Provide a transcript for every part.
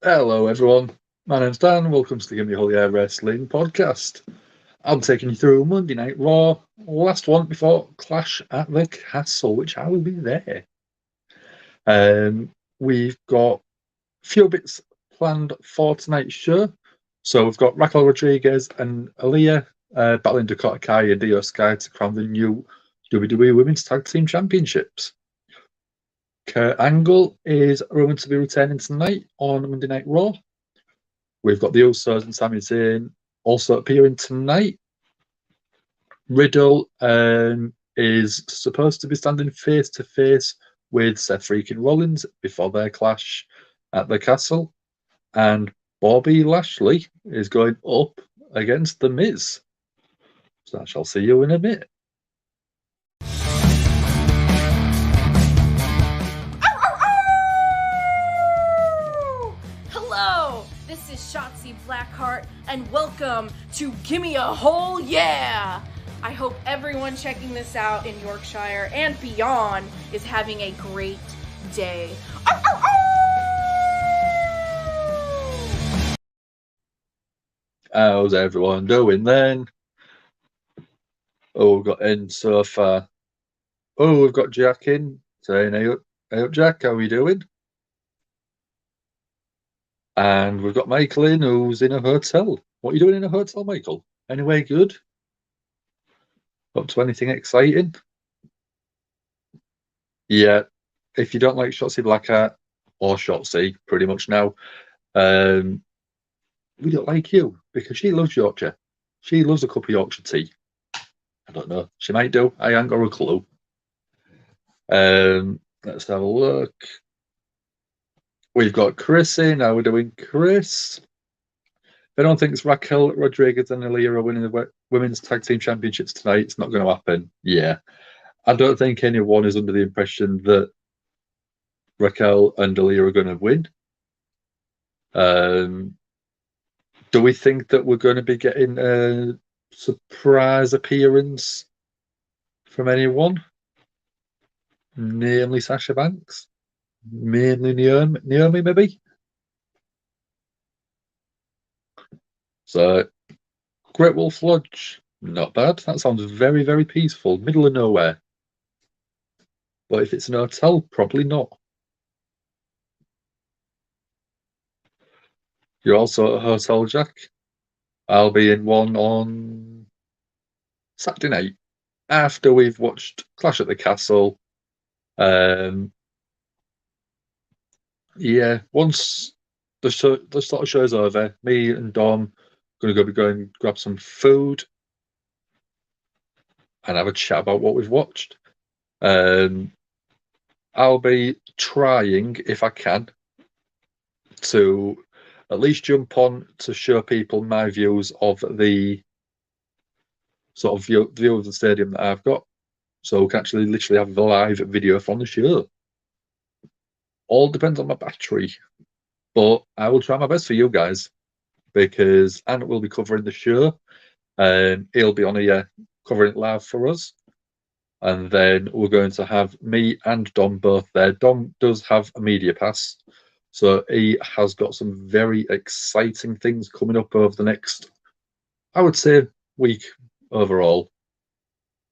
Hello, everyone. My name's Dan. Welcome to the GAHY Wrestling Podcast. I'm taking you through Monday Night Raw, last one before Clash at the Castle, which I will be there. We've got a few bits planned for tonight's show. So we've got Raquel Rodriguez and Aliyah battling Dakota Kai and Io Sky to crown the new WWE Women's Tag Team Championships. Kurt Angle is rumored to be returning tonight on Monday Night Raw. We've got the Usos and Sami Zayn also appearing tonight. Riddle is supposed to be standing face to face with Seth freaking Rollins before their clash at the castle. And Bobby Lashley is going up against The Miz. So I shall see you in a bit. Hello, this is Shotzi Blackheart, and welcome to Gimme a Whole Yeah! I hope everyone checking this out in Yorkshire and beyond is having a great day. How's everyone doing then? Oh, we've got in so far. Oh, we've got Jack in saying, hey up, Jack, how are you doing? And we've got Michael in, who's in a hotel. What are you doing in a hotel, Michael? Anyway, good? Up to anything exciting? Yeah, if you don't like Shotzi Blackheart or Shotzi, pretty much now, we don't like you because she loves Yorkshire. She loves a cup of Yorkshire tea. I don't know. She might do. I ain't got a clue. Let's have a look. We've got Chris in. How are we doing, Chris? If anyone thinks Raquel Rodriguez and Aliyah are winning the Women's Tag Team Championships tonight, it's not going to happen. Yeah. I don't think anyone is under the impression that Raquel and Aliyah are going to win. Do we think that we're going to be getting a surprise appearance from anyone? Namely Sasha Banks? Mainly Naomi, maybe? So, Great Wolf Lodge, not bad. That sounds very, very peaceful. Middle of nowhere. But if it's an hotel, probably not. You're also at a hotel, Jack. I'll be in one on Saturday night after we've watched Clash at the Castle. Yeah, once the sort of show's over, me and Dom going to go and grab some food and have a chat about what we've watched. I'll be trying, if I can, to at least jump on to show people my views of the sort of view of the stadium that I've got. So we can actually literally have a live video from the show. All depends on my battery. But I will try my best for you guys because Ant will be covering the show. He'll be on here covering it live for us. And then we're going to have me and Dom both there. Dom does have a media pass. So he has got some very exciting things coming up over the next, I would say, week overall.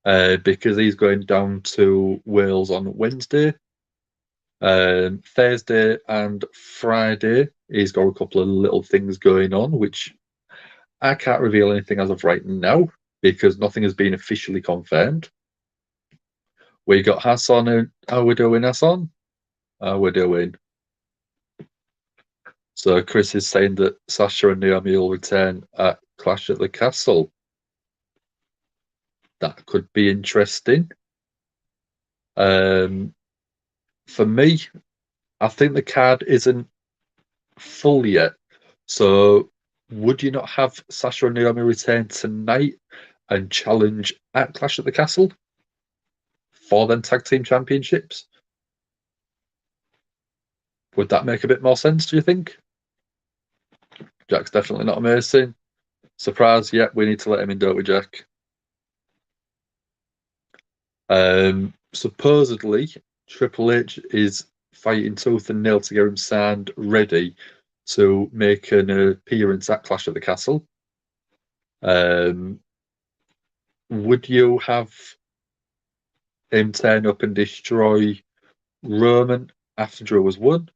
Because he's going down to Wales on Wednesday. Thursday and Friday, he's got a couple of little things going on, which I can't reveal anything as of right now because nothing has been officially confirmed. We got Hassan. How we doing, Hassan? How we doing? So Chris is saying that Sasha and Naomi will return at Clash at the Castle. That could be interesting. For me, I think the card isn't full yet. So would you not have Sasha and Naomi return tonight and challenge at Clash at the Castle for them tag team championships? Would that make a bit more sense, do you think? Jack's definitely not amazing. Surprise, yeah, we need to let him in, don't we, Jack? Supposedly, Triple H is fighting tooth and nail to get him signed ready to make an appearance at Clash at the Castle. Would you have him turn up and destroy Roman after Drew was won,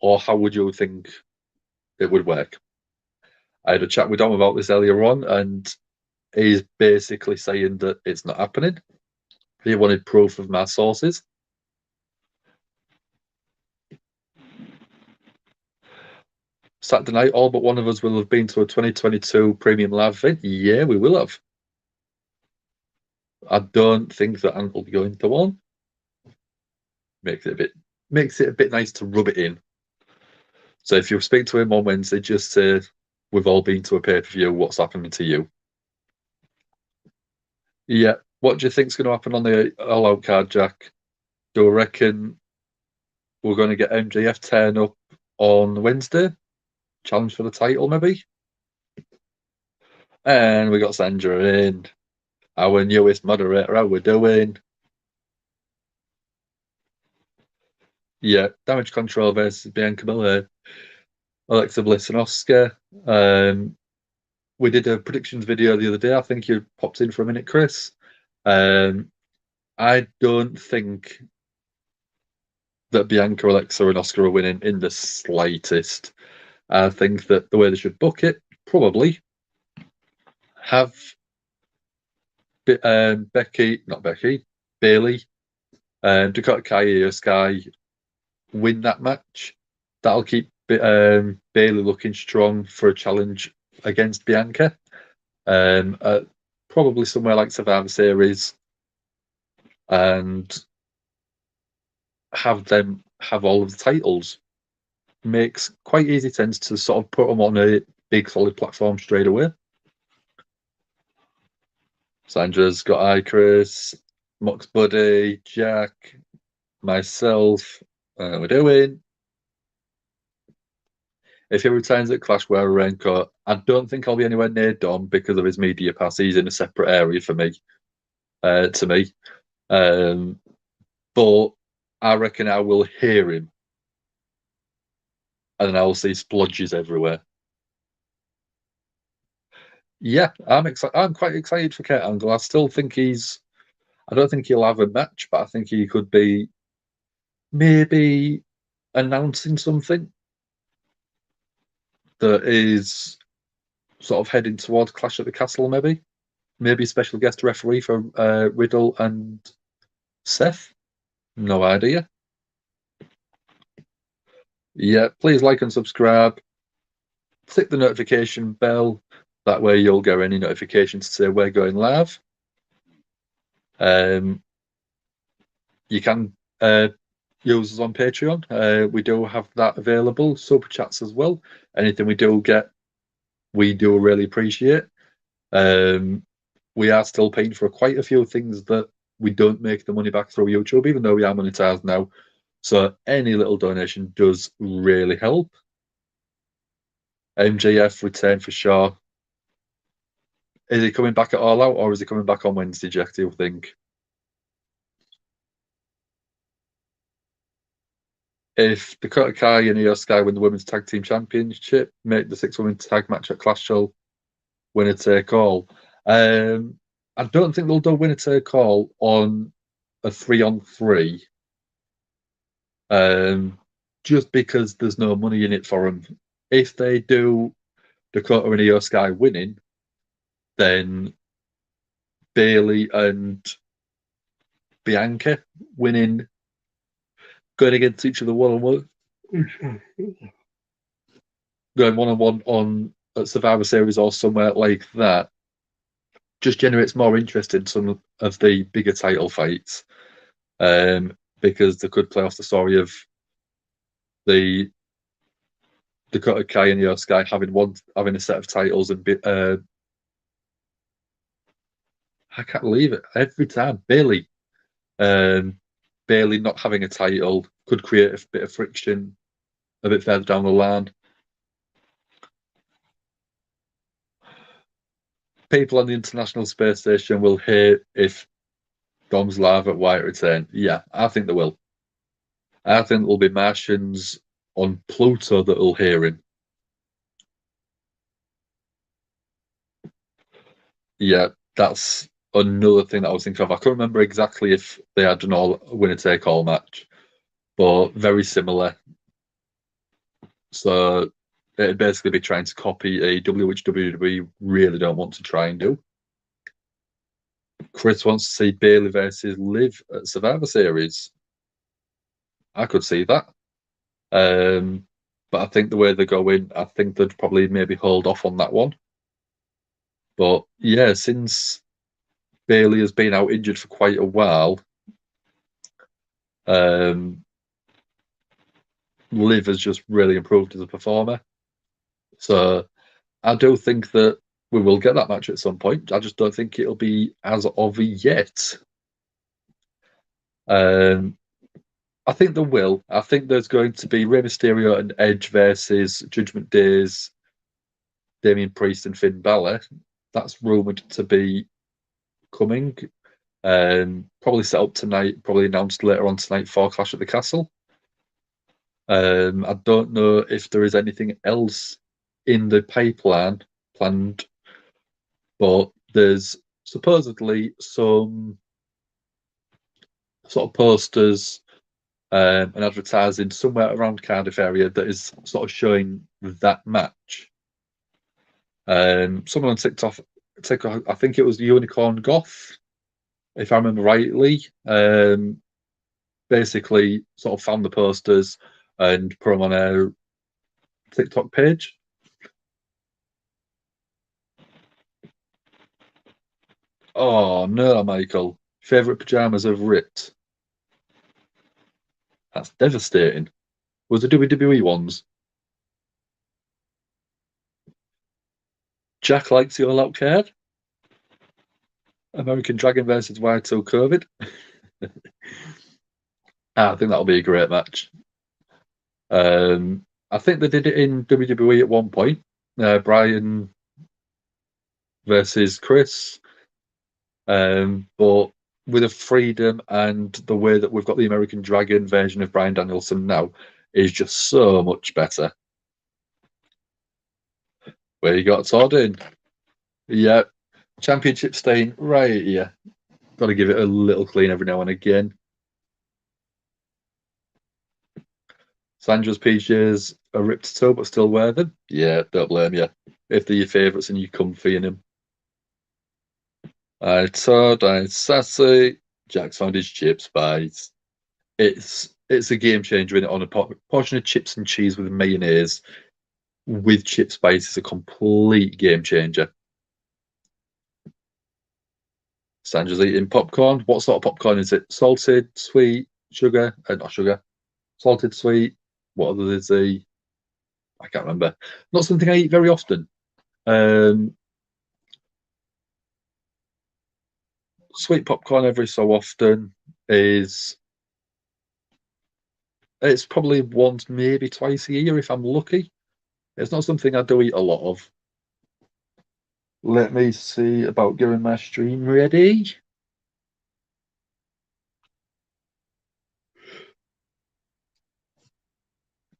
or how would you think it would work? I had a chat with Dom about this earlier on, and he's basically saying that it's not happening. He wanted proof of my sources. Saturday night, all but one of us will have been to a 2022 Premium Live event. Yeah, we will have. I don't think that Ant will be going to one. Makes it a bit nice to rub it in. So if you speak to him on Wednesday, just say we've all been to a pay-per-view. What's happening to you? Yeah. What do you think's going to happen on the All Out card, Jack? Do you reckon we're going to get MJF turn up on Wednesday? Challenge for the title, maybe? And we got Sandra in. Our newest moderator, how we're doing. Yeah, Damage Control versus Bianca Belair, Alexa Bliss and Oscar. We did a predictions video the other day. I think you popped in for a minute, Chris. I don't think that Bianca, Alexa, and Oscar are winning in the slightest. I think that the way they should book it, probably have Bailey, Dakota Kai, Sky win that match. That'll keep Bailey looking strong for a challenge against Bianca. Probably somewhere like Survivor Series, and have them have all of the titles. Makes quite easy sense to sort of put them on a big solid platform straight away. Sandra's got Chris, Mox Buddy, Jack, myself. We're doing. If he returns at Clash wearing a raincoat, I don't think I'll be anywhere near Dom because of his media pass. He's in a separate area for me, to me. But I reckon I will hear him, and then I will see splodges everywhere. Yeah, I'm quite excited for Kurt Angle. I still think I don't think he'll have a match, but I think he could be maybe announcing something that is sort of heading towards Clash at the Castle, maybe special guest referee for Riddle and Seth. No idea. Yeah, please like and subscribe. Click the notification bell. That way you'll get any notifications to say we're going live. You can use us on Patreon. We do have that available. Super chats as well. Anything we do get, we do really appreciate. We are still paying for quite a few things that we don't make the money back through YouTube, even though we are monetized now. So any little donation does really help. MJF return for sure. Is he coming back at All Out, or is he coming back on Wednesday, Jack, do you think? If Dakota Kai and Io Sky win the Women's Tag Team Championship, make the 6-women tag match at Clash show winner take all. I don't think they'll do winner take all on a 3-on-3. Just because there's no money in it for them. If they do Dakota and Io Sky winning, then Bailey and Bianca winning, going against each other one-on-one, going one-on-one on a Survivor Series or somewhere like that, just generates more interest in some of the bigger title fights, because they could play off the story of the Dakota Kai and Io Sky having a set of titles, and I can't believe it every time. Bailey not having a title could create a bit of friction a bit further down the line. People on the International Space Station will hate if Dom's live at Wyatt Return. Yeah, I think they will. I think there'll be Martians on Pluto that will hear him. Yeah, that's another thing that I was thinking of. I can't remember exactly if they had an all winner take all match, but very similar. So it'd basically be trying to copy a W which WWE really don't want to try and do. Chris wants to see Bayley versus Liv at Survivor Series. I could see that. But I think the way they're going, I think they'd probably maybe hold off on that one. But yeah, since Bayley has been out injured for quite a while, Liv has just really improved as a performer. So I do think that we will get that match at some point. I just don't think it'll be as of yet. I think there will. I think there's going to be Rey Mysterio and Edge versus Judgment Days, Damian Priest and Finn Balor. That's rumored to be coming. Probably set up tonight, probably announced later on tonight for Clash at the Castle. I don't know if there is anything else in the pipeline planned, but there's supposedly some sort of posters and advertising somewhere around Cardiff area that is sort of showing that match. Someone on TikTok, I think it was Unicorn Goth, if I remember rightly, basically sort of found the posters and put them on a TikTok page. Oh no, Michael! Favorite pajamas have ripped. That's devastating. Was the WWE ones? Jack likes the all-out card. American Dragon versus Y2 COVID. I think that'll be a great match. I think they did it in WWE at one point. Brian versus Chris. But with the freedom and the way that we've got the American Dragon version of Brian Danielson now is just so much better. Where you got Todd in. Yeah. Championship stain right here. Got to give it a little clean every now and again. Sandra's PJs are ripped too, but still wear them. Yeah, don't blame you. If they're your favourites and you're comfy in them. I Todd, I Sassy. Jack's found his chip spice. It's a game changer in it on a portion of chips and cheese with mayonnaise with chip spice is a complete game changer. Sandra's eating popcorn. What sort of popcorn is it? Salted, sweet, sugar? Not sugar. Salted, sweet. What other is the? I can't remember. Not something I eat very often. Sweet popcorn every so often is. It's probably once, maybe twice a year if I'm lucky. It's not something I do eat a lot of. Let me see about getting my stream ready.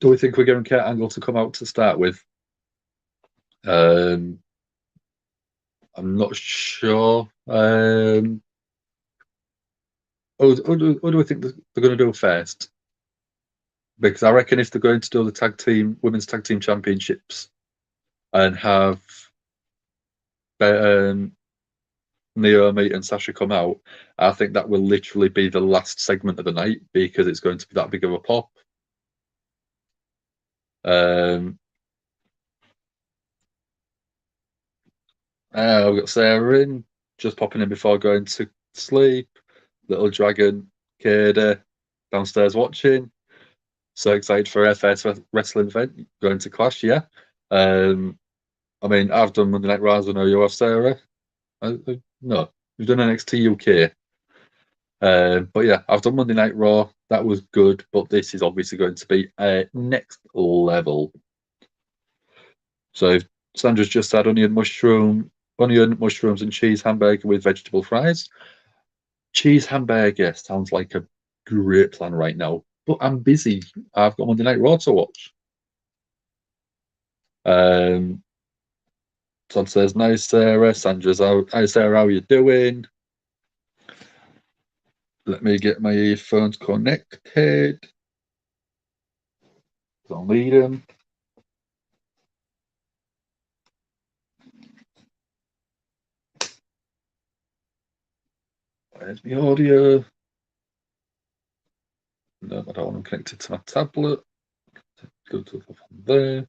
Do we think we're getting Kurt Angle to come out to start with? I'm not sure. Who do we think they're going to do first? Because I reckon if they're going to do the women's tag team championships and have Naomi and Sasha come out, I think that will literally be the last segment of the night because it's going to be that big of a pop. I've got Sarah in, just popping in before going to sleep. Little Dragon, Katie, downstairs watching. So excited for her first wrestling event, going to Clash, yeah. I mean, I've done Monday Night Raw, I know you have, Sarah. No, you've done NXT UK. But yeah, I've done Monday Night Raw. That was good, but this is obviously going to be a next level. So Sandra's just had onion, mushrooms, and cheese hamburger with vegetable fries. Cheese hamburger sounds like a great plan right now, but I'm busy. I've got Monday Night Raw to watch. Todd says, nice, Sarah. Sandra's out. Hi, Sarah, how you doing? Let me get my earphones connected. Don't need them. Where's the audio? No, I don't want them connected to my tablet. Go to there.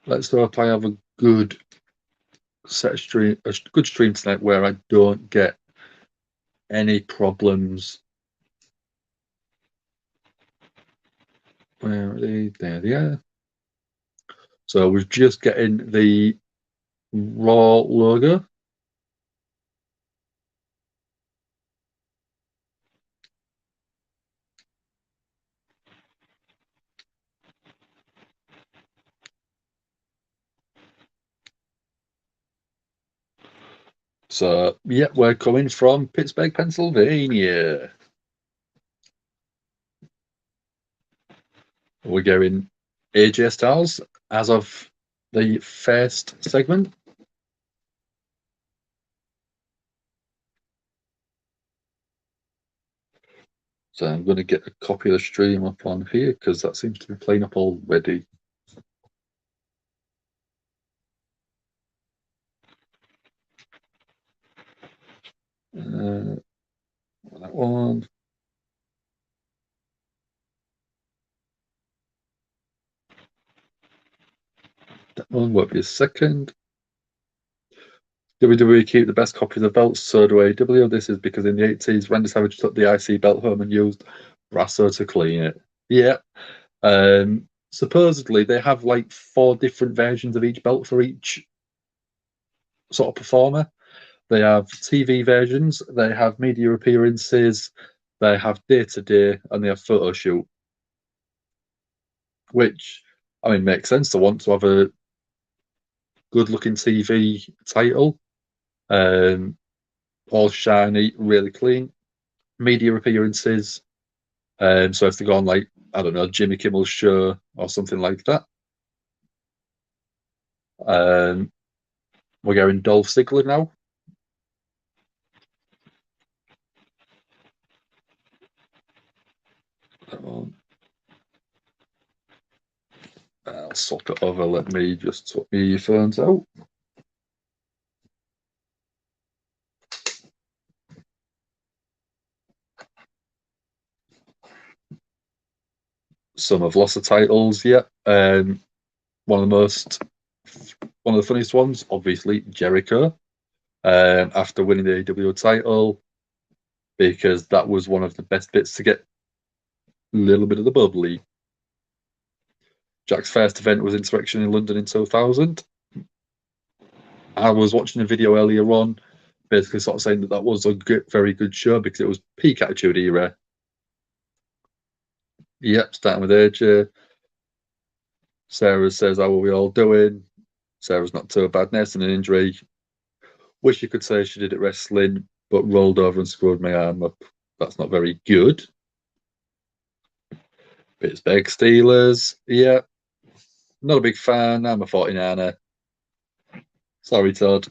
Let's hope I have a good stream tonight where I don't get any problems. Where are they? There they are. So we're just getting the Raw logo. So, yeah, we're coming from Pittsburgh, Pennsylvania. We're going AJ Styles as of the first segment. So I'm going to get a copy of the stream up on here because that seems to be playing up already. That one. That one won't be a second. WWE keep the best copy of the belts, so do AEW. This is because in the 80s, Randy Savage took the IC belt home and used Brasso to clean it. Yeah. Supposedly, they have like 4 different versions of each belt for each sort of performer. They have TV versions, they have media appearances, they have day-to-day, and they have photo shoot. Which, I mean, makes sense to want to have a good-looking TV title. All shiny, really clean. Media appearances. So if they go on like, I don't know, Jimmy Kimmel's show or something like that. We're going Dolph Ziggler now. I'll swap it over. Let me just swap my earphones out. Some have lost the titles, yeah. One of the funniest ones, obviously, Jericho, after winning the AEW title, because that was one of the best bits to get a little bit of the bubbly. Jack's first event was Insurrection in London in 2000. I was watching a video earlier on, basically sort of saying that that was a very good show because it was peak Attitude Era. Yep, starting with AJ. Sarah says, how are we all doing? Sarah's not too bad. Nursing an injury. Wish you could say she did it wrestling, but rolled over and screwed my arm up. That's not very good. Pittsburgh Steelers. Yeah. Not a big fan. I'm a 49er. Sorry, Todd.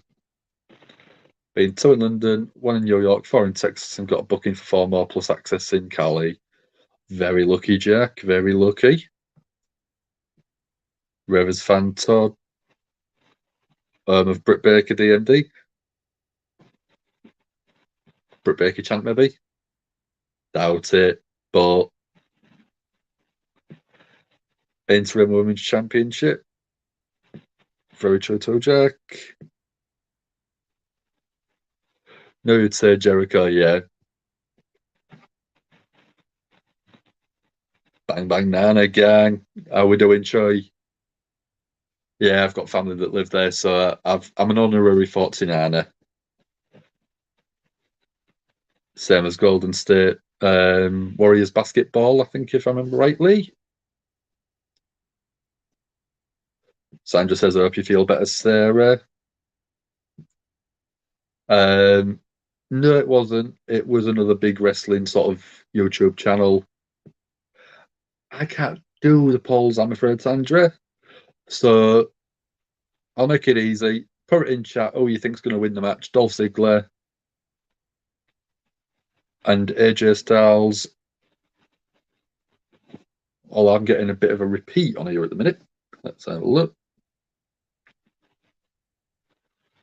Been 2 in London, 1 in New York, 4 in Texas, and got a booking for 4 more plus access in Cali. Very lucky, Jack. Very lucky. Ravens fan Todd. Of Britt Baker, DMD. Britt Baker chant, maybe. Doubt it, but interim women's championship. Very true to Jack. No, you'd say Jericho, yeah. Bang bang Nana gang. How we doing, Troy? Yeah, I've got family that live there, so I'm an honorary 49er. Same as Golden State. Warriors basketball, I think, if I remember rightly. Sandra says, I hope you feel better, Sarah. No, it wasn't. It was another big wrestling sort of YouTube channel. I can't do the polls, I'm afraid, Sandra. So I'll make it easy. Put it in chat. Who you think's going to win the match? Dolph Ziggler and AJ Styles. Oh, I'm getting a bit of a repeat on here at the minute. Let's have a look.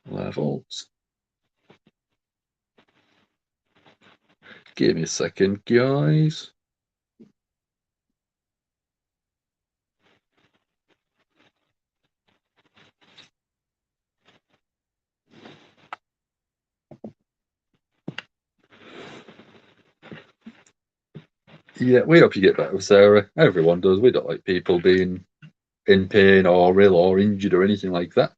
Levels. Give me a second, guys. Yeah, we hope you get better, Sarah. Everyone does. We don't like people being in pain or ill or injured or anything like that.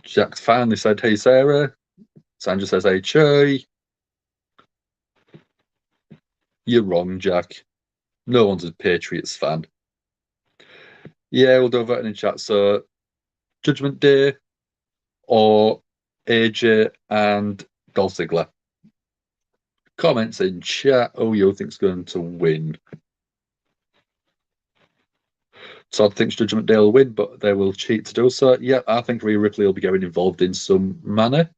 Jack's finally said, "Hey, Sarah." Sandra says, "Hey, Che." You're wrong, Jack. No one's a Patriots fan. Yeah, we'll do a voting in chat. So, Judgment Day or AJ and Dolph Ziggler. Comments in chat. Who you think's going to win? Todd thinks Judgment Day will win, but they will cheat to do so. Yeah, I think Rhea Ripley will be getting involved in some manner.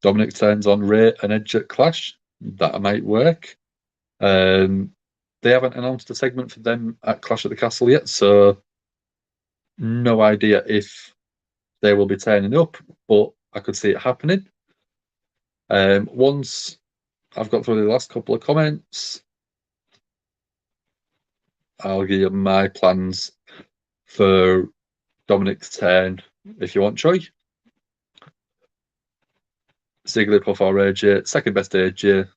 Dominic turns on Ray and Edge at Clash. That might work. They haven't announced a segment for them at Clash at the Castle yet, so no idea if they will be turning up, but I could see it happening. Once I've got through the last couple of comments, I'll give you my plans for Dominic's turn if you want, Troy. Ziggler or AJ, second best AJ.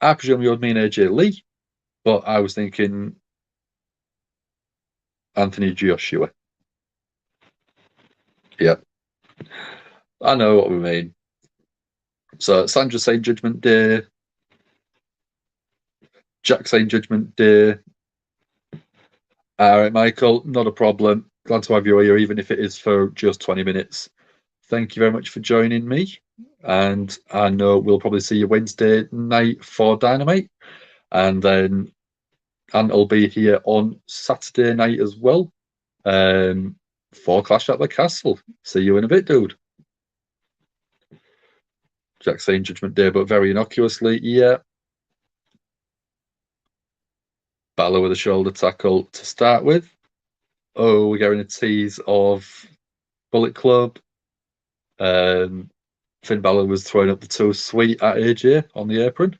I presume you would mean AJ Lee, but I was thinking Anthony Joshua. Yeah, I know what we mean. So Sandra saying Judgment Day, Jack saying Judgment Day. All right, Michael, not a problem. Glad to have you here, even if it is for just 20 minutes. Thank you very much for joining me. And I know we'll probably see you Wednesday night for Dynamite. And then Ant will be here on Saturday night as well for Clash at the Castle. See you in a bit, dude. Jack saying Judgment Day, but very innocuously. Yeah. Balor with a shoulder tackle to start with. Oh, we're getting a tease of Bullet Club. Finn Balor was throwing up the toe sweet at AJ on the apron.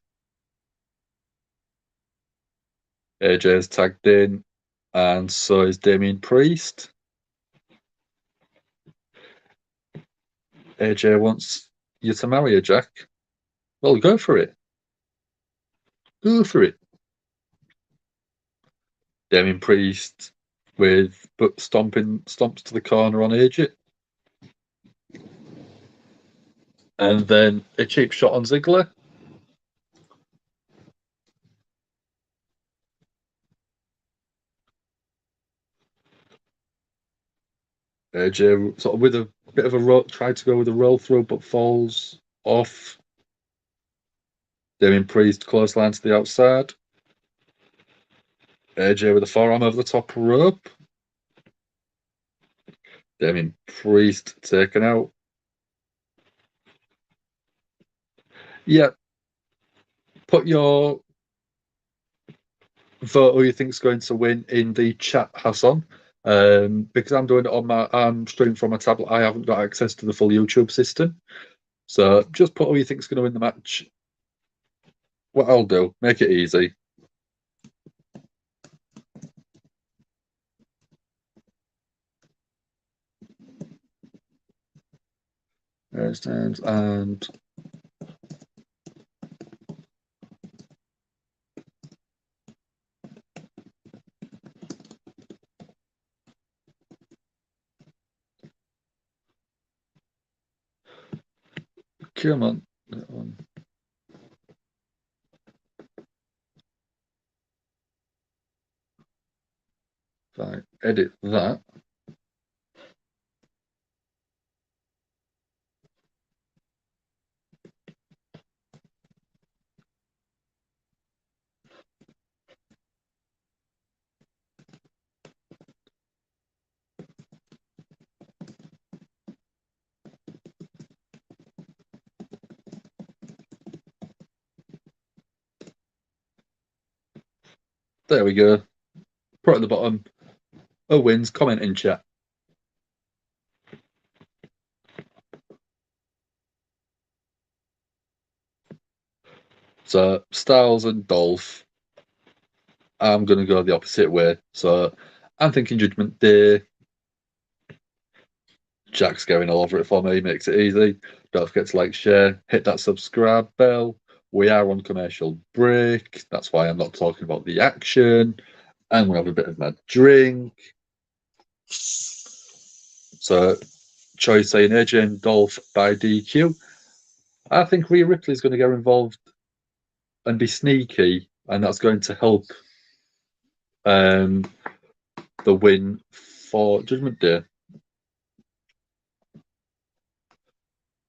AJ's tagged in, and so is Damien Priest. AJ wants you to marry her, Jack. Well, go for it. Go for it. Damien Priest with stomps to the corner on AJ. And then a cheap shot on Ziggler. AJ sort of with a bit of a roll, tried to go with a roll through, but falls off. Damien Priest clothesline to the outside. AJ with a forearm over the top rope. Damien Priest taken out. Yeah. Put your vote who you think's going to win in the chat, Hassan. Because I'm doing it on I'm streaming from my tablet. I haven't got access to the full YouTube system. So just put who you think's going to win the match. What I'll do, make it easy. There stands and come on, that one. If I edit that. There we go. Put at the bottom. Who wins? Comment in chat. So Styles and Dolph, I'm going to go the opposite way. So I'm thinking Judgment Day. Jack's going all over it for me, makes it easy. Don't forget to like, share, hit that subscribe bell. We are on commercial break. That's why I'm not talking about the action. And we have a bit of my drink. So, choice saying AJ and Dolph by DQ. I think Rhea Ripley's going to get involved and be sneaky, and that's going to help the win for Judgment Day.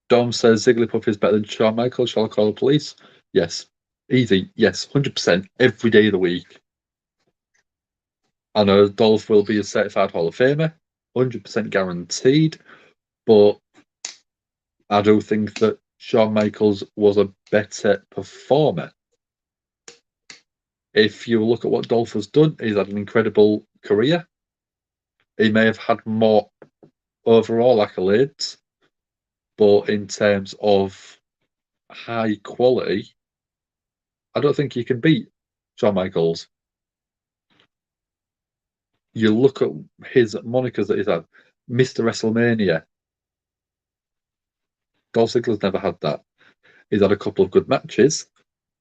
Dom says Zigglypuff is better than Shawn Michaels. Shall I call the police? Yes. Easy. Yes. 100% every day of the week. I know Dolph will be a certified Hall of Famer. 100% guaranteed. But I do think that Shawn Michaels was a better performer. If you look at what Dolph has done, he's had an incredible career. He may have had more overall accolades, but in terms of high quality, I don't think you can beat Shawn Michaels. You look at his monikers that he's had, Mr. WrestleMania. Dolph Ziggler's never had that. He's had a couple of good matches,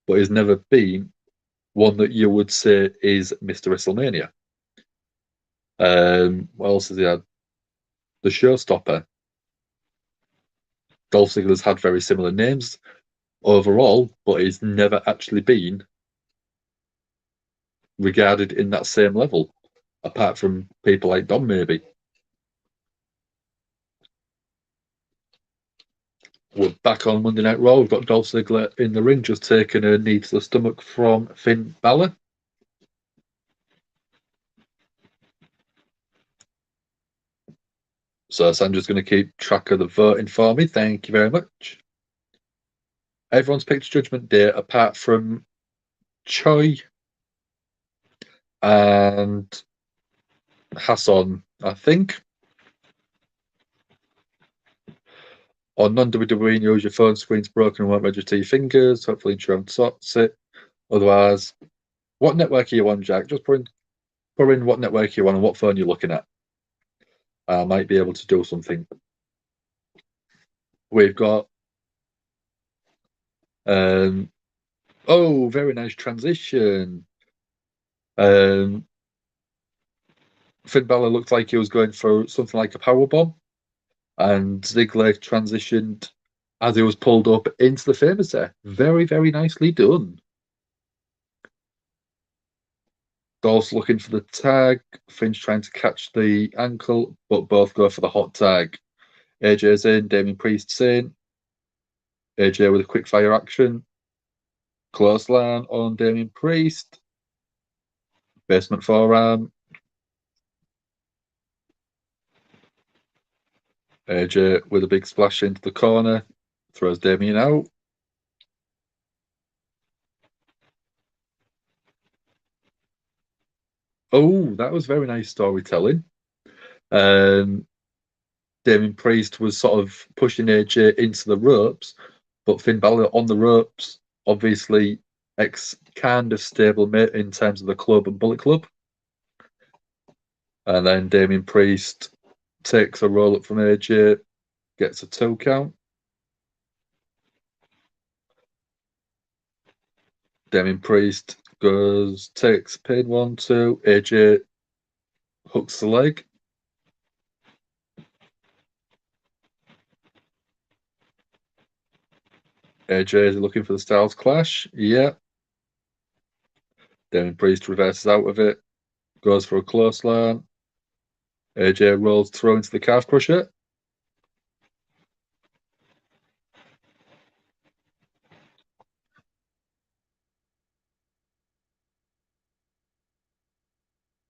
but he's never been one that you would say is Mr. WrestleMania. What else has he had? The Showstopper. Dolph Ziggler's had very similar names overall, but he's never actually been regarded in that same level, apart from people like Dom, maybe. We're back on Monday Night Raw. We've got Dolph Ziggler in the ring, just taking a knee to the stomach from Finn Balor. So Sandra's going to keep track of the voting for me. Thank you very much. Everyone's picked Judgment Day apart from Choi and Hassan, I think. On non-WWE news, your phone screen's broken and won't register your fingers. Hopefully insurance sorts it. Otherwise, what network are you on, Jack? Just put in what network you're on and what phone you're looking at. I might be able to do something. We've got oh, very nice transition. Finn Balor looked like he was going for something like a powerbomb, and Ziggler transitioned as he was pulled up into the famous there. Very, very nicely done. Dolph's looking for the tag. Finn's trying to catch the ankle, but both go for the hot tag. AJ's in, Damien Priest's in. AJ with a quick fire action. Clothesline on Damien Priest. Basement forearm. AJ with a big splash into the corner. Throws Damien out. Oh, that was very nice storytelling. Damien Priest was sort of pushing AJ into the ropes, but Finn Balor on the ropes, obviously kind of stablemate in terms of the club and Bullet Club. And then Damien Priest takes a roll up from AJ, gets a 2 count. Damien Priest takes pin 1, 2. AJ hooks the leg. AJ is looking for the Styles Clash. Yeah. Damien Priest reverses out of it, goes for a clothesline. AJ rolls through into the calf crusher.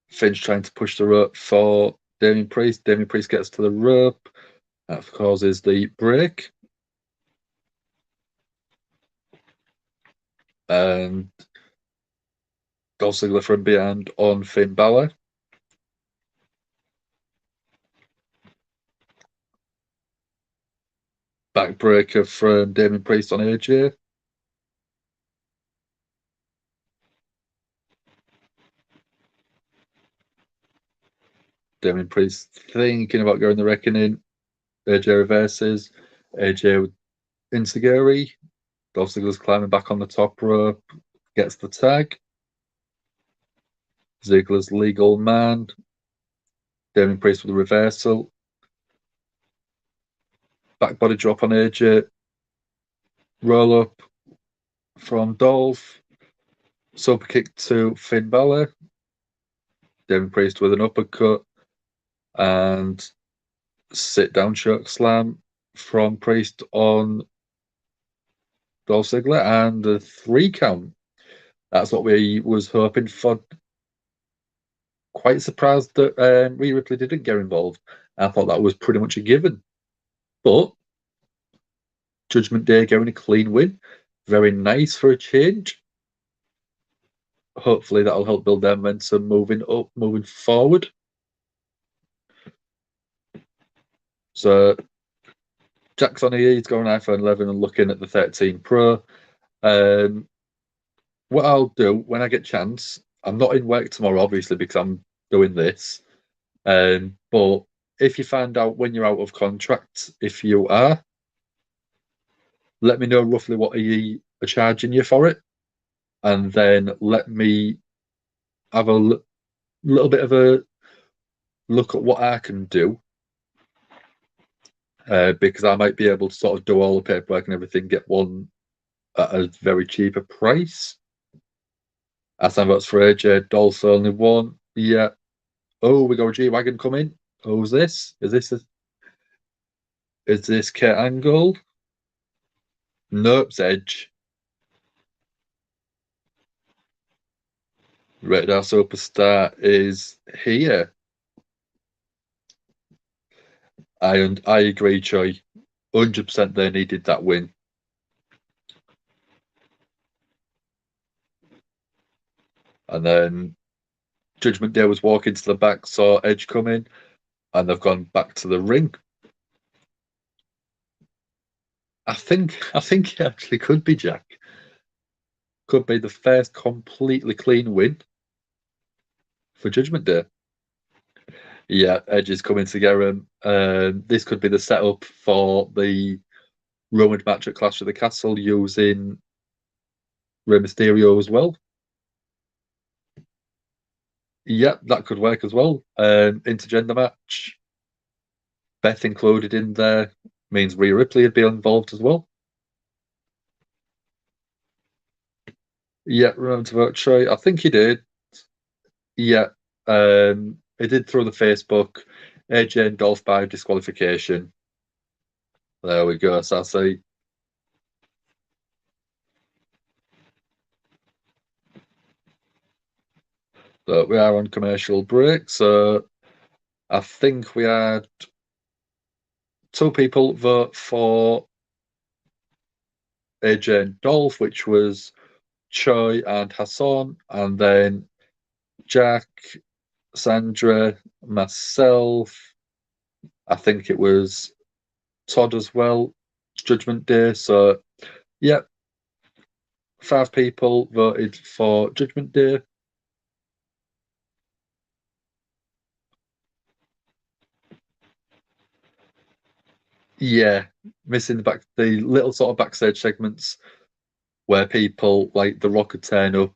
Finn's trying to push the rope for Damien Priest. Damien Priest gets to the rope. That causes the break. And Dolph Ziggler from behind on Finn Balor. Backbreaker from Damien Priest on AJ. Damien Priest thinking about going the reckoning. AJ reverses. AJ Instiguri. Dolph Ziggler's climbing back on the top rope. Gets the tag. Ziggler's legal man. Damien Priest with a reversal. Back body drop on AJ. Roll up from Dolph. Super kick to Finn Balor. Damien Priest with an uppercut. And sit down choke slam from Priest on Dolph Ziggler. And a 3 count. That's what we was hoping for. Quite surprised that Rhea Ripley didn't get involved. I thought that was pretty much a given. But Judgment Day getting a clean win. Very nice for a change. Hopefully that'll help build their momentum moving forward. So Jack's on here, he's going iPhone 11 and looking at the 13 Pro. What I'll do when I get a chance, I'm not in work tomorrow, obviously, because I'm doing this. But if you find out when you're out of contract, if you are, let me know roughly what are charging you for it. And then let me have a little bit of a look at what I can do. Because I might be able to sort of do all the paperwork and everything, get one at a very cheaper price. Aston votes for AJ. Dolph's only one. Yeah. Oh, we got a G-Wagon coming. Who's this? Is this Kurt Angle? Nope, Edge. Rated R Superstar is here. I agree, Choi. 100% they needed that win. And then Judgment Day was walking to the back, saw Edge coming, and they've gone back to the ring. I think it actually could be Jack. Could be the first completely clean win for Judgment Day. Yeah, Edge is coming together. This could be the setup for the rumored match at Clash of the Castle using Rey Mysterio as well. Yeah, that could work as well. Intergender match. Beth included in there means Rhea Ripley would be involved as well. Yeah, remember to vote Troy. I think he did. Yeah, he did through the Facebook. AJ and Dolph by disqualification. There we go, Sassy. So we are on commercial break. So I think we had 2 people vote for AJ and Dolph, which was Choi and Hassan, and then Jack, Sandra, myself. I think it was Todd as well. Judgment Day. So, yeah, 5 people voted for Judgment Day. Yeah, missing the little sort of backstage segments where people like The Rock could turn up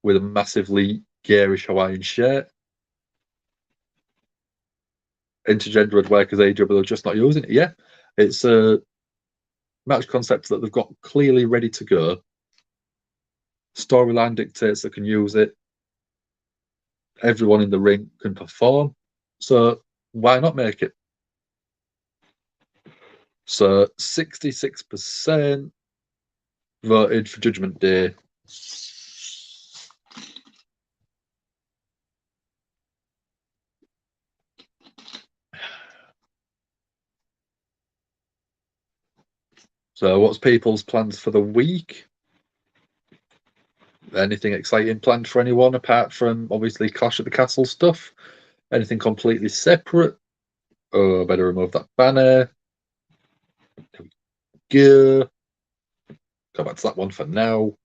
with a massively garish Hawaiian shirt. Intergender would work as AJ, but they're just not using it. Yeah, it's a match concept that they've got clearly ready to go. Storyline dictates they can use it. Everyone in the ring can perform. So why not make it? So 66% voted for Judgment Day. So what's people's plans for the week? Anything exciting planned for anyone apart from obviously Clash at the Castle stuff? Anything completely separate? Oh, better remove that banner. Go. Go back to that one for now.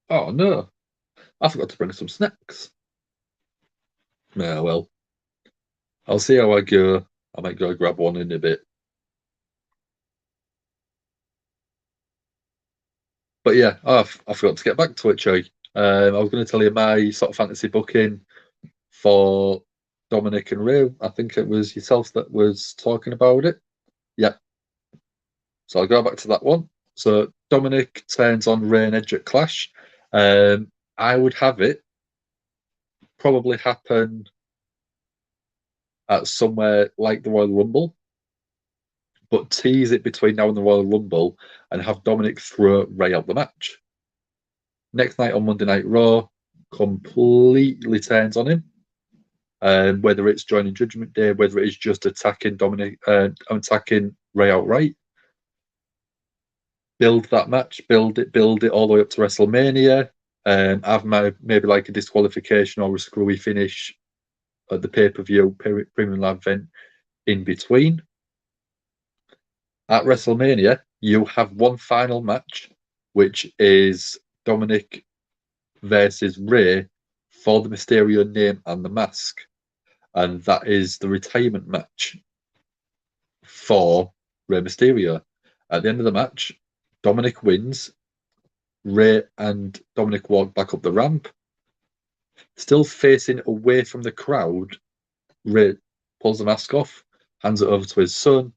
Oh no, I forgot to bring some snacks. Well, I'll see how I go. I might go grab one in a bit. But yeah, I forgot to get back to it, Jay. I was going to tell you my sort of fantasy booking for Dominic and Ray. I think it was yourself that was talking about it. Yeah. So I'll go back to that one. So Dominic turns on Ray and Edge at Clash. I would have it probably happen at somewhere like the Royal Rumble, but tease it between now and the Royal Rumble and have Dominic throw Ray out the match. Next night on Monday Night Raw, completely turns on him. Whether it's joining Judgment Day, whether it is just attacking attacking Ray outright. Build that match, build it all the way up to WrestleMania. Have maybe like a disqualification or a screwy finish at the pay-per-view premium live event in between. At WrestleMania, you have one final match, which is Dominic versus Ray for the Mysterio name and the mask. And that is the retirement match for Rey Mysterio. At the end of the match, Dominic wins. Ray and Dominic walk back up the ramp. Still facing away from the crowd, Ray pulls the mask off, hands it over to his son,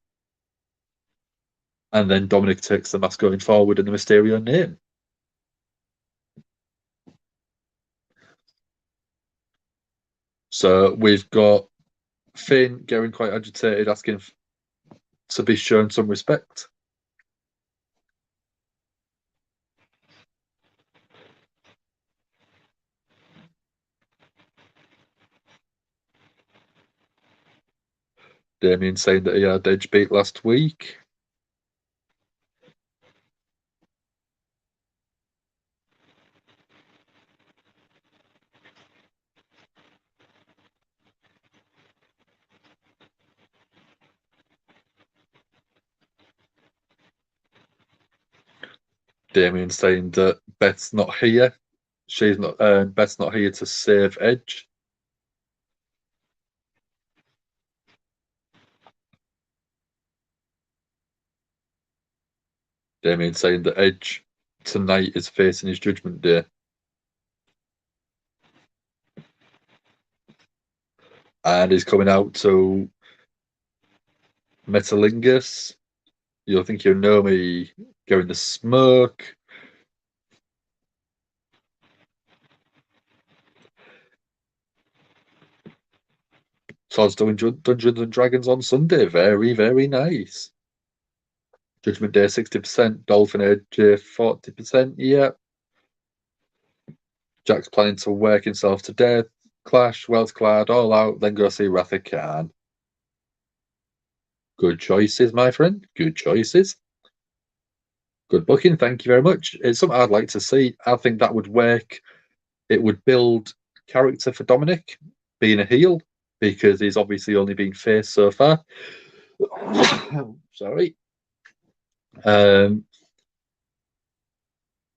and then Dominic takes the mask going forward in the Mysterio name. So we've got Finn getting quite agitated, asking to be shown some respect. Damien saying that he had Edge beat last week. Damien saying that Beth's not here. She's not. Beth's not here to save Edge. Damien saying that Edge tonight is facing his Judgment Day. And he's coming out to Metalingus. You'll think you know me. Going the smoke. Todd's doing Dungeons and Dragons on Sunday. Very, very nice. Judgment Day 60%, Dolphin Edge 40%. Yeah. Jack's planning to work himself to death. Clash, Wells Clad, all out, then go see Raquel. Good choices, my friend. Good choices. Good booking. Thank you very much. It's something I'd like to see. I think that would work. It would build character for Dominic being a heel because he's obviously only been face so far. Sorry.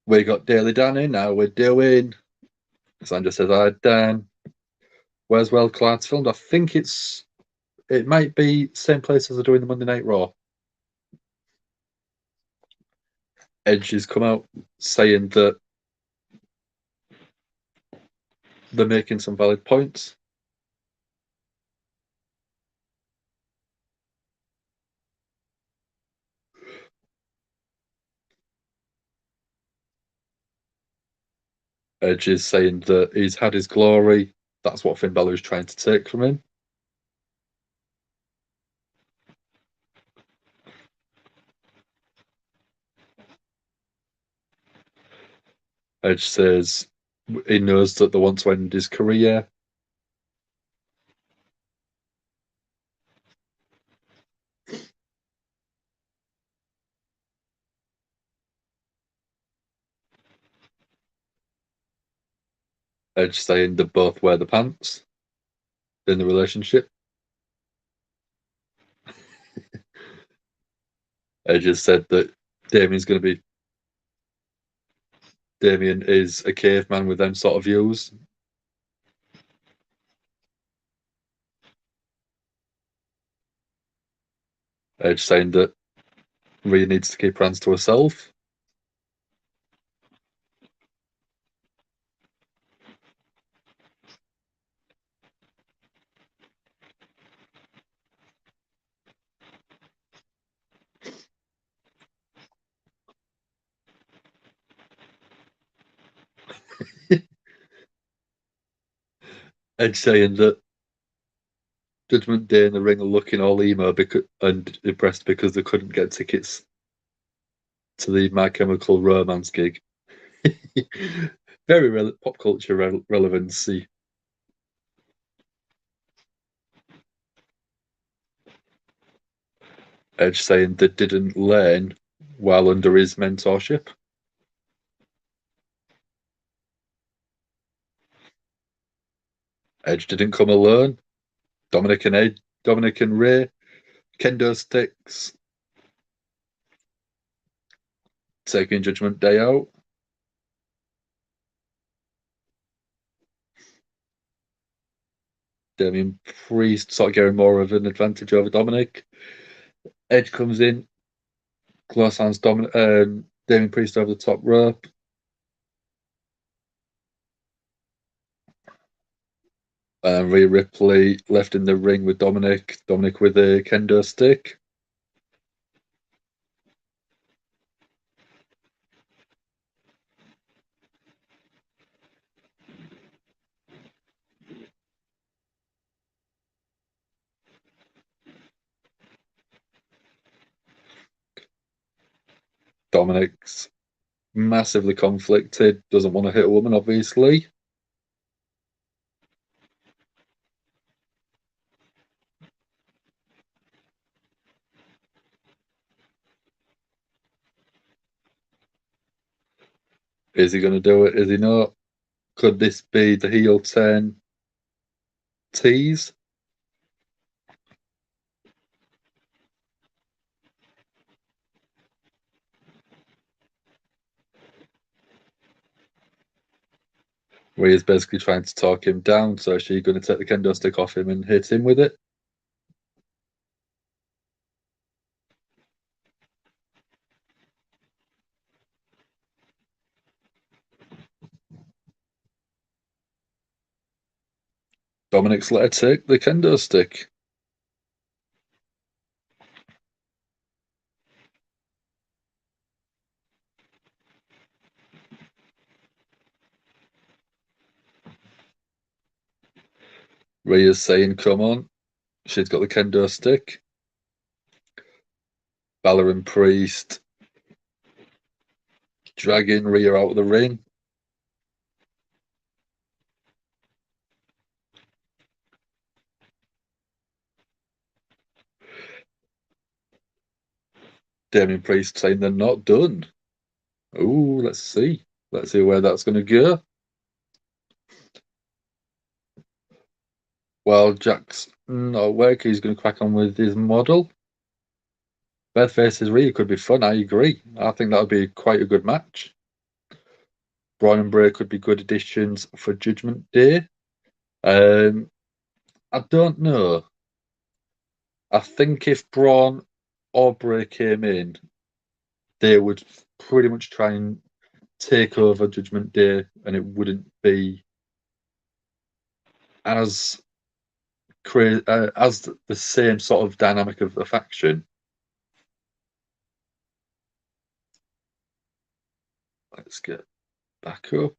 We got Daily Dan in. Now we're doing. Sandra says, "Hi, Dan. Where's Well Clark's filmed? I think it might be same place as they're doing the Monday Night Raw." Edge has come out saying that they're making some valid points. Edge is saying that he's had his glory. That's what Finn Balor is trying to take from him. Edge says he knows that they want to end his career. Edge saying they both wear the pants in the relationship. Edge has said that Damien is a caveman with them sort of views. Edge saying that Rhea needs to keep her hands to herself. Edge saying that Judgment Day in the ring are looking all emo and impressed because they couldn't get tickets to the My Chemical Romance gig. Very pop culture relevancy. Edge saying they didn't learn while under his mentorship. Edge didn't come alone. Dominic and Ray, kendo sticks, taking Judgment Day out. Damien Priest sort of getting more of an advantage over Dominic. Edge comes in, close hands Damien Priest over the top rope. Rhea Ripley left in the ring with Dominic. Dominic with a kendo stick. Dominic's massively conflicted, doesn't want to hit a woman, obviously. Is he going to do it? Is he not? Could this be the heel turn tease? Where he's basically trying to talk him down, so is she going to take the kendo stick off him and hit him with it? Dominic's let her take the kendo stick. Rhea's saying, come on. She's got the kendo stick. Balor and Priest dragging Rhea out of the ring. Damien Priest saying they're not done. Ooh, let's see. Let's see where that's going to go. Well, Jack's not working. He's going to crack on with his model. Beth versus Rhea could be fun. I agree. I think that would be quite a good match. Braun and Bray could be good additions for Judgment Day. I don't know. I think if Braun or Bray came in, they would pretty much try and take over Judgment Day, and it wouldn't be as as the same sort of dynamic of the faction. Let's get back up.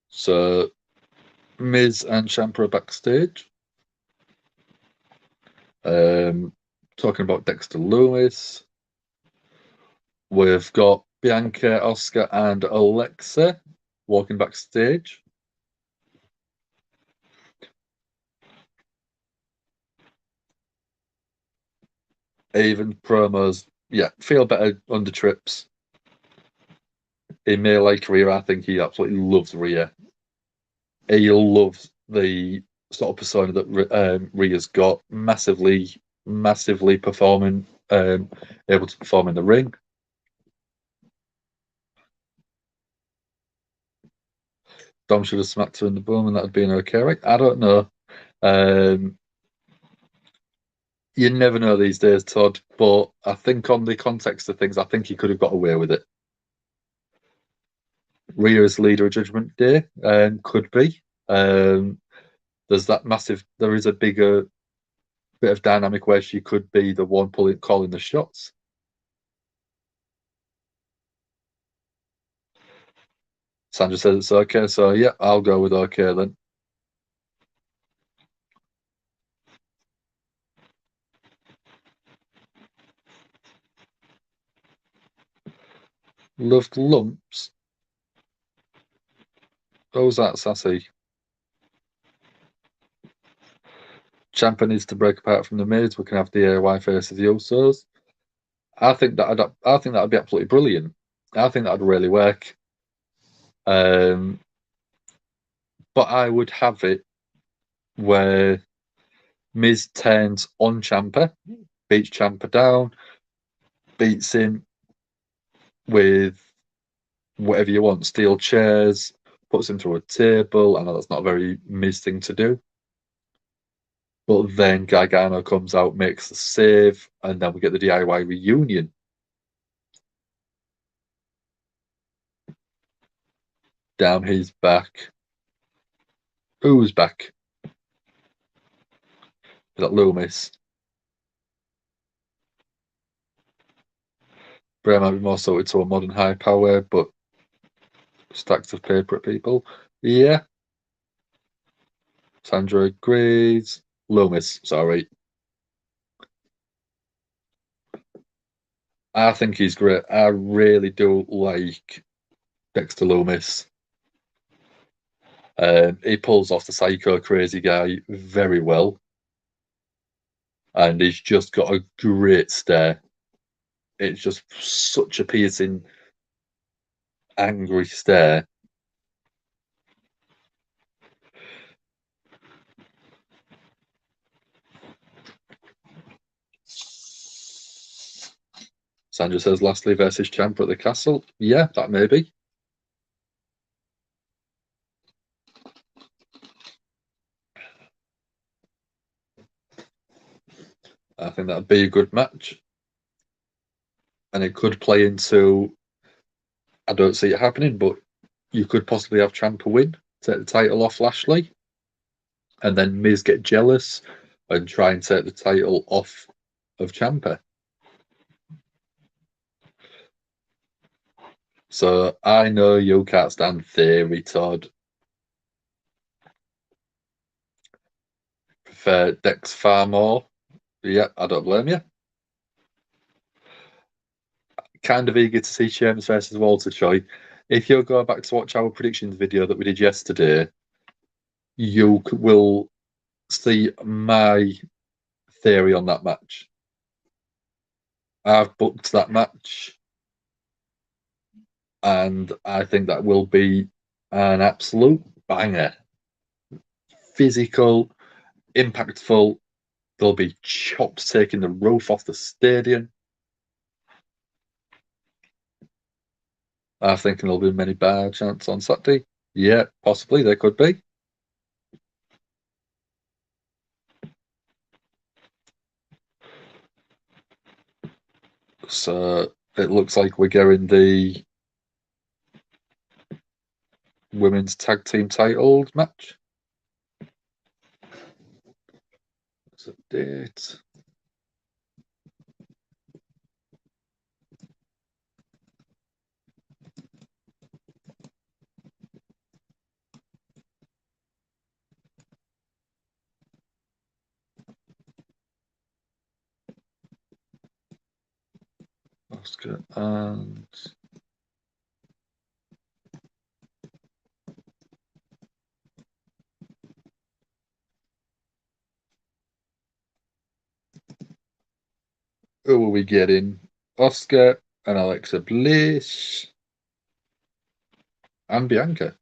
So Miz and Ciampa are backstage. Talking about Dexter Loomis, we've got Bianca, Oscar, and Alexa walking backstage. Even promos, yeah, feel better under Trips. He may like Rhea. I think he absolutely loves Rhea. He loves the sort of persona that Rhea's got. Massively performing, able to perform in the ring. Dom should have smacked her in the bum and that would been okay, right? I don't know. You never know these days, Todd, but I think on the context of things, I think he could have got away with it. Rhea's leader of Judgment Day could be. There's that massive, there is a bigger bit of dynamic where she could be the one calling the shots. Sandra says it's okay, so yeah, I'll go with okay then. Loved lumps. Who's that, Sassy? Ciampa needs to break apart from the Miz. We can have the AY face of the Usos. I think that'd be absolutely brilliant. I think that'd really work. But I would have it where Miz turns on Ciampa, beats Ciampa down, beats him with whatever you want, steel chairs, puts him through a table. I know that's not a very Miz thing to do. But then Gargano comes out, makes the save, and then we get the DIY reunion. Down his back. Who's back? Is that Loomis? Bray might be more suited to a modern high power, but stacks of paper at people. Yeah. Sandra agrees. Loomis, sorry. I think he's great. I really do like Dexter Loomis. He pulls off the psycho crazy guy very well. And he's just got a great stare. It's just such a piercing, angry stare. Sandra says Lashley versus Ciampa at the castle. Yeah, that may be. I think that'd be a good match. And it could play into, I don't see it happening, but you could possibly have Ciampa win, take the title off Lashley, and then Miz get jealous and try and take the title off of Ciampa. So I know you can't stand Theory, Todd. Prefer Dex far more. Yeah, I don't blame you. Kind of eager to see Sheamus versus Walter Choi. If you go back to watch our predictions video that we did yesterday, you will see my theory on that match. I've booked that match, and I think that will be an absolute banger. Physical, impactful. There'll be chops taking the roof off the stadium. I'm thinking there'll be many bar chants on Saturday. Yeah, possibly there could be. So it looks like we're getting the women's tag team titles match. What's the date? Oscar and who are we getting? Oscar and Alexa Bliss and Bianca.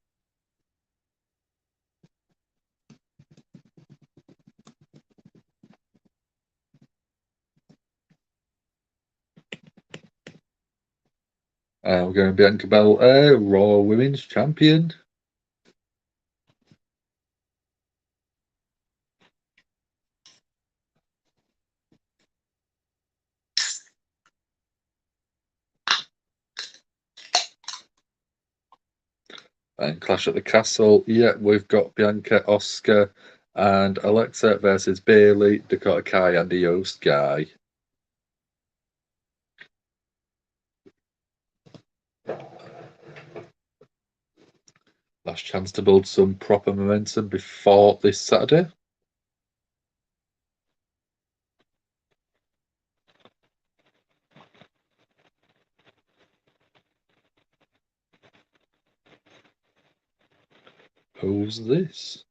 We're going Bianca Belair, Raw Women's Champion. And Clash at the Castle. Yeah, we've got Bianca, Oscar, and Alexa versus Bayley, Dakota Kai, and Io Sky. Last chance to build some proper momentum before this Saturday. Who's this?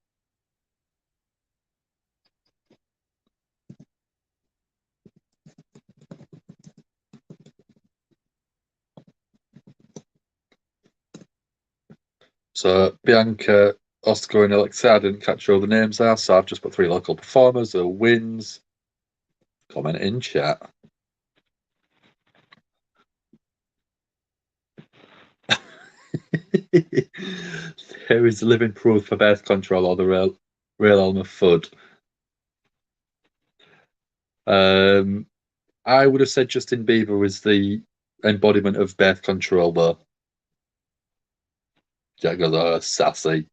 So Bianca, Oscar, and Alexa. I didn't catch all the names there, so I've just put 3 local performers who wins. Comment in chat. Here is the living proof for birth control or the real Elmer Fudd. I would have said Justin Bieber was the embodiment of birth control, though. Jack goes, oh, sassy.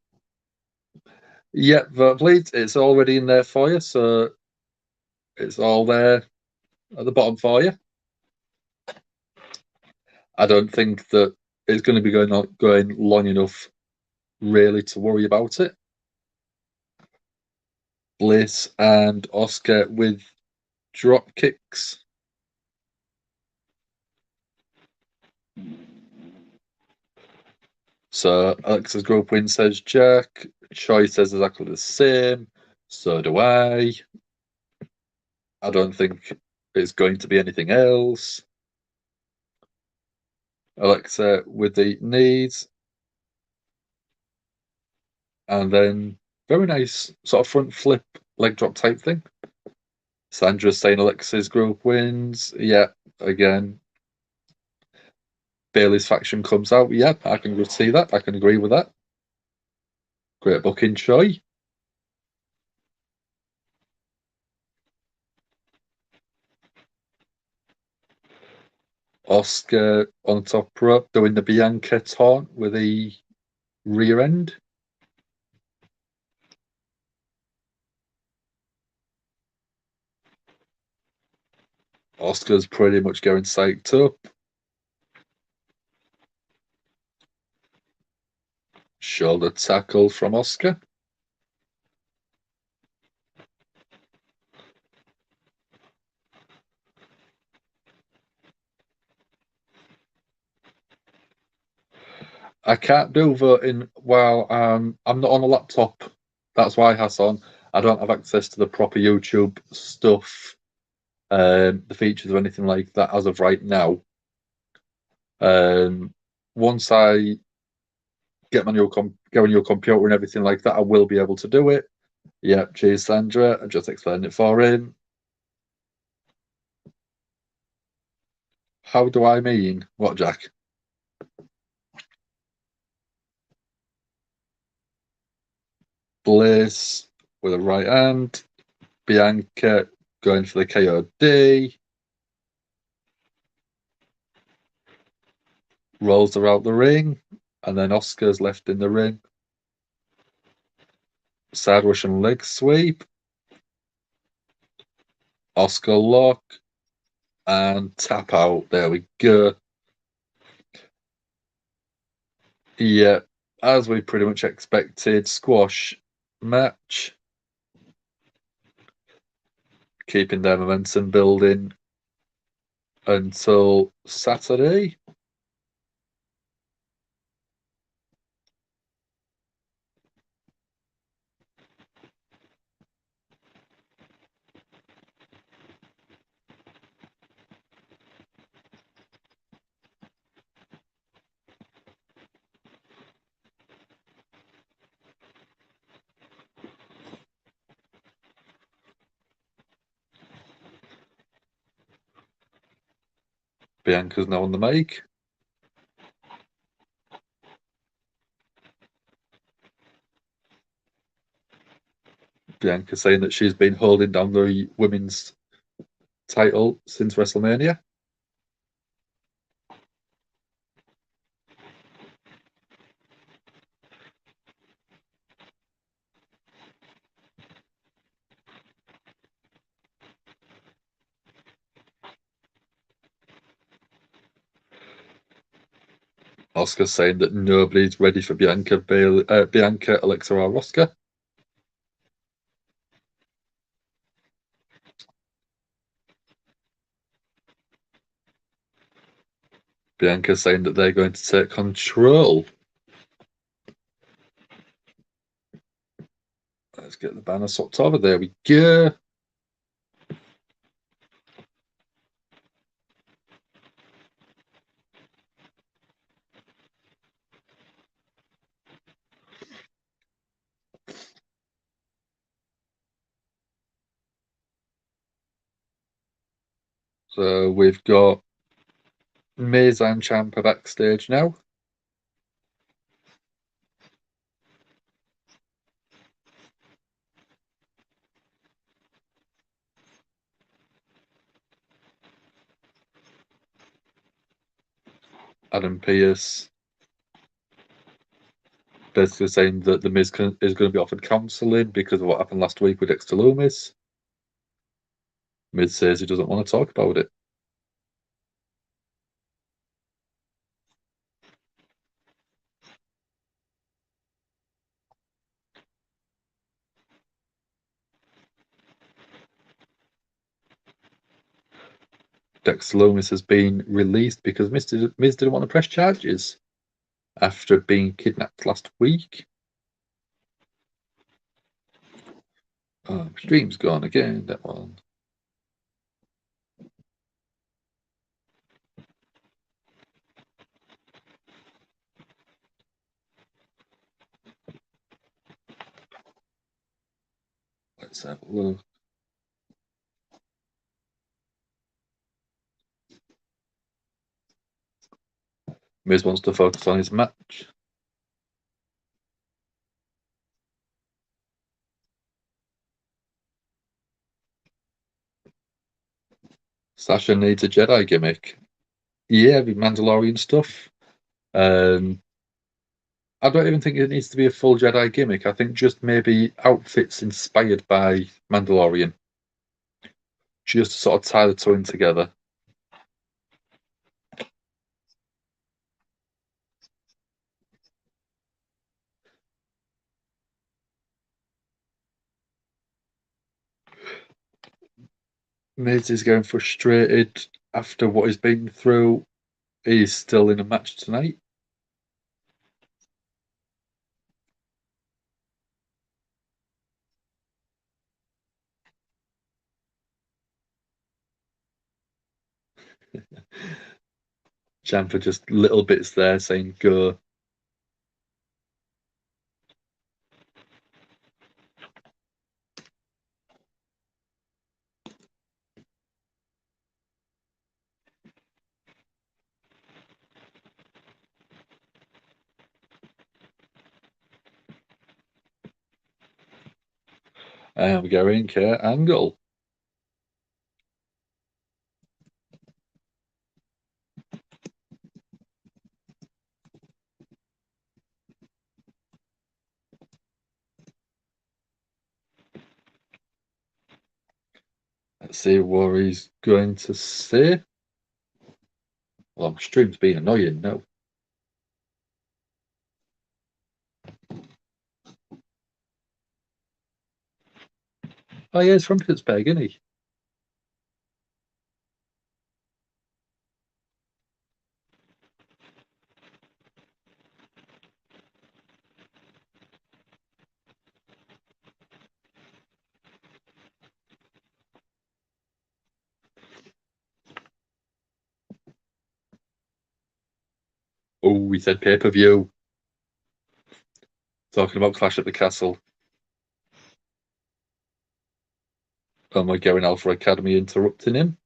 Yeah, vote please. It's already in there for you, so it's all there at the bottom for you. I don't think that it's going to be going long enough, really, to worry about it. Bliss and Oscar with drop kicks. So Alexa's group win, says Jack. Choi says exactly the same. So do I. I don't think it's going to be anything else. Alexa with the knees. And then very nice sort of front flip leg drop type thing. Sandra's saying Alexa's group wins. Yeah, again. Bayley's faction comes out. Yeah, I can see that. I can agree with that. Great booking, Choi. Oscar on top rope doing the Bianca taunt with the rear end. Oscar's pretty much going psyched up. Shoulder tackle from Oscar. I can't do voting while I'm not on a laptop. That's why, Hassan. I don't have access to the proper YouTube stuff, the features or anything like that as of right now. Once I get my go on your computer and everything like that, I will be able to do it. Yeah, cheers, Sandra. I just explained it for him. How do I mean? What, Jack? Bliss with a right hand. Bianca going for the KOD. Rolls her out the ring. And then Oscar's left in the ring. Side Russian leg sweep. Oscar lock. And tap out. There we go. Yeah, as we pretty much expected, squash match. Keeping their momentum building. until Saturday. Bianca's now on the mic. Bianca saying that she's been holding down the women's title since WrestleMania. Oscar saying that nobody's ready for Bianca, Alexa, or Rosca. Bianca saying that they're going to take control. Let's get the banner swapped over. There we go. So we've got Miz and Ciampa backstage now. Adam Pearce basically saying that the Miz is going to be offered counselling because of what happened last week with Dexter Lumis. Miz says he doesn't want to talk about it. Dexter Lumis has been released because Miz didn't want to press charges after being kidnapped last week. Oh, stream's gone again, that one. Let's have a look. Miz wants to focus on his match. Sasha needs a Jedi gimmick. Yeah, with Mandalorian stuff. I don't even think it needs to be a full Jedi gimmick. I think just maybe outfits inspired by Mandalorian. Just to sort of tie the two in together. Miz is getting frustrated after what he's been through. He's still in a match tonight. Ciampa just little bits there saying go. And we're going Kurt Angle. Let's see what he's going to say. Well, stream's been annoying now. Oh yeah, he's from Pittsburgh, isn't he? Oh, we said pay-per-view. Talking about Clash at the Castle. Oh my God, Alpha Academy interrupting him.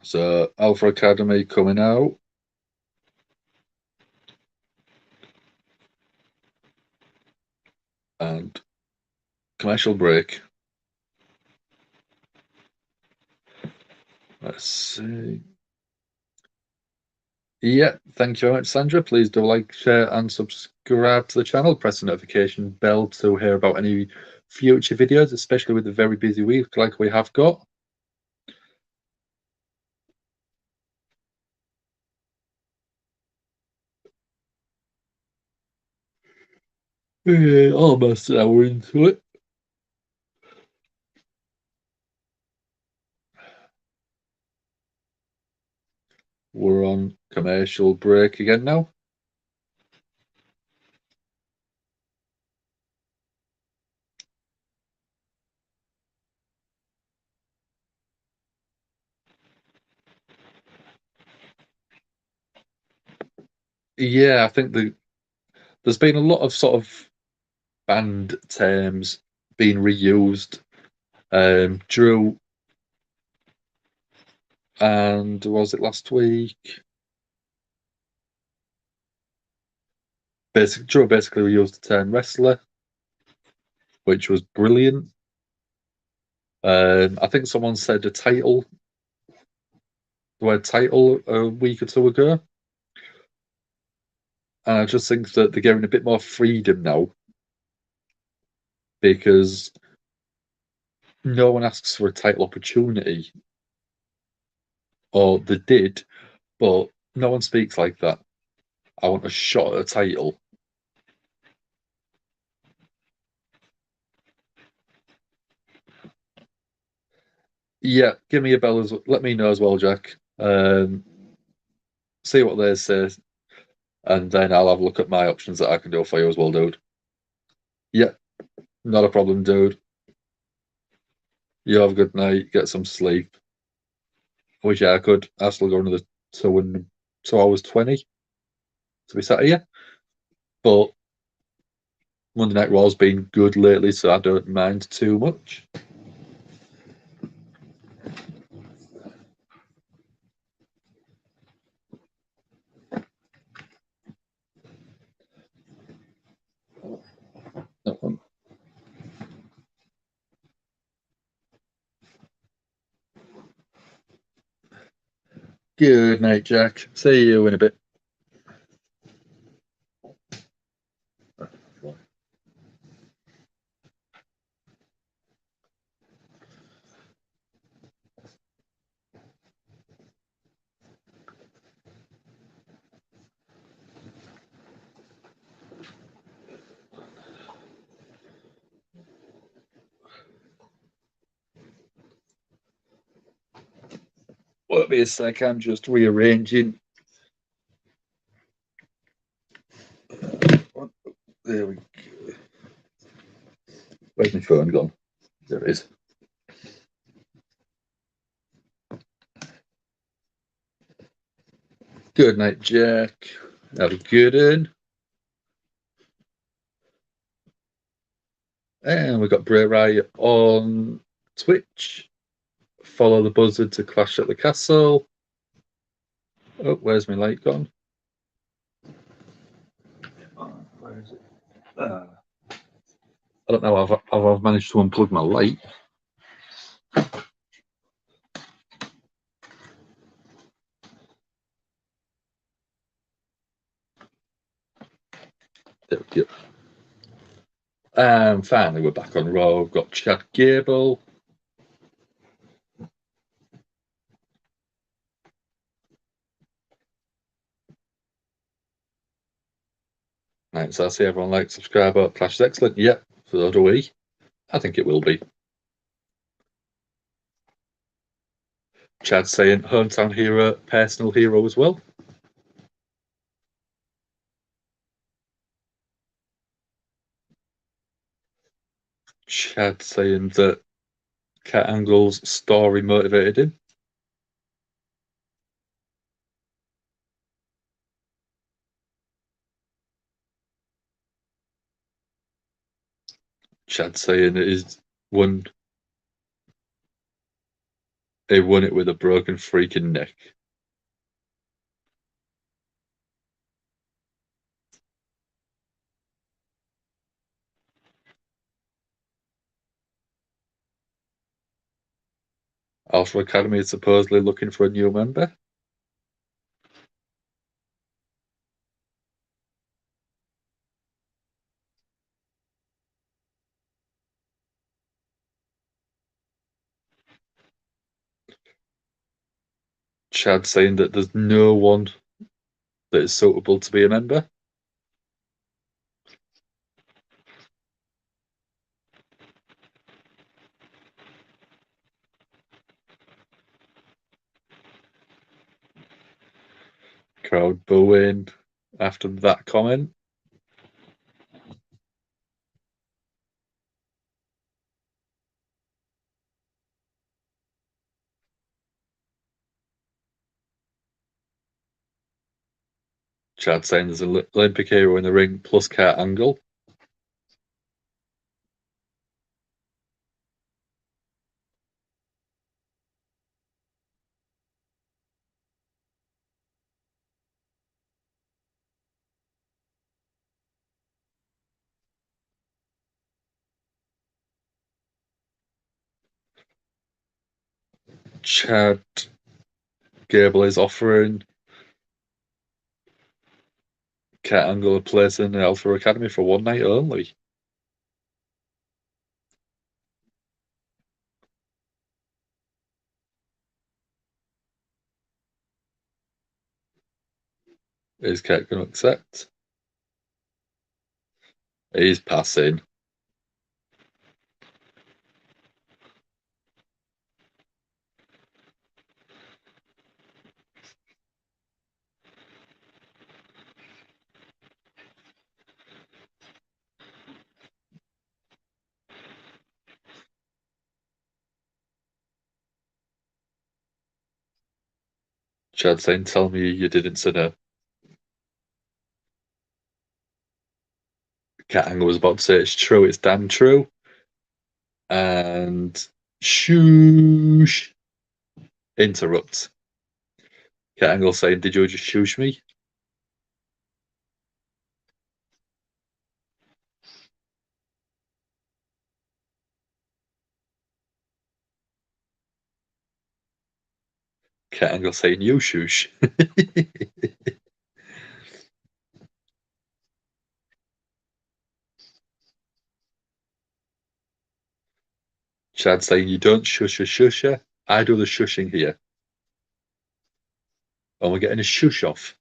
So Alpha Academy coming out. And commercial break. Let's see. Yeah, thank you very much, Sandra. Please do like, share, and subscribe to the channel. Press the notification bell to hear about any future videos, especially with the very busy week like we have got. Yeah, almost an hour into it. We're on commercial break again now. Yeah, I think there's been a lot of sort of banned terms being reused. Drew, and was it last week? Drew basically reused the term wrestler, which was brilliant. I think someone said the word title a week or two ago. And I just think that they're giving a bit more freedom now because no one asks for a title opportunity, or they did, but no one speaks like that. I want a shot at a title. Yeah, give me a bell let me know as well, Jack. See what they say, and then I'll have a look at my options that I can do for you as well, dude. Yeah, not a problem, dude. You have a good night. Get some sleep. I wish I could. I still go another 2 hours 20 to be sat here, but Monday Night Raw's been good lately, so I don't mind too much. That one. Good night, Jack. See you in a bit. Won't be a sec. I'm just rearranging. There we go. Where's my phone gone? There it is. Good night, Jack. Have a good one. And we've got Bray Wyatt on Twitch. Follow the buzzard to Clash at the Castle. Oh, where's my light gone? Where is it? I don't know how I've managed to unplug my light. There we go. And finally, we're back on Raw. We've got Chad Gable. Right, so I see everyone likes, subscribe, Clash is excellent. Yeah, so do we. I think it will be. Chad saying hometown hero, personal hero as well. Chad saying that Kurt Angle's story motivated him. Chad saying he won it with a broken freaking neck. Alpha Academy is supposedly looking for a new member. Chad saying that there's no one that is suitable to be a member. Crowd booing after that comment. Chad saying there's an Olympic hero in the ring plus Kurt Angle. Chad Gable is offering Kurt Angle a place in the Alpha Academy for one night only. Is Kurt going to accept? He's passing. Chad saying, tell me you didn't say no. Kurt Angle was about to say it's true, it's damn true. And shoosh interrupts. Kurt Angle saying, did you just shoosh me? Kurt Angle saying, you shoosh. Chad saying, you don't shush a shusher. I do the shushing here. And we're getting a shush off.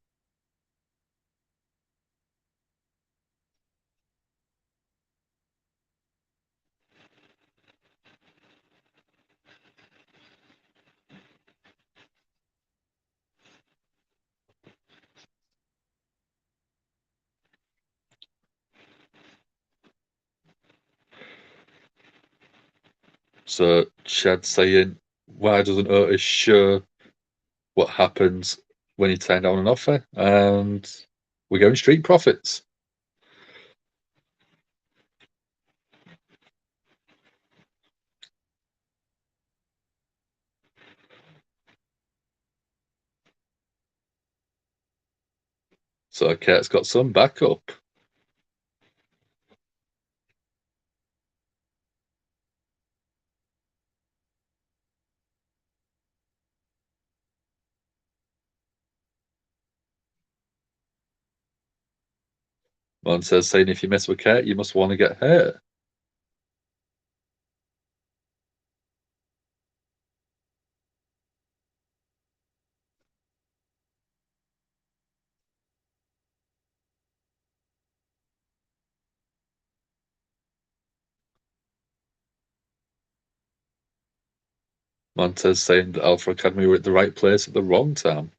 So Chad saying, why doesn't Otis show what happens when you turn down an offer? And we're going Street Profits. So Kurt's got some backup. One says, saying if you mess with Kurt, you must want to get hurt. Montez saying that Alpha Academy were at the right place at the wrong time.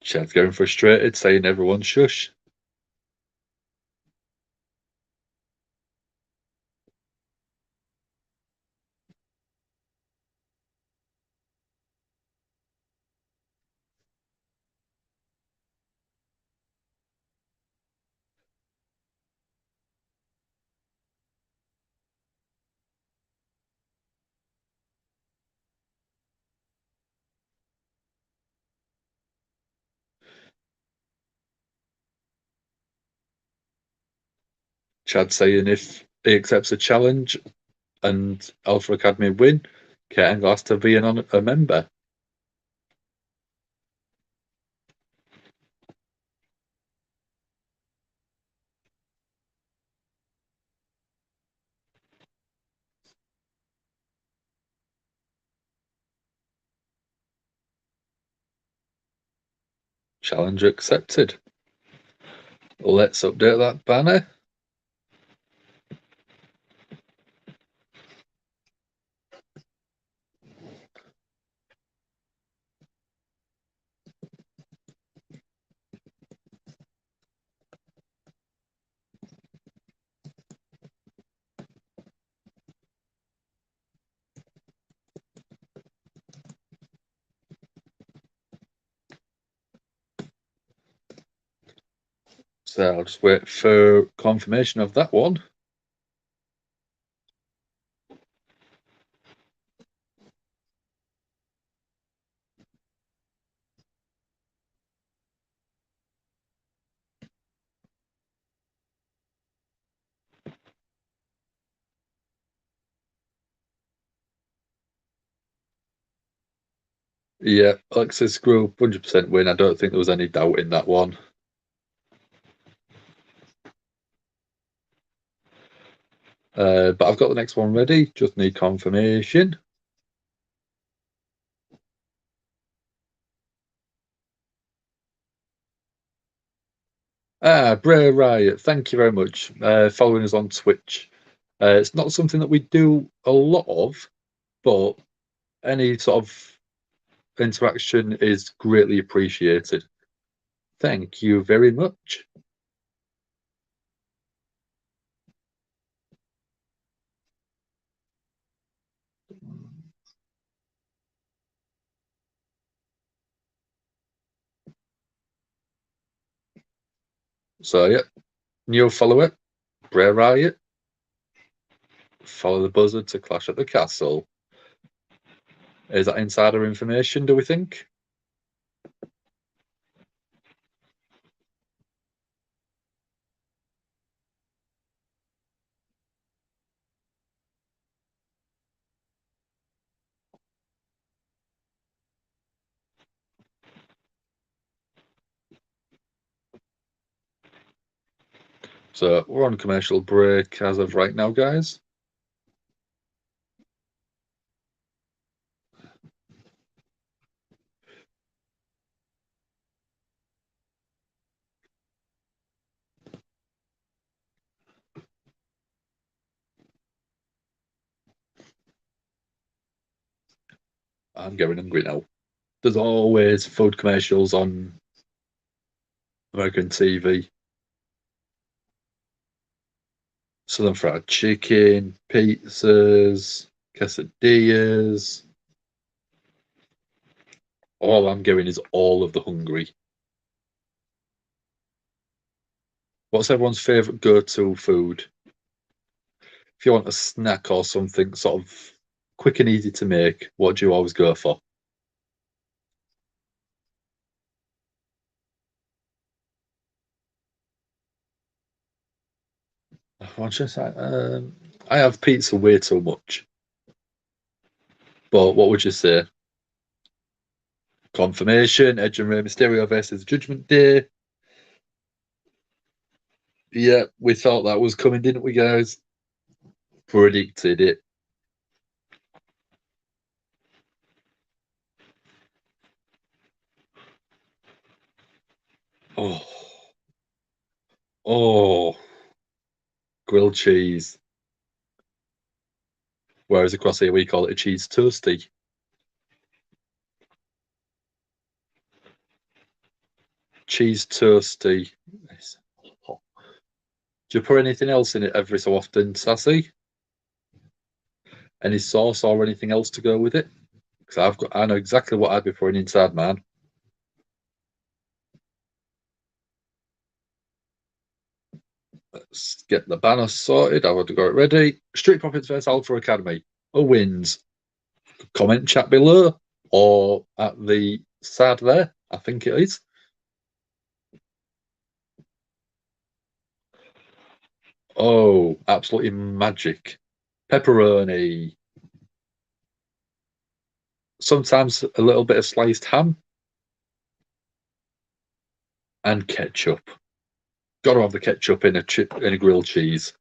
Chad's getting frustrated, saying everyone shush. Chad saying if he accepts a challenge and Alpha Academy win, Kurt Angle has to be a member. Challenge accepted. Let's update that banner. So I'll just wait for confirmation of that one. Yeah, Alexis Group 100% win. I don't think there was any doubt in that one. But I've got the next one ready. Just need confirmation. Bray Riot, thank you very much. Following us on Twitch. It's not something that we do a lot of, but any sort of interaction is greatly appreciated. Thank you very much. So, yeah, new follower, Bray Riot. Follow the buzzard to clash at the castle. Is that insider information, do we think? So we're on commercial break as of right now, guys. I'm getting hungry now. There's always food commercials on American TV. Southern fried chicken, pizzas, quesadillas. All I'm getting is all of the hungry. What's everyone's favourite go-to food? If you want a snack or something sort of quick and easy to make, what do you always go for? What should I say? I have pizza way too much. But what would you say? Confirmation, Edge and Rey Mysterio versus Judgment Day. Yeah, we thought that was coming, didn't we, guys? Predicted it. Oh, grilled cheese. Whereas across here we call it a cheese toasty. Cheese toasty. Do you put anything else in it every so often, Sassy? Any sauce or anything else to go with it? Because I know exactly what I'd be putting inside, man. Let's get the banner sorted. I want to got it ready. Street Profits vs Alpha Academy. Who wins? Comment chat below or at the side there. I think it is. Oh, absolutely magic. Pepperoni. Sometimes a little bit of sliced ham and ketchup. Got to have the ketchup in a grilled cheese.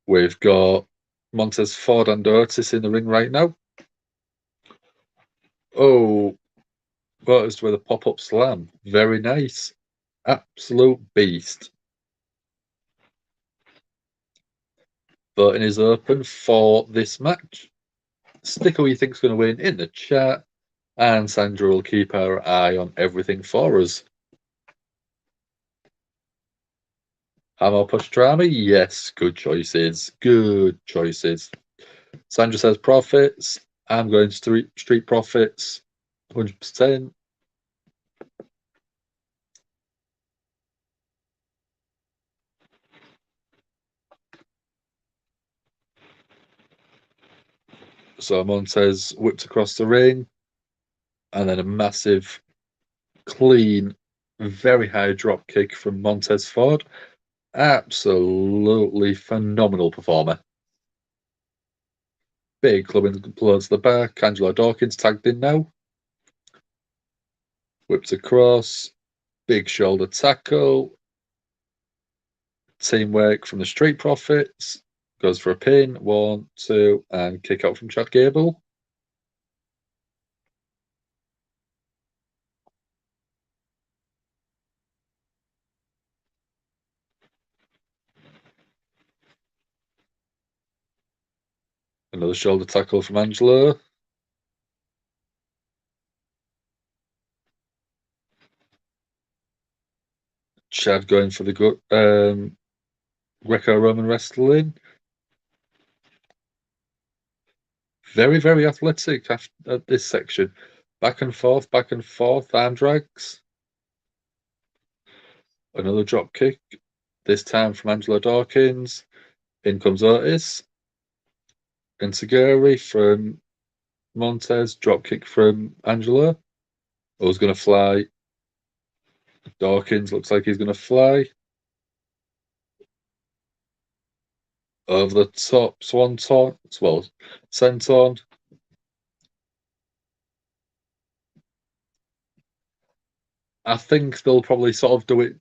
We've got Montez Ford and Otis in the ring right now. Oh, Otis with a pop-up slam. Very nice. Absolute beast. Voting is open for this match. Stick who you think's going to win in the chat, and Sandra will keep her eye on everything for us. Hammer Pastrami, yes, good choices. Good choices. Sandra says profits. I'm going street profits, 100%. So Montez whipped across the ring, and then a massive, clean, very high drop kick from Montez Ford. Absolutely phenomenal performer. Big club towards the back. Angelo Dawkins tagged in now. Whips across. Big shoulder tackle. Teamwork from the Street Profits. Goes for a pin. 1, 2, and kick out from Chad Gable. Another shoulder tackle from Angelo. Chad going for the good Greco-Roman wrestling. Very, very athletic at this section. Back and forth, arm drags. Another drop kick, this time from Angelo Dawkins. In comes Otis. Insiguri from Montez. Drop kick from Angelo. Who's going to fly? Dawkins looks like he's going to fly. Over the top, swanton. Well, senton. I think they'll probably sort of do it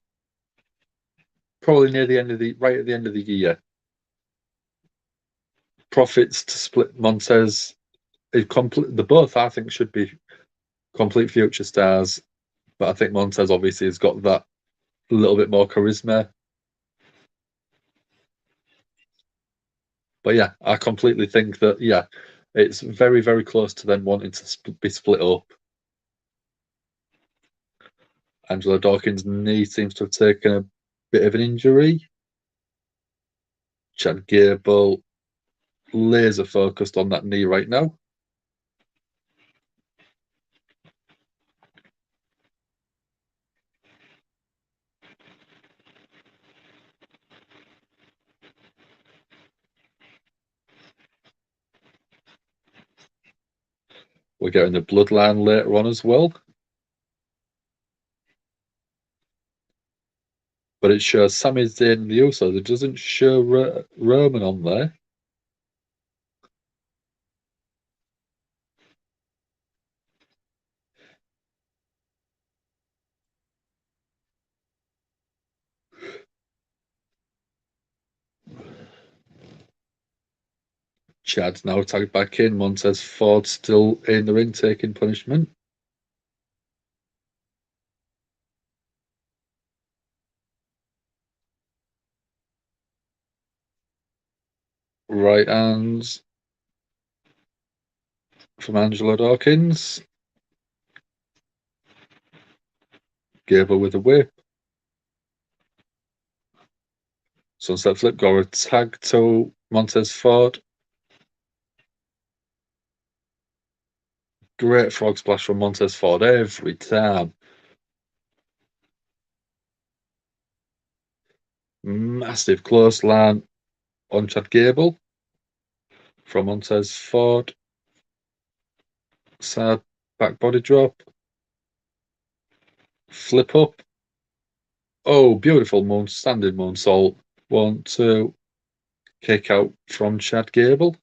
probably near the end of right at the end of the year. Profits to split Montez. The both I think should be complete future stars, but I think Montez obviously has got that a little bit more charisma. But yeah, I completely think that it's very, very close to them wanting to be split up. Angelo Dawkins' knee seems to have taken a bit of an injury. Chad Gable laser focused on that knee right now. We're getting the bloodline later on as well. But it shows Sami Zayn and the Usos. It doesn't show Roman on there. Chad's now tagged back in. Montez Ford still in the ring taking punishment. Right hands from Angelo Dawkins. Gable with a whip. Sunset flip, go a tag to Montez Ford. Great frog splash from Montez Ford every time. Massive clothesline on Chad Gable from Montez Ford. Side back body drop. Flip up. Oh, beautiful standing moonsault. 1, 2. Kick out from Chad Gable.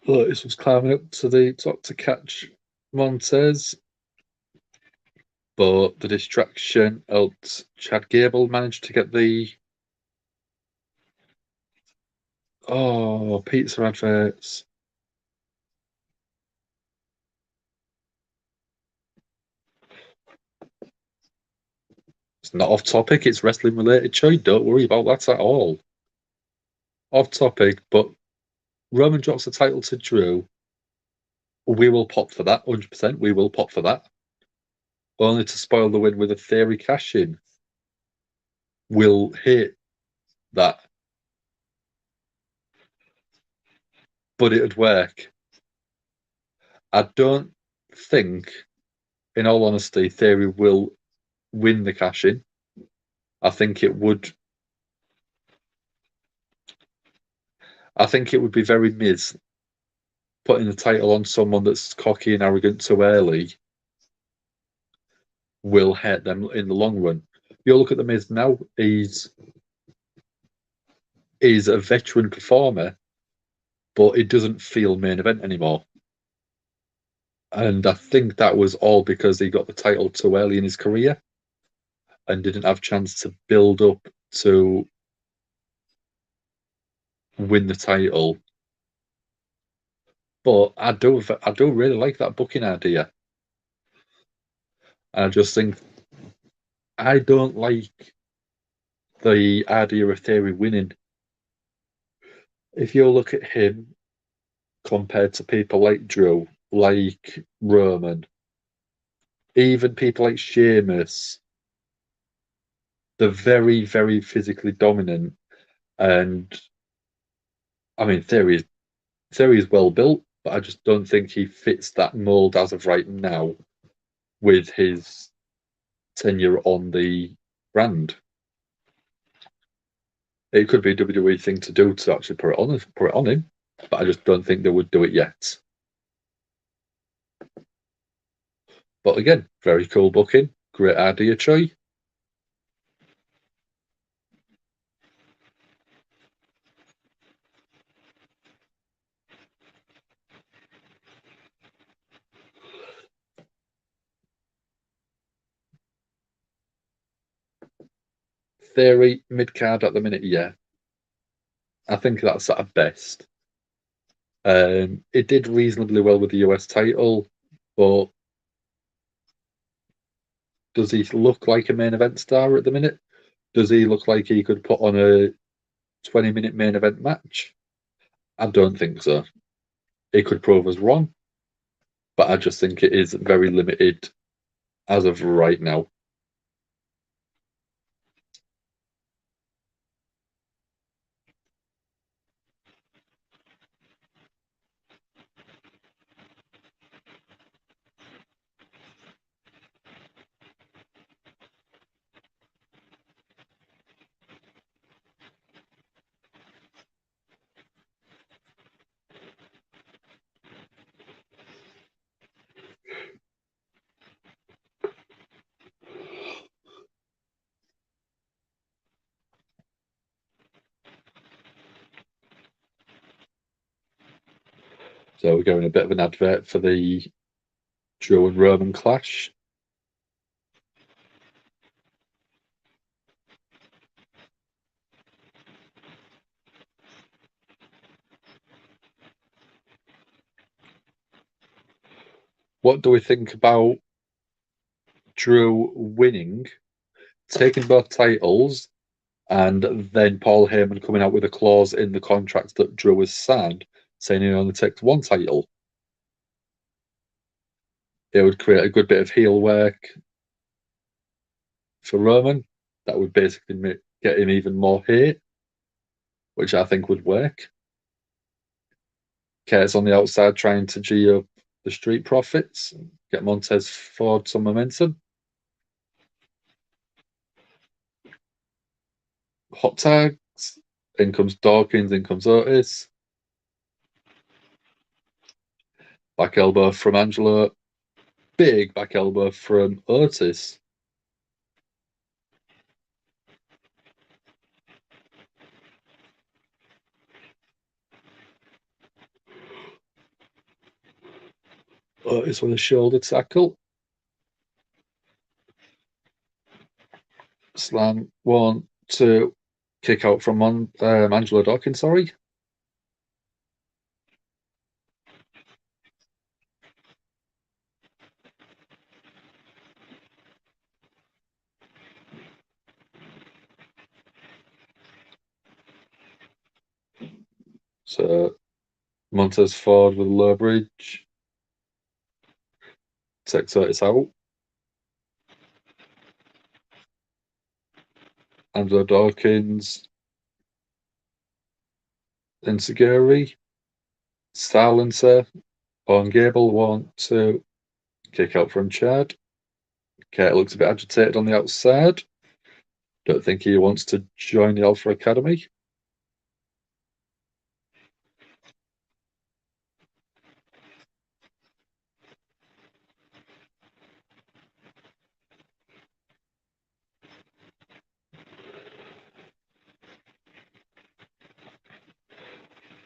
Lotus was climbing up to the top to catch Montez, but the distraction helped Chad Gable manage to get the pizza adverts. It's not off topic, it's wrestling related, Choi. Don't worry about that at all. Off topic, but Roman drops the title to Drew. We will pop for that, 100%. We will pop for that. Only to spoil the win with a Theory cash in. We'll hit that. But it'd work. I don't think, in all honesty, Theory will win the cash in. I think it would be very Miz putting the title on someone that's cocky and arrogant too early will hurt them in the long run. You look at the Miz now, he's a veteran performer, but it doesn't feel main event anymore. And I think that was all because he got the title too early in his career and didn't have a chance to build up to win the title. But I do really like that booking idea. I just think I don't like the idea of Theory winning. If you look at him compared to people like Drew, like Roman, even people like Sheamus, they're very, very physically dominant. And I mean, Theory is well built, but I just don't think he fits that mold as of right now with his tenure on the brand. It could be a WWE thing to do to actually put it on him, but I just don't think they would do it yet. But again, very cool booking, great idea, Choi. Theory mid card at the minute, yeah. I think that's at best. It did reasonably well with the US title, but does he look like a main event star at the minute? Does he look like he could put on a 20-minute main event match? I don't think so. It could prove us wrong, but I just think it is very limited as of right now. So we're going a bit of an advert for the Drew and Roman clash. What do we think about Drew winning, taking both titles, and then Paul Heyman coming out with a clause in the contract that Drew has signed saying he only takes one title? It would create a good bit of heel work for Roman. That would basically get him even more hate, which I think would work. Kurt's on the outside trying to G up the Street Profits, get Montez Ford some momentum. Hot tags. In comes Dawkins, in comes Otis. Back elbow from Angelo. Big back elbow from Otis. Otis with a shoulder tackle. Slam, 1, 2. Kick out from Angelo Dawkins, sorry. So Montez Ford with a low bridge. Takes Otis out. Angelo Dawkins. Into GAHY. Silencer. On Gable, 1, 2. Kick out from Chad. Kurt looks a bit agitated on the outside. Don't think he wants to join the Alpha Academy.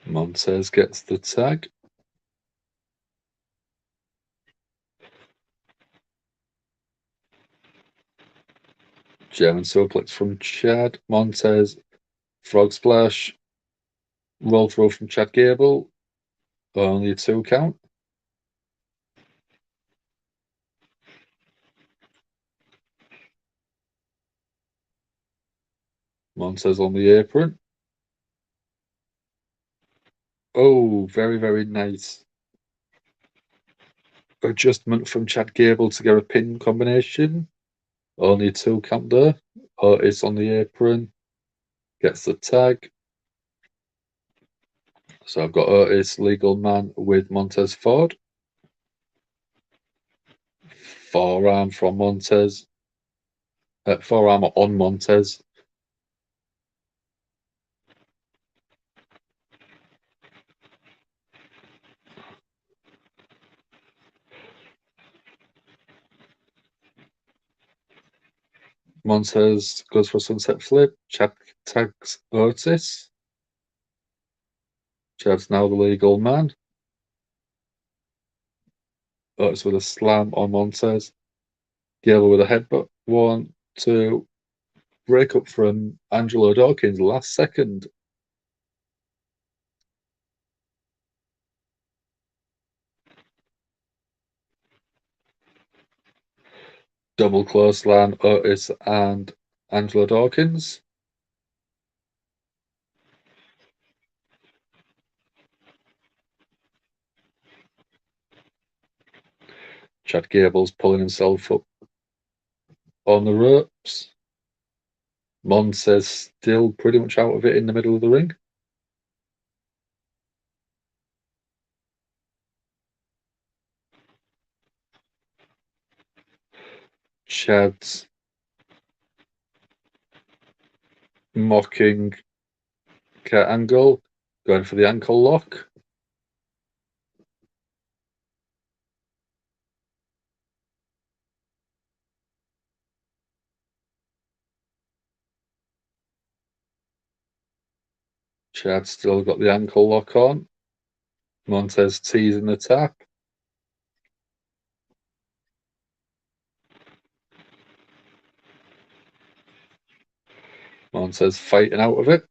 Montez gets the tag. German suplex from Chad. Montez. Frog splash. Roll throw from Chad Gable. Only a 2 count. Montez on the apron. Oh, very, very nice adjustment from Chad Gable to get a pin combination. Only a 2 count there. Otis on the apron. Gets the tag. So I've got Otis, legal man with Montez Ford. Forearm from Montez. Forearm on Montez. Montez goes for a sunset flip. Chad tags Otis. Chad's now the legal man. Otis with a slam on Montez. Gable with a headbutt. 1, 2. Break up from Angelo Dawkins last second. Double clothesline, Otis and Angelo Dawkins. Chad Gable's pulling himself up on the ropes. Montez still pretty much out of it in the middle of the ring. Chad's mocking Kurt Angle, going for the ankle lock. Chad's still got the ankle lock on. Montez teasing the tap. Montez fighting out of it.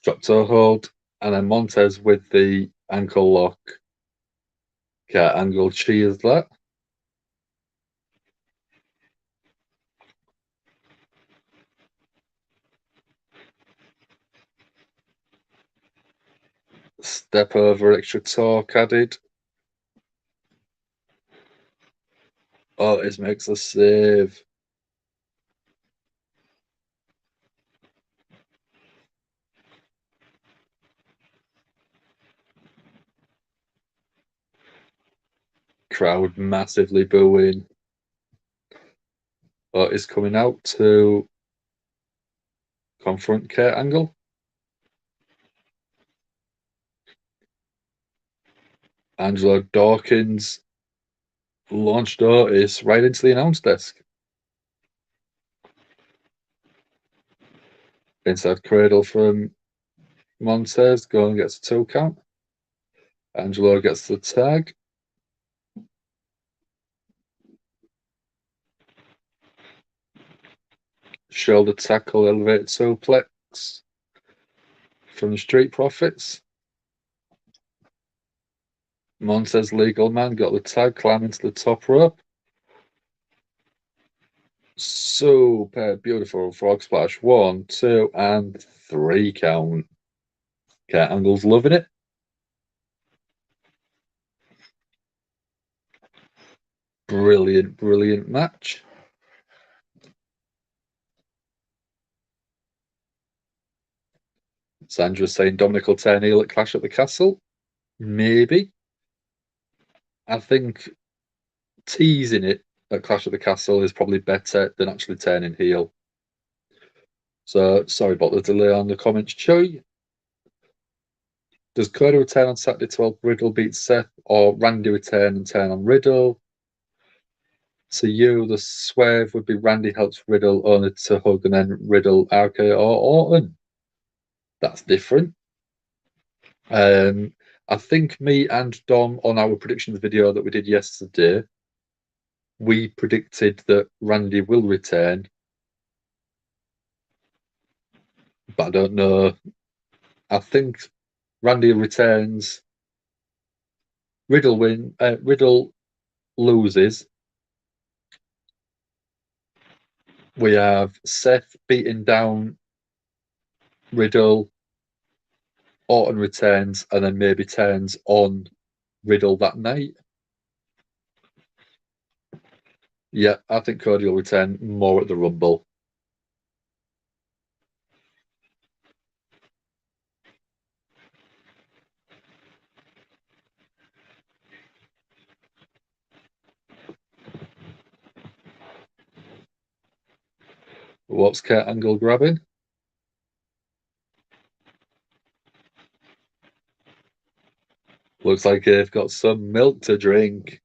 Drop toe hold. And then Montez with the ankle lock Kurt Angle cheers that. Step over, extra torque added. Oh, it makes a save. Crowd massively booing. Is coming out to confront Kurt Angle. Angelo Dawkins launched Otis right into the announce desk. Inside cradle from Montez. Go and gets a 2 count. Angelo gets the tag. Shoulder tackle, elevated suplex from the Street Profits. Montez legal man got the tag, climbing to the top rope. Super beautiful frog splash. 1, 2, and 3 count. Kurt Angle's loving it. Brilliant, brilliant match. Sandra's saying Dominic will turn heel at Clash at the Castle. Maybe. I think teasing it at Clash at the Castle is probably better than actually turning heel. So sorry about the delay on the comments, Choi. Does Cody return on Saturday to help Riddle beat Seth, or Randy return and turn on Riddle? To you, the swerve would be Randy helps Riddle only to hug and then Riddle, RKO, or Orton. That's different. I think me and Dom on our predictions video that we did yesterday, we predicted that Randy will return, but I don't know. I think Randy returns. Riddle loses. We have Seth beating down Riddle. Orton returns and then maybe turns on Riddle that night. Yeah, I think Cody will return more at the Rumble. What's Kurt Angle grabbing? Looks like they've got some milk to drink.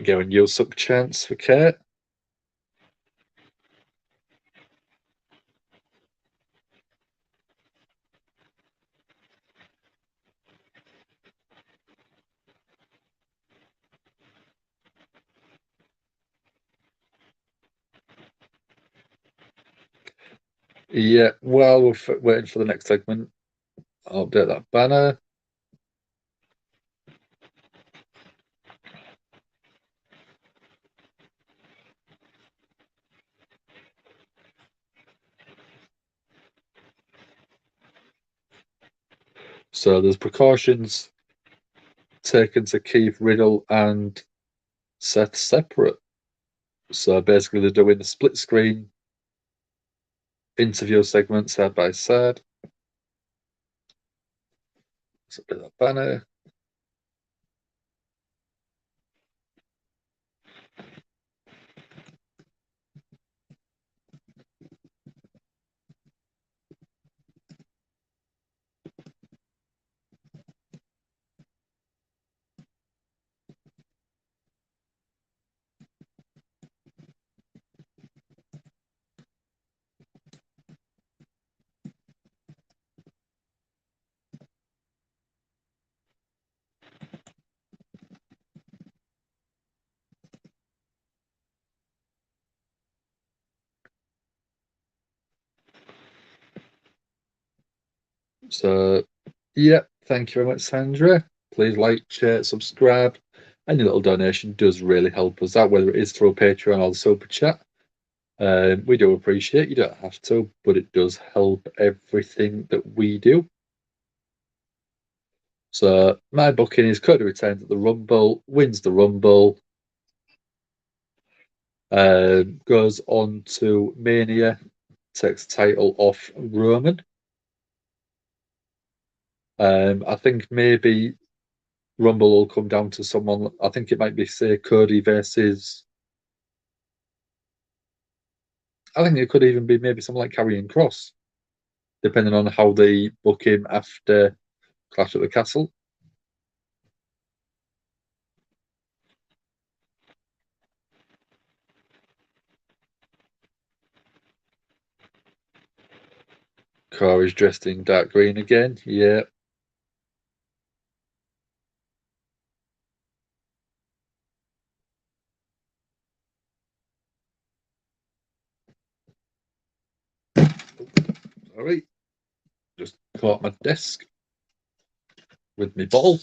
Going you suck chance for Kurt. Yeah, well, we're waiting for the next segment. I'll update that banner. So there's precautions taken to keep Riddle and Seth separate. So basically, they're doing a split screen interview segment side by side. So update that banner. So, yeah, thank you very much, Sandra. Please like, share, subscribe. Any little donation does really help us out, whether it is through Patreon or the Super Chat. We do appreciate you don't have to, but it does help everything that we do. So my booking is Cody retains at the Rumble, wins the Rumble, goes on to Mania, takes the title off Roman. I think maybe Rumble will come down to someone. I think it might be, say, Cody versus. I think it could even be maybe someone like Karrion Cross, depending on how they book him after Clash at the Castle. Corey's dressed in dark green again. Yeah. All right. Just caught my desk with my ball.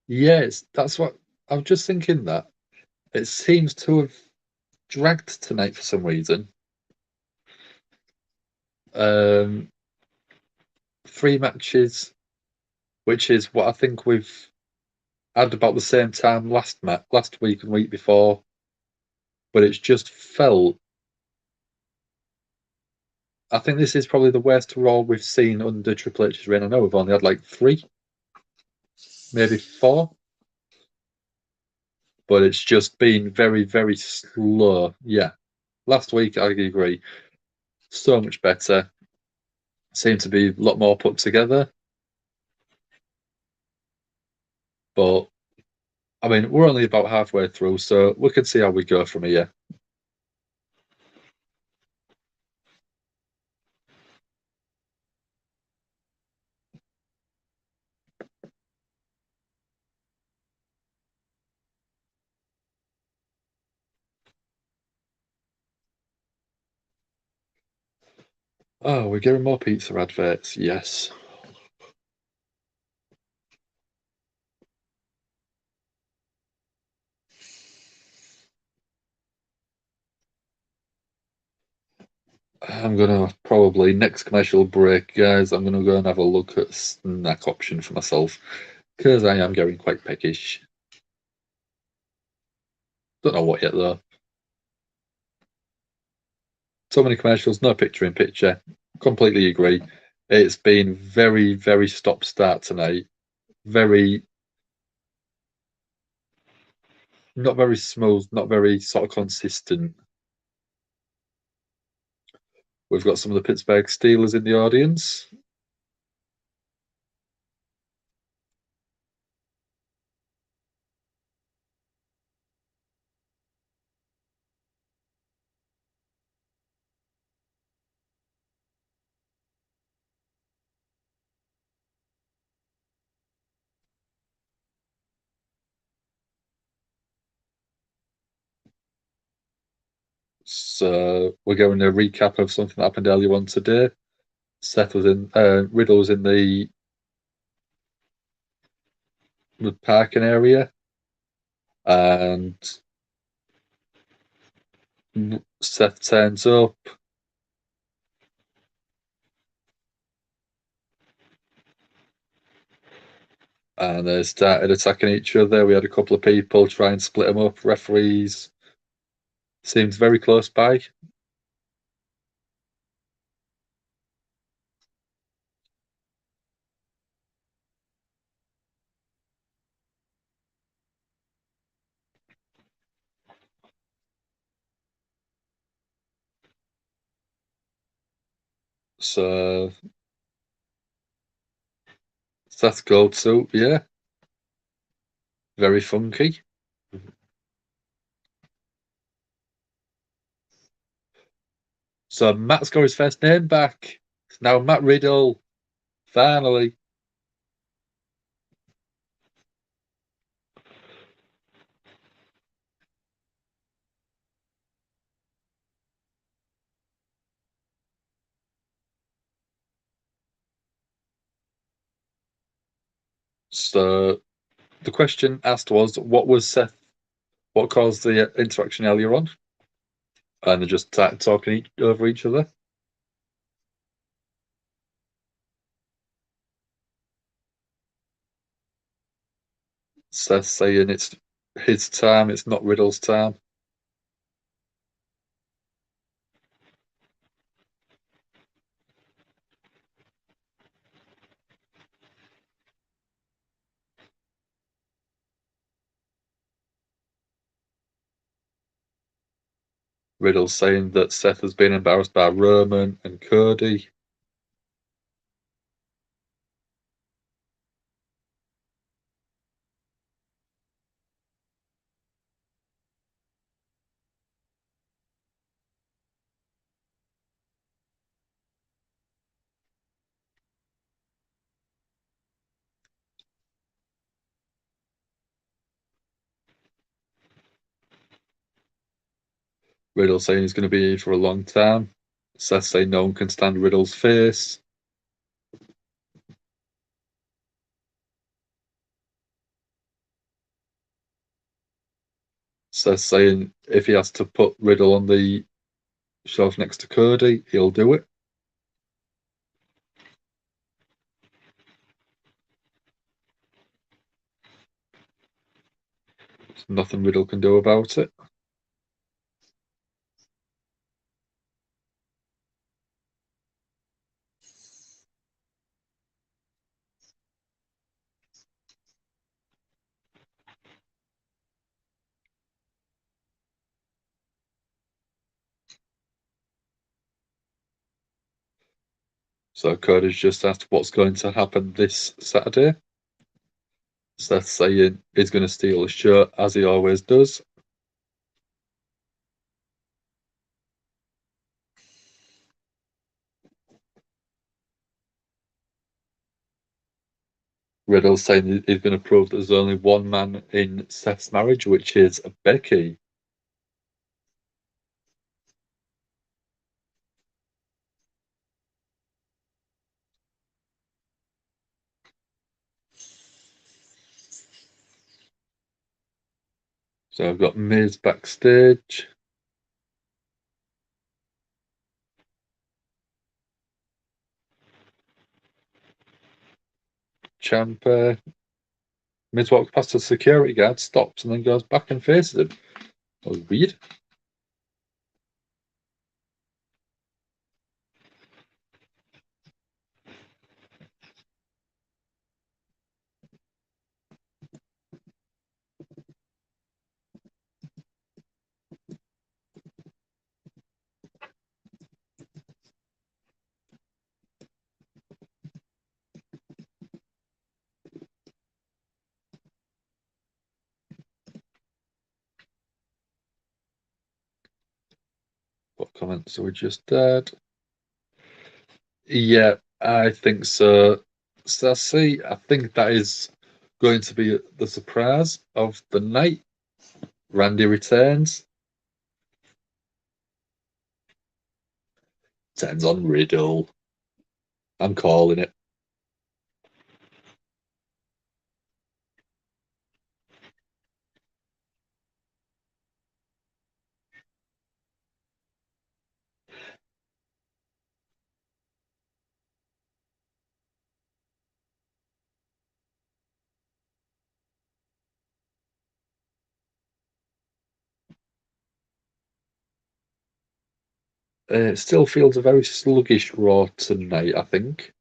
Yes, that's what I was just thinking. That it seems to have dragged tonight for some reason. 3 matches, which is what I think we've had about the same time last week and week before, but it's just felt. I think this is probably the worst Raw we've seen under Triple H's reign. I know we've only had like 3, maybe 4, but it's just been very, very slow. Yeah, last week I agree, so much better. Seemed to be a lot more put together, but I mean, we're only about halfway through, so we can see how we go from here. Oh, we're getting more pizza adverts. Yes. I'm gonna probably next commercial break, guys. I'm gonna go and have a look at snack option for myself because I am getting quite peckish. Don't know what yet though. So many commercials, no picture in picture. Completely agree. It's been very, very stop start tonight. Very, not very smooth, not very sort of consistent. We've got some of the Pittsburgh Steelers in the audience. So we're going to recap of something that happened earlier on today. Seth was in, Riddle was in the parking area, and Seth turns up. And they started attacking each other. We had a couple of people try and split them up. Referees seemed very close by. So Seth gold suit, yeah, very funky. So Matt's got his first name back. It's now Matt Riddle. Finally. So the question asked was, what caused the interaction earlier on? And they just started talking over each other. Seth saying it's his time, it's not Riddle's time. Riddle saying that Seth has been embarrassed by Roman and Cody. Riddle saying he's going to be here for a long time. Seth saying no one can stand Riddle's face. Seth saying if he has to put Riddle on the shelf next to Cody, he'll do it. There's nothing Riddle can do about it. So Cody's just asked what's going to happen this Saturday. Seth saying he's going to steal a shirt as he always does. Riddle saying he's going to prove there's only one man in Seth's marriage, which is Becky. So I've got Miz backstage. Ciampa. Miz walks past the security guard, stops, and then goes back and faces him. That was weird. What comments are we just dead? Yeah, I think so. Sassy, I think that is going to be the surprise of the night. Randy returns. Turns on Riddle. I'm calling it. It still feels a very sluggish Raw tonight, I think.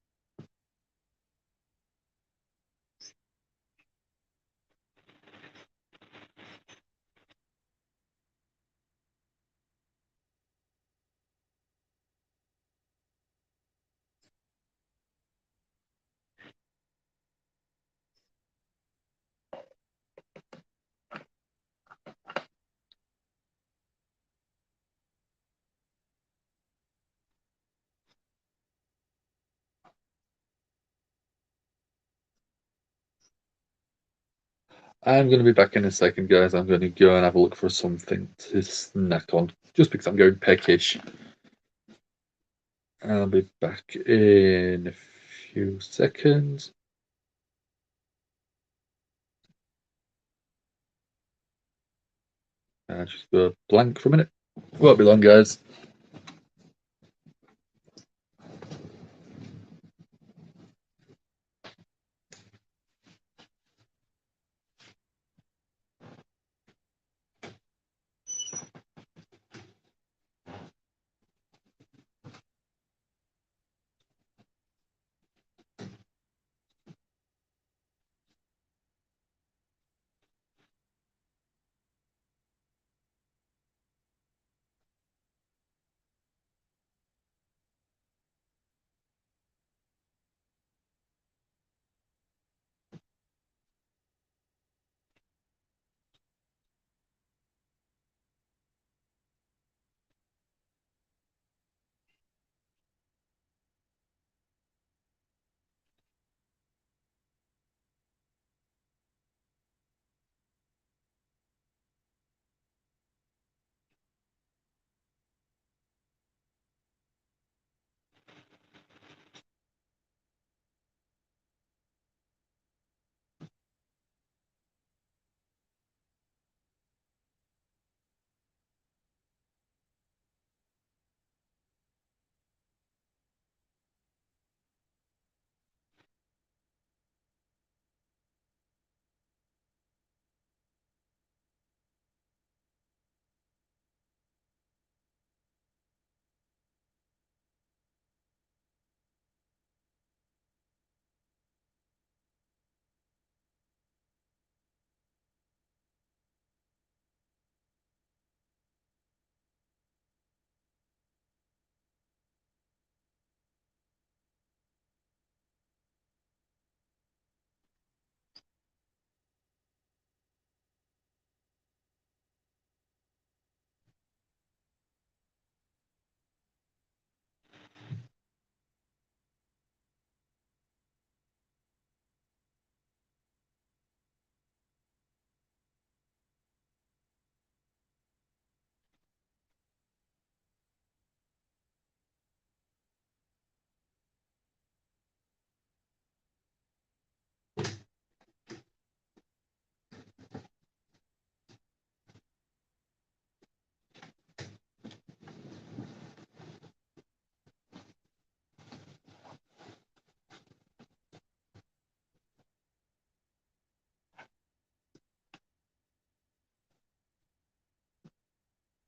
I'm going to be back in a second, guys. I'm going to go and have a look for something to snack on, just because I'm going peckish. I'll be back in a few seconds. I'll just go blank for a minute. Won't be long, guys.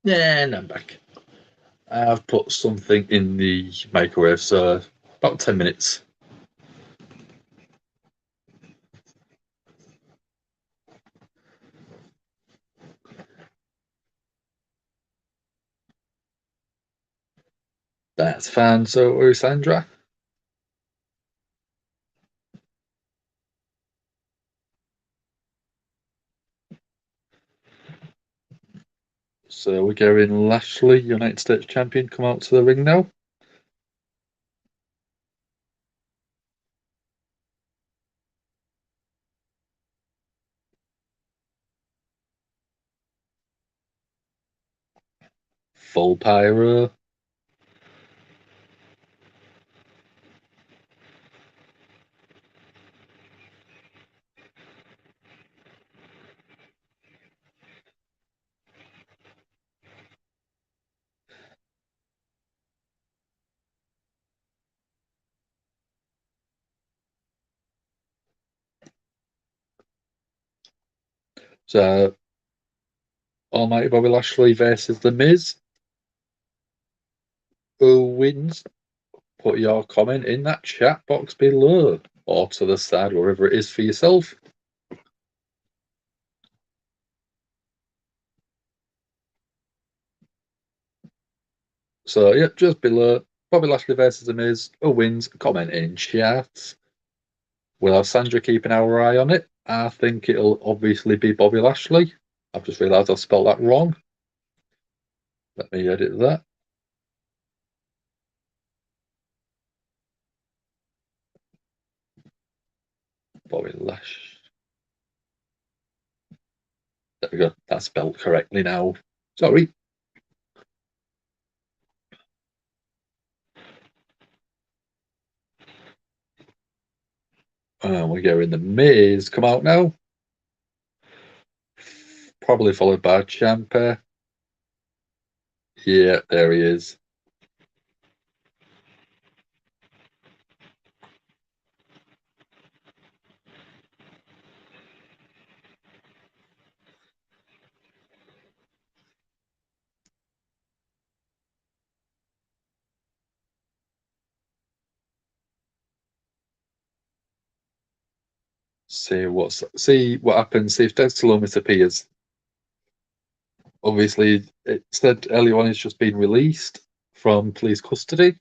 And I'm back. I've put something in the microwave, so about 10 minutes. That's fine. So, where's Sandra? So, we're going Lashley, United States champion, come out to the ring now. Full pyro. So, Almighty Bobby Lashley versus The Miz. Who wins? Put your comment in that chat box below or to the side, wherever it is for yourself. So, yep, just below. Bobby Lashley versus The Miz. Who wins? Comment in chat. We'll have Sandra keeping our eye on it. I think it'll obviously be Bobby Lashley. I've just realised I spelled that wrong. Let me edit that. Bobby Lash. There we go. That's spelled correctly now. Sorry. We're getting the Miz come out now. Probably followed by Ciampa. Yeah, there he is. See what happens. See if Dexter Lumis appears. Obviously, it said earlier on he's just been released from police custody.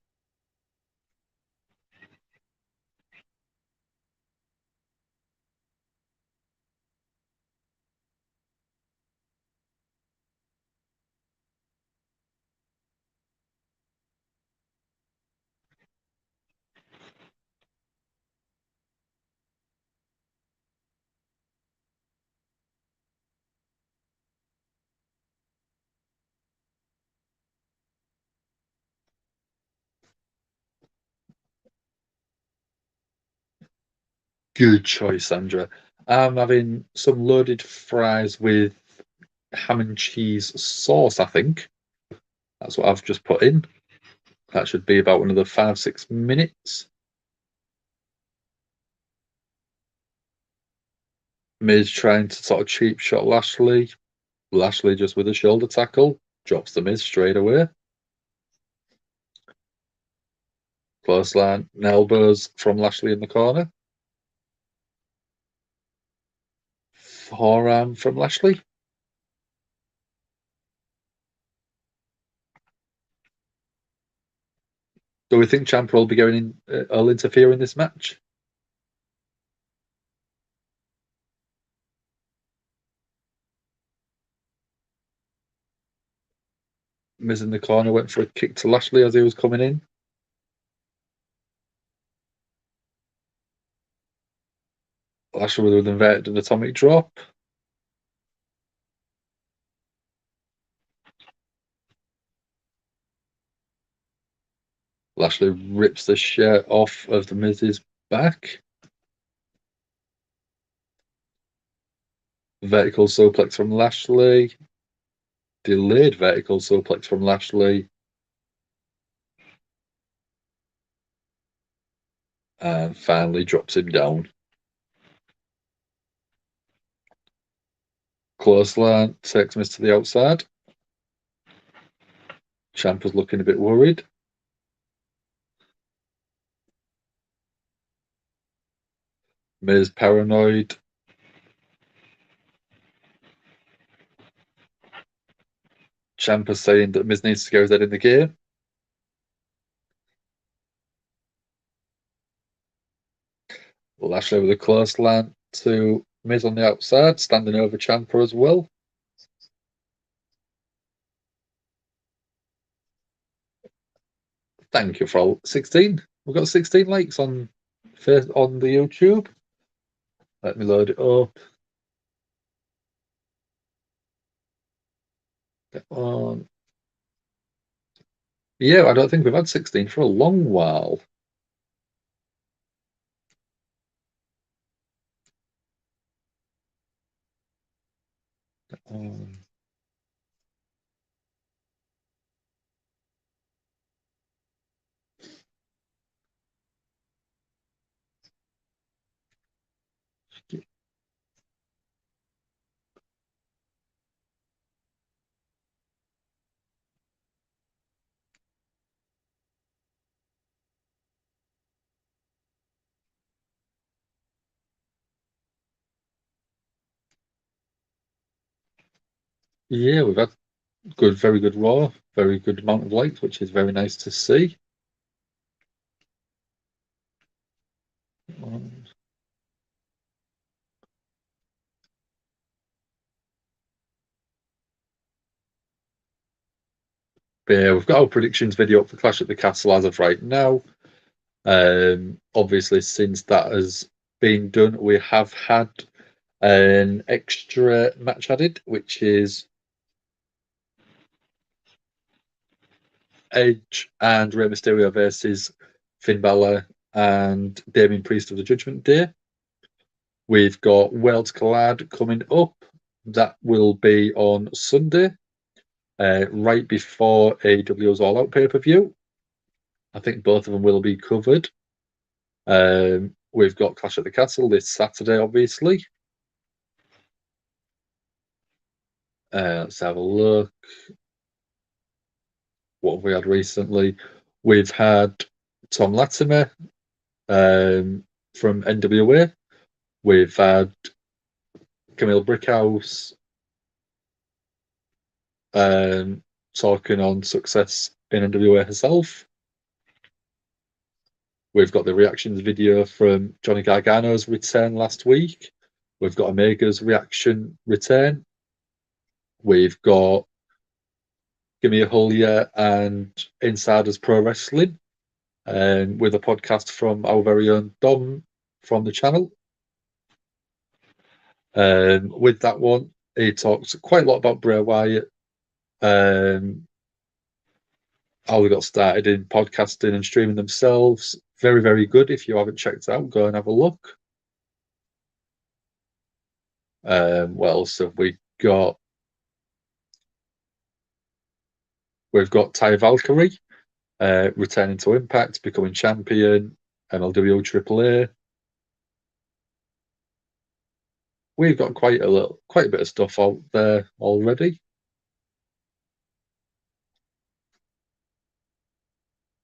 Good choice, Sandra. I'm having some loaded fries with ham and cheese sauce, I think. That's what I've just put in. That should be about another 5-6 minutes. Miz trying to sort of cheap shot Lashley. Lashley just with a shoulder tackle. Drops the Miz straight away. Clothesline and elbows from Lashley in the corner. Forearm from Lashley. Do we think Ciampa will be going in? Will interfere in this match? Miz in the corner went for a kick to Lashley as he was coming in. Lashley with an inverted atomic drop. Lashley rips the shirt off of the Miz's back. Vertical suplex from Lashley. Delayed vertical suplex from Lashley. And finally drops him down. Clothesline takes Miz to the outside. Ciampa's looking a bit worried. Miz paranoid. Ciampa saying that Miz needs to go dead in the game. Lashley with a clothesline to Miz on the outside, standing over Ciampa as well. Thank you for all 16. We've got 16 likes on the YouTube. Let me load it up. Get on. Yeah, I don't think we've had 16 for a long while. Yeah, we've had very good Raw, very good amount of likes, which is very nice to see. But yeah, we've got our predictions video up for Clash at the Castle as of right now. Obviously, since that has been done, we have had An extra match added, which is Edge and Rey Mysterio versus Finn Balor and Damien Priest of the Judgment Day. We've got Worlds Collide coming up. That will be on Sunday, right before AEW's All Out pay-per-view. I think both of them will be covered. We've got Clash at the Castle this Saturday, obviously. Let's have a look. What have we had recently? We've had Tom Latimer from NWA. We've had Camille Brickhouse talking on success in NWA herself. We've got the reactions video from Johnny Gargano's return last week. We've got Omega's reaction return. We've got Gimme a Whole Year and Insiders Pro Wrestling, with a podcast from our very own Dom from the channel. With that one, he talks quite a lot about Bray Wyatt, how they got started in podcasting and streaming themselves. Very, very good. If you haven't checked it out, go and have a look. What else have we got? We've got Ty Valkyrie returning to Impact, becoming champion, MLW AAA. We've got quite a bit of stuff out there already.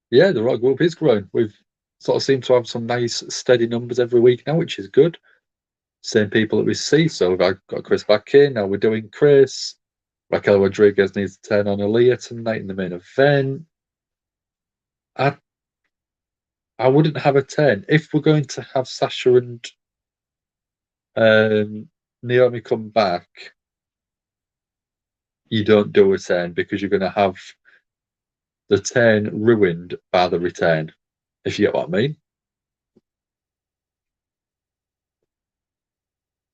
Yeah, the Raw group is growing. We've sort of seemed to have some nice steady numbers every week now, which is good. Same people that we see. So we've got Chris back in. Now we're doing Chris. Raquel Rodriguez needs to turn on Aliyah tonight in the main event. I wouldn't have a 10. If we're going to have Sasha and Naomi come back, you don't do a 10 because you're going to have the 10 ruined by the return, if you get what I mean.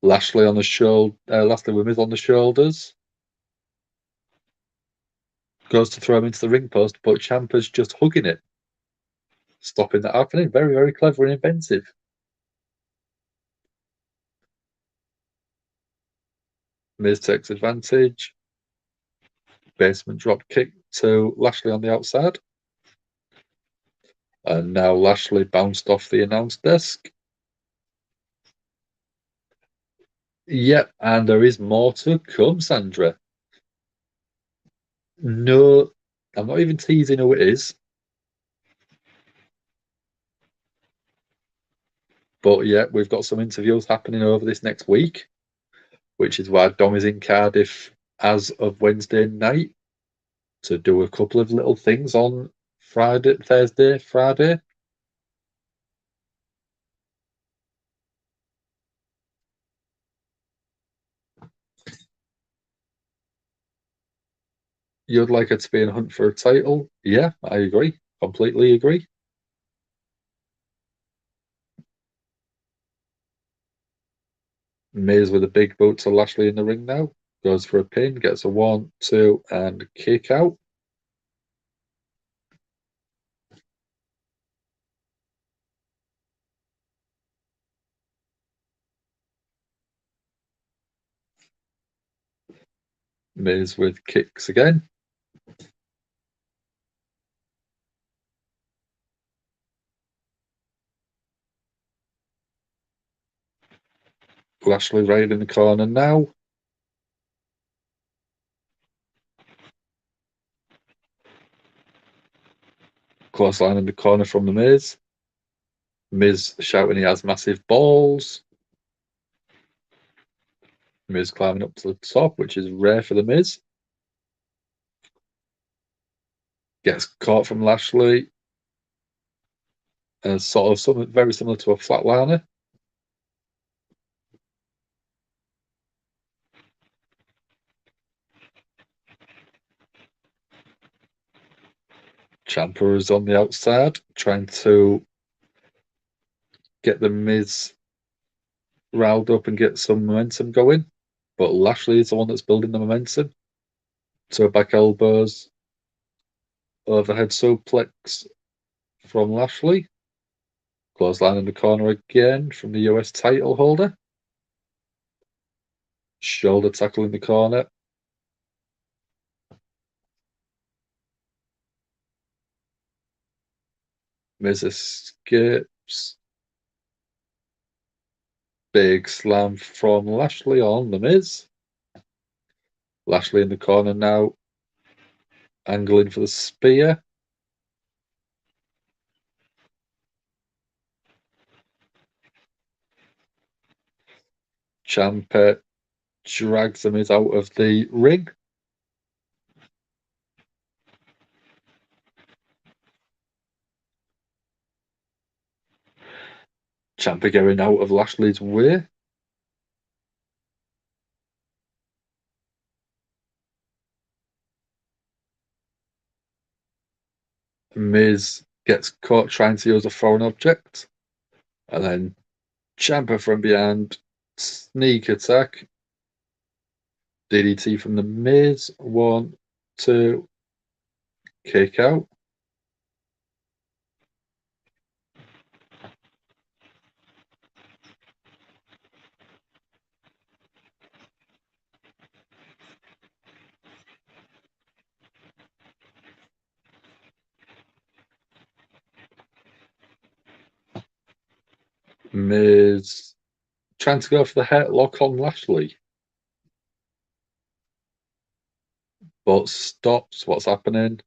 Lashley on the shoulder, Lashley with Miz on the shoulders. Goes to throw him into the ring post, but Ciampa's just hugging it, stopping that happening. Very, very clever and inventive. Miz takes advantage. Basement drop kick to Lashley on the outside. And now Lashley bounced off the announce desk. Yep, and there is more to come, Sandra. No, I'm not even teasing who it is. But yeah, we've got some interviews happening over this next week, which is why Dom is in Cardiff as of Wednesday night to do a couple of little things on Thursday, Friday. You'd like her to be in a hunt for a title? Yeah, I agree. Completely agree. Miz with a big boot to Lashley in the ring now. Goes for a pin, gets a 1, 2, and kick out. Miz with kicks again. Lashley right in the corner now. Close line in the corner from the Miz. Miz shouting he has massive balls. Miz climbing up to the top, which is rare for the Miz. Gets caught from Lashley. Sort of something very similar to a flatliner. Ciampa is on the outside, trying to get the Miz riled up and get some momentum going. But Lashley is the one that's building the momentum. So back elbows, overhead suplex from Lashley. Clothesline in the corner again from the US title holder. Shoulder tackle in the corner. Miz escapes. Big slam from Lashley on the Miz. Lashley in the corner now, angling for the spear. Ciampa drags the Miz out of the ring. Ciampa getting out of Lashley's way. Miz gets caught trying to use a foreign object. And then Ciampa from behind. Sneak attack. DDT from the Miz. 1, 2. Kick out. Miz trying to go for the headlock on Lashley. But stops. What's happening?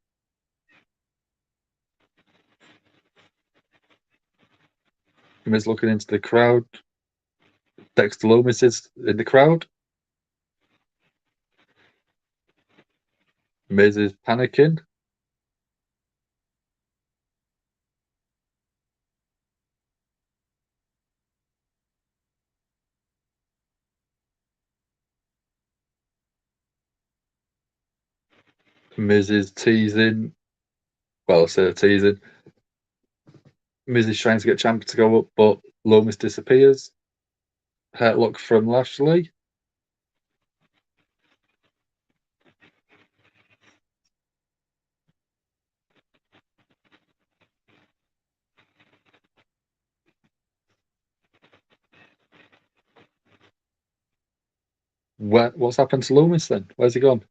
Miz looking into the crowd. Dexter Lumis is in the crowd. Miz is panicking. Miz is teasing. Well, I say teasing. Miz is trying to get Ciampa to go up, but Lumis disappears. Headlock from Lashley. What's happened to Lumis then? Where's he gone?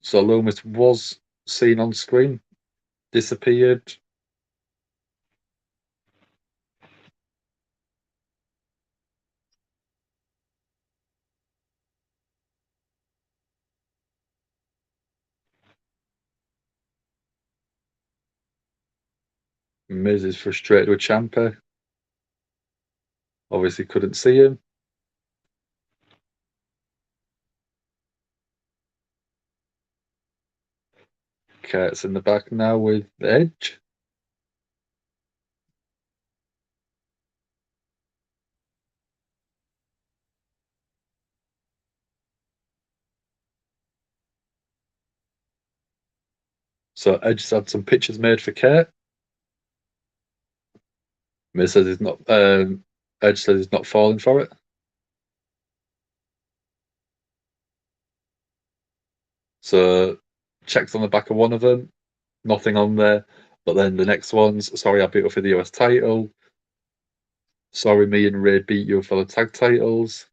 So Lumis was seen on screen, disappeared. Miz is frustrated with Ciampa. Obviously couldn't see him. Kurt's in the back now with Edge. So Edge has had some pictures made for Kurt. Miz says he's not. Edge says he's not falling for it. So checks on the back of one of them, nothing on there. But then the next one's, sorry, I beat you for the US title. Sorry, me and Ray beat you for the tag titles.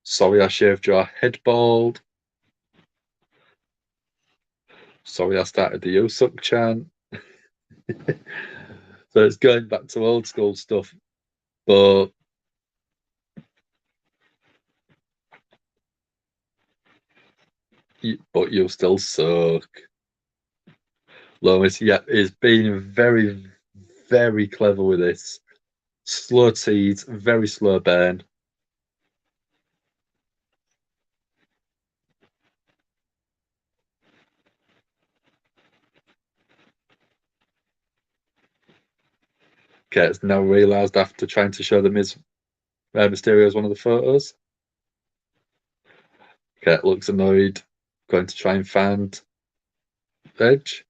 Sorry, I shaved your head bald. Sorry, I started the "You Suck" chant. So it's going back to old school stuff. But you still suck. Lois, yeah, is being very, very clever with this. Slow tease, very slow burn. Gets now realised after trying to show the Mysterio as one of the photos. Kurt looks annoyed, going to try and find Edge.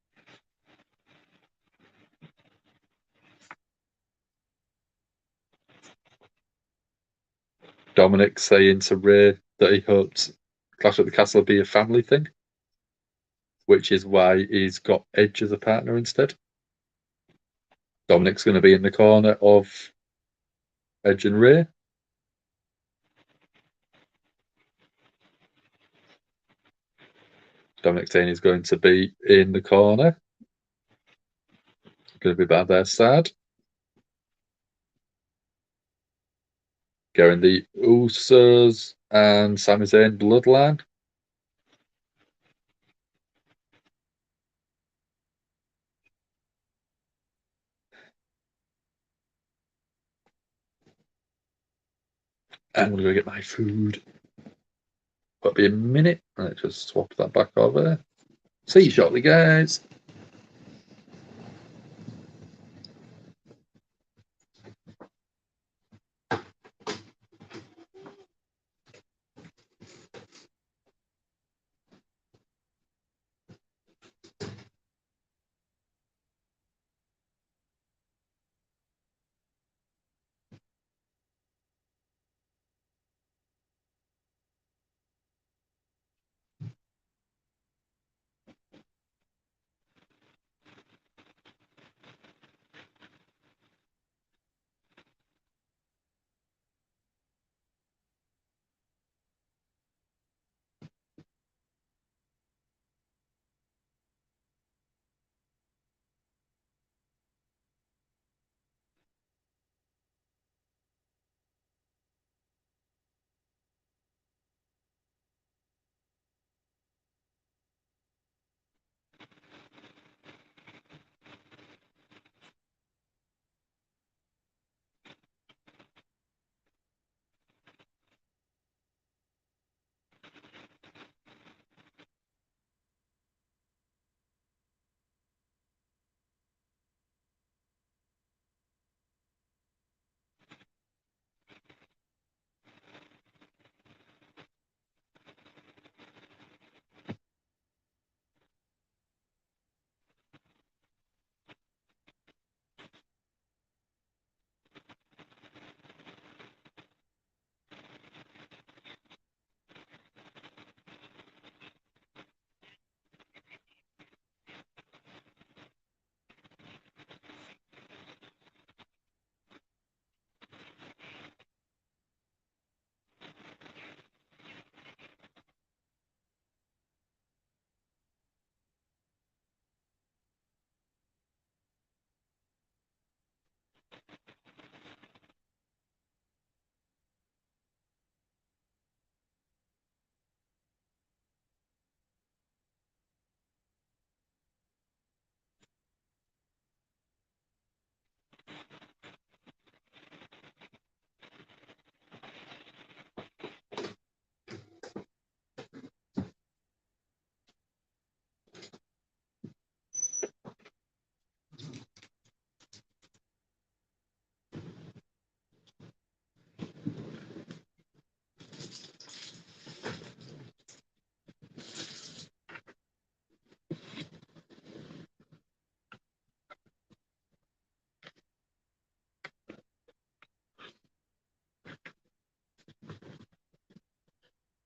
Dominic saying to Ray that he hopes Clash at the Castle will be a family thing, which is why he's got Edge as a partner instead. Dominic's going to be in the corner of Edge and Ray. Dominic saying he's going to be in the corner. Going to be by their side. Getting the Usos and Sami Zayn bloodline. I'm going to go get my food. That'll be a minute. Let's just swap that back over. See you shortly, guys.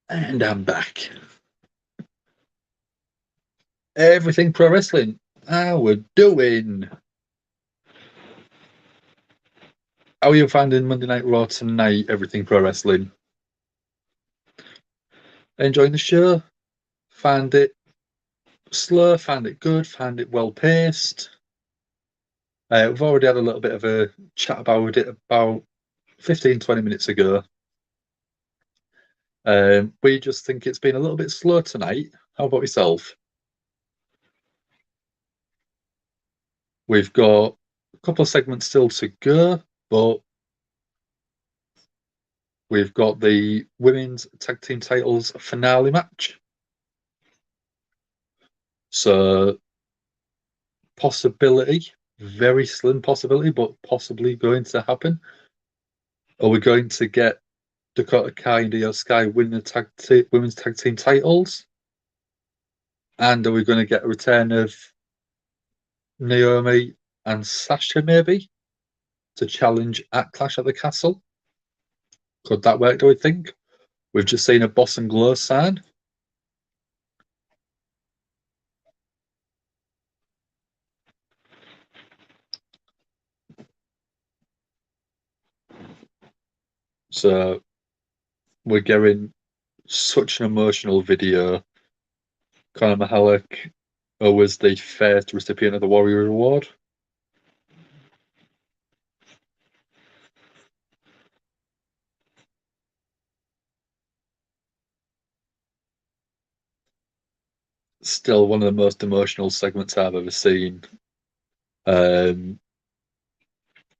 And I'm back. Everything Pro Wrestling. How we're doing? How are you finding Monday Night Raw tonight? Everything Pro Wrestling. Enjoying the show? Find it slow? Find it good? Find it well paced? We've already had a little bit of a chat about it about 15-20 minutes ago. We just think it's been a little bit slow tonight. How about yourself? We've got a couple of segments still to go, but we've got the women's tag team titles finale match. So, possibility very slim possibility, but possibly going to happen. Are we going to get Dakota Kai and Io Sky winning the women's tag team titles? And are we going to get a return of Naomi and Sasha maybe to challenge at Clash at the Castle? Could that work, do we think? We've just seen a Boss and Glow sign. So we're getting such an emotional video. Conor Mahalik was the first recipient of the Warrior Award. Still one of the most emotional segments I've ever seen on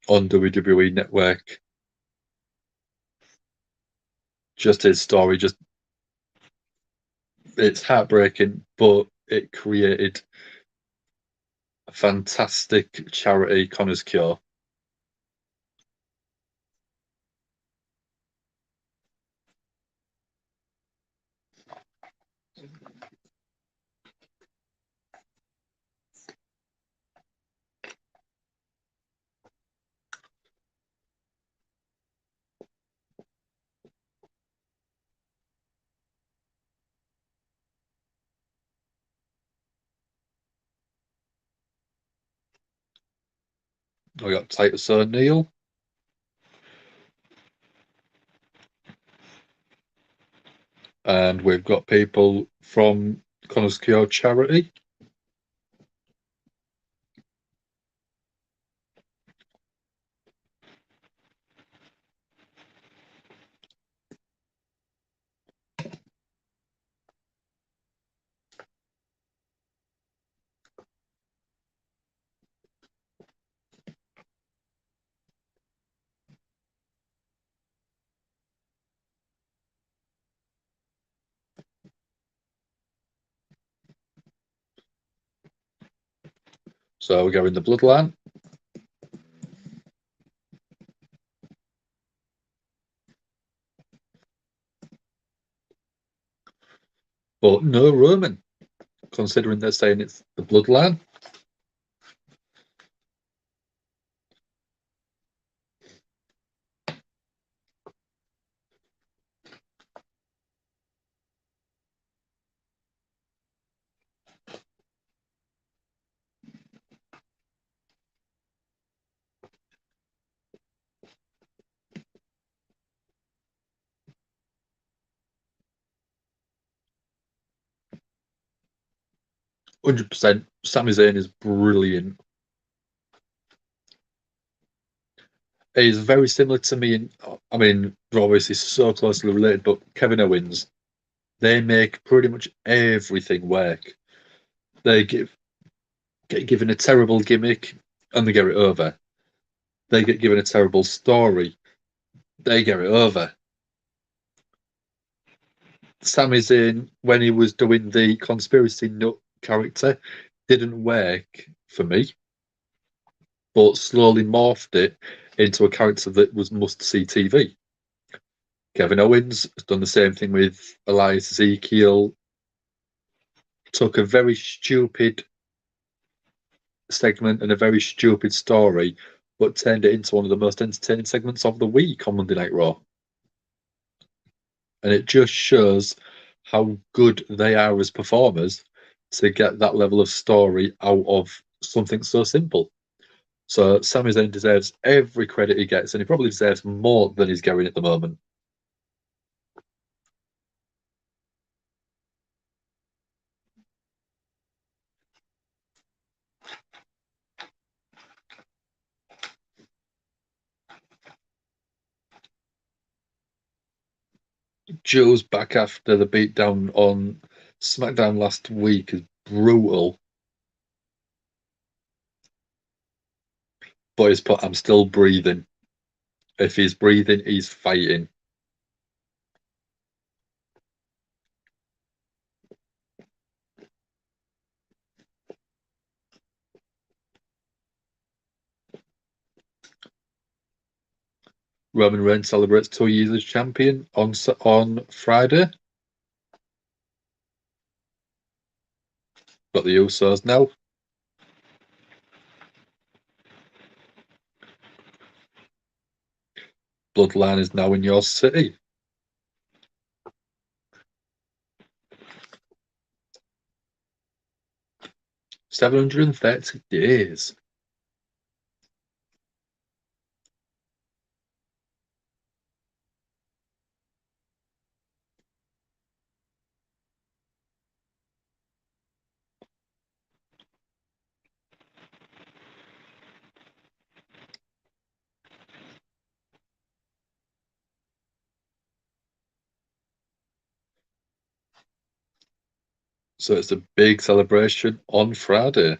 WWE Network. Just his story, it's heartbreaking, but it created a fantastic charity, Connor's Cure. We got Titus O'Neil. And we've got people from Connor's Cure charity. So we're going the Bloodline. But no Roman, considering they're saying it's the Bloodline. 100%. Sami Zayn is brilliant. He's very similar to me. I mean, they're obviously so closely related, but Kevin Owens, they make pretty much everything work. They get given a terrible gimmick and they get it over. They get given a terrible story, they get it over. Sami Zayn, when he was doing the conspiracy nut character, didn't work for me, but slowly morphed it into a character that was must-see TV. Kevin Owens has done the same thing with Elias Ezekiel. Took a very stupid segment and a very stupid story, but turned it into one of the most entertaining segments of the week on Monday Night Raw. And it just shows how good they are as performers to get that level of story out of something so simple. So Sami Zayn deserves every credit he gets, and he probably deserves more than he's getting at the moment. Joe's back after the beatdown on SmackDown last week is brutal. But he's put, I'm still breathing. If he's breathing, he's fighting. Roman Reigns celebrates 2 years as champion on Friday. Got the Usos now. Bloodline is now in your city. $730 days. So it's a big celebration on Friday.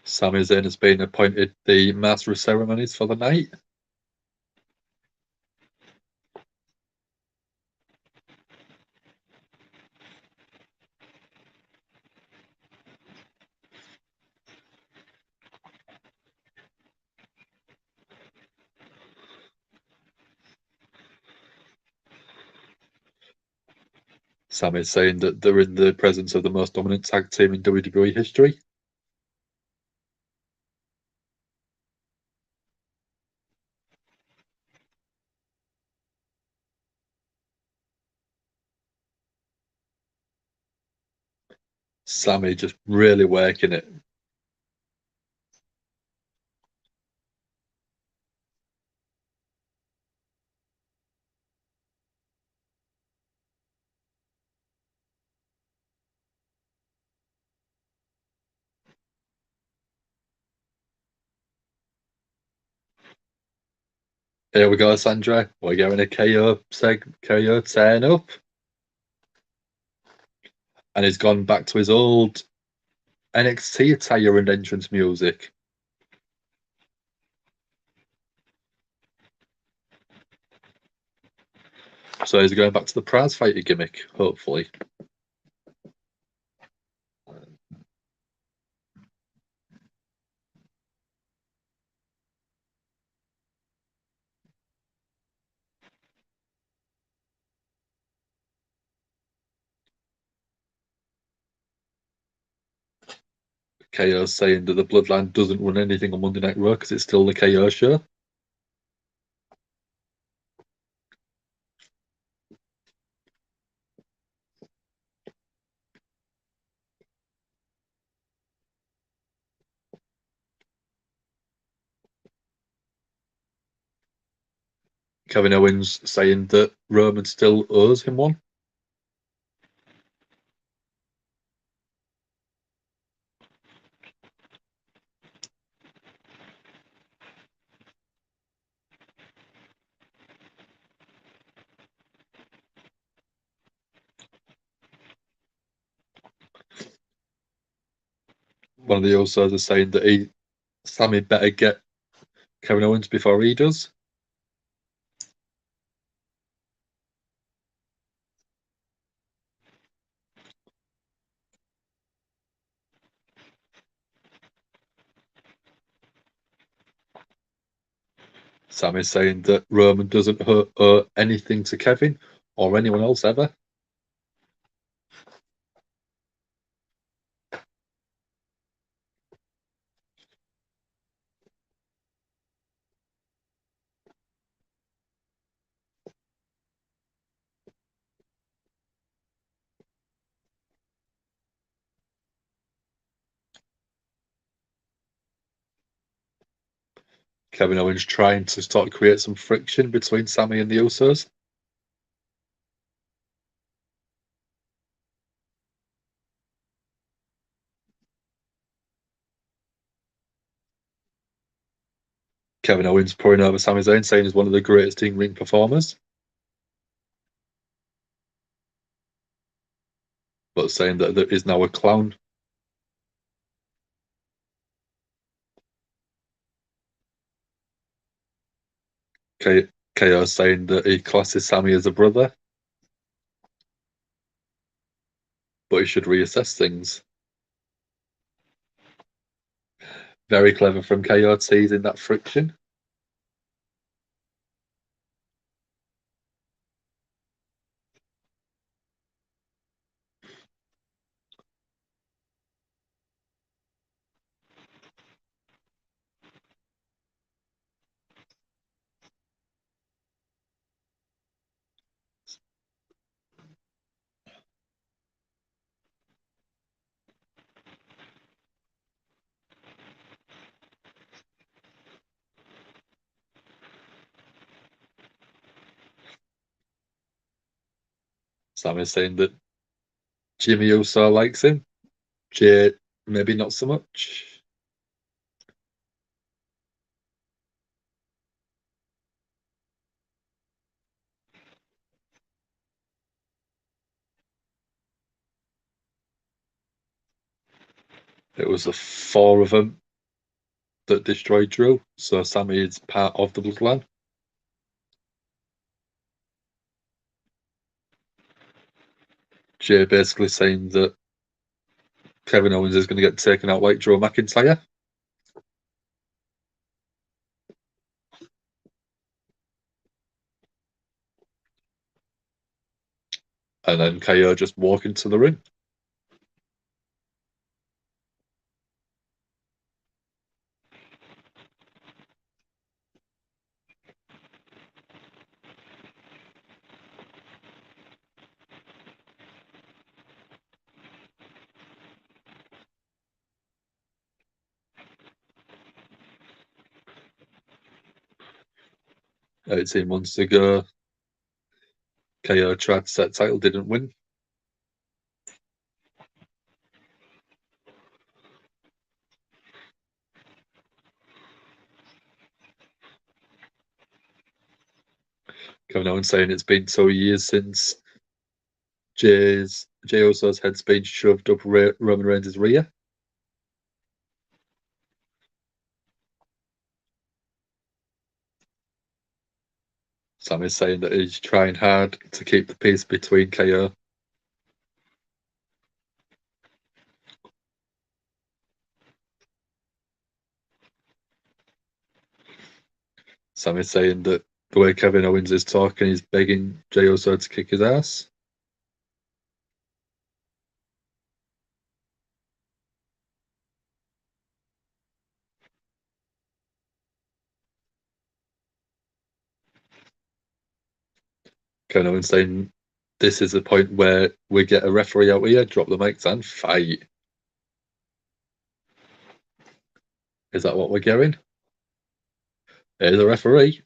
Sami Zayn has been appointed the Master of Ceremonies for the night. Sami is saying that they're in the presence of the most dominant tag team in WWE history. Sami just really working it. Here we go, Sandra. We're getting a KO turn up. And he's gone back to his old NXT attire and entrance music. So he's going back to the prize fighter gimmick, hopefully. KO saying that the Bloodline doesn't run anything on Monday Night Raw because it's still the KO show. Kevin Owens saying that Roman still owes him one. One of the Usos is saying that Sami better get Kevin Owens before he does. Sam is saying that Roman doesn't owe anything to Kevin or anyone else ever. Kevin Owens trying to start to create some friction between Sami and the Usos. Kevin Owens pouring over Sami Zayn, saying he's one of the greatest in-ring performers. But saying that there is now a clown. KO saying that he classes Sammy as a brother, but he should reassess things. Very clever from KO teasing that friction. Sammy's saying that Jimmy Uso likes him. Jay, maybe not so much. It was the four of them that destroyed Drew, so Sammy is part of the bloodline. Jay basically saying that Kevin Owens is going to get taken out like Drew McIntyre. And then KO just walk into the ring. It's 18 months ago. KO tried to set title, didn't win. Kevin Owens saying it's been 2 years since Jay Uso's head's been shoved up Roman Reigns' rear. Sammy's saying that he's trying hard to keep the peace between KO. Sammy's saying that the way Kevin Owens is talking, he's begging Jey Uso to kick his ass. Kevin Owens saying this is the point where we get a referee out here, drop the mics and fight. Is that what we're getting? Here's a referee.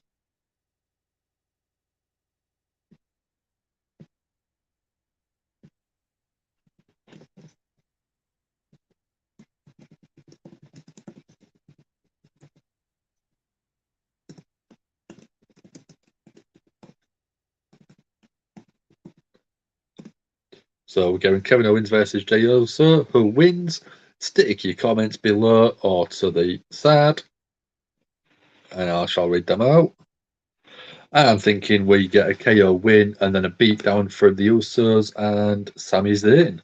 So we're getting Kevin Owens versus Jey Uso. Who wins? Stick your comments below or to the side, and I shall read them out. I'm thinking we get a KO win and then a beatdown from the Usos and Sami Zayn.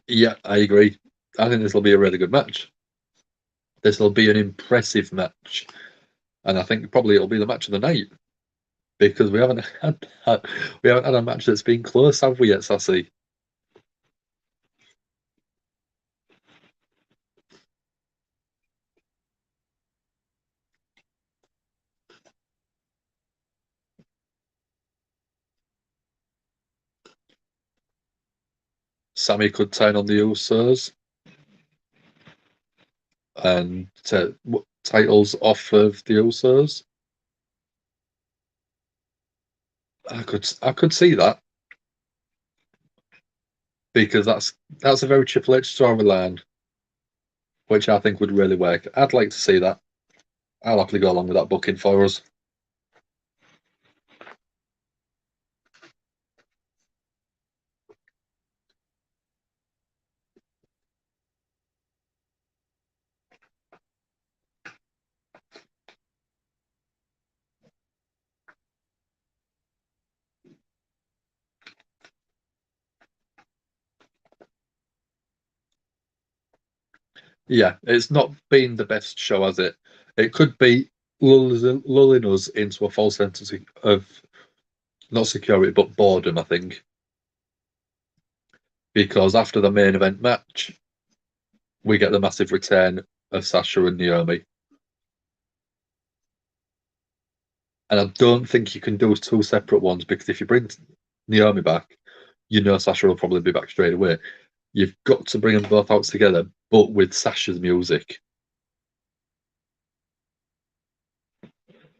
Yeah, I agree. I think this will be a really good match. This will be an impressive match, and I think probably it'll be the match of the night because we haven't had a match that's been close, have we yet, Sassy? Sammy could turn on the Usos and titles off of the Usos. I could see that because that's a very Triple H storyline. which I think would really work. I'd like to see that. I'll happily go along with that booking for us. Yeah, it's not been the best show, has it? It could be lulling us into a false sense of not security, but boredom, I think. Because after the main event match, we get the massive return of Sasha and Naomi. And I don't think you can do two separate ones because if you bring Naomi back, you know Sasha will probably be back straight away. You've got to bring them both out together, but with Sasha's music.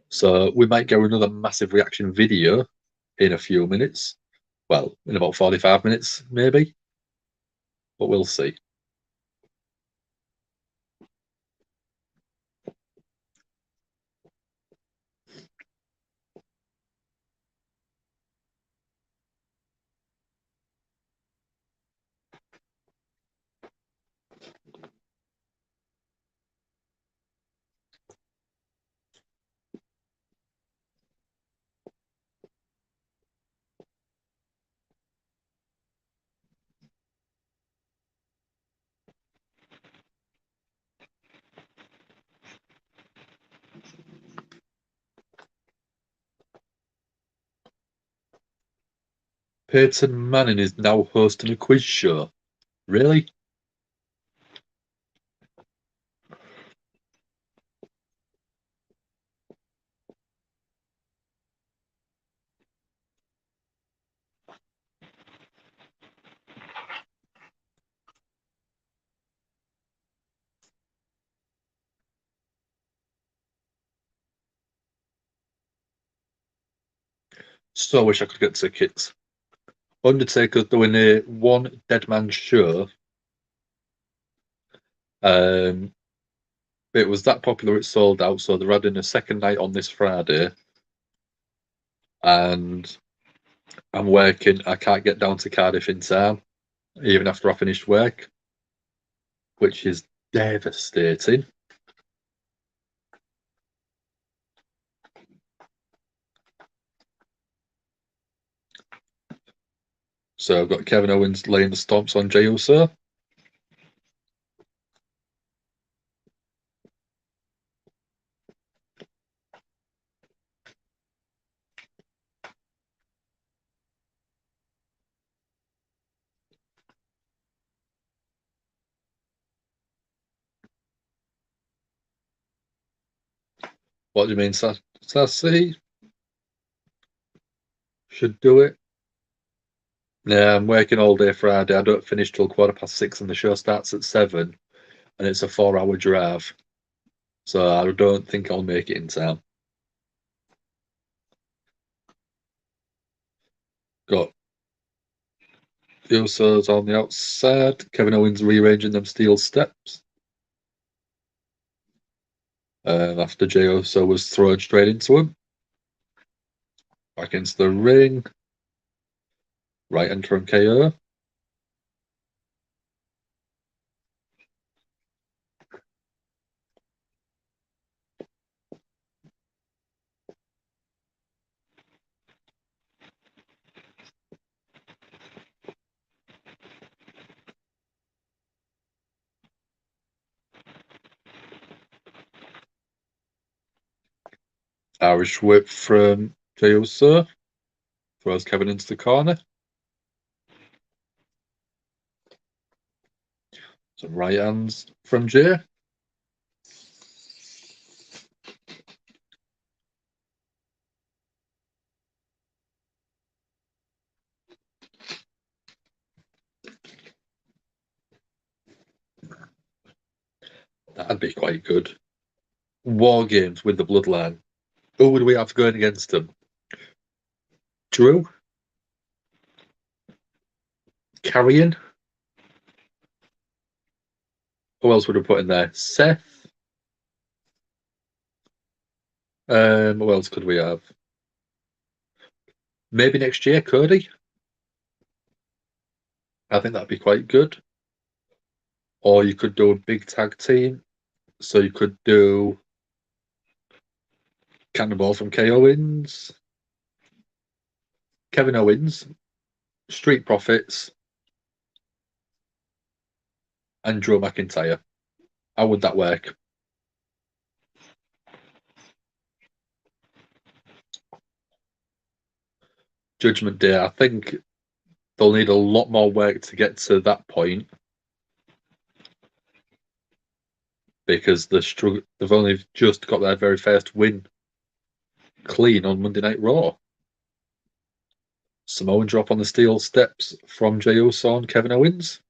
So we might get another massive reaction video in a few minutes. Well, in about 45 minutes, maybe. But we'll see. Peyton Manning is now hosting a quiz show. Really? So wish I could get tickets. Undertaker's doing a one dead man show. It was that popular it sold out, so they're adding a second night on this Friday. And I'm working. I can't get down to Cardiff in time, even after I finished work, which is devastating. So I've got Kevin Owens laying the stomps on Jey Uso. What do you mean, Sassy? Should do it. Yeah, I'm working all day Friday. I don't finish till 6:15, and the show starts at 7, and it's a 4-hour drive. So I don't think I'll make it in time. Got the Usos on the outside. Kevin Owens rearranging them steel steps. After Jey Uso was thrown straight into him. Back into the ring. Right hand from KO. Irish whip from Jey Uso. Throws Kevin into the corner. Some right hands from Jey. That'd be quite good. War games with the Bloodline. Who would we have going against them? Drew? Carrion? Who else would have put in there? Seth. Who else could we have? Maybe next year, Cody. I think that'd be quite good. Or you could do a big tag team. So you could do Cannonball from KO wins, Kevin Owens, Street Profits, and Drew McIntyre. How would that work? Judgment Day, I think they'll need a lot more work to get to that point because they've only just got their very first win clean on Monday Night Raw. Samoan drop on the steel steps from Jey Uso and Kevin Owens.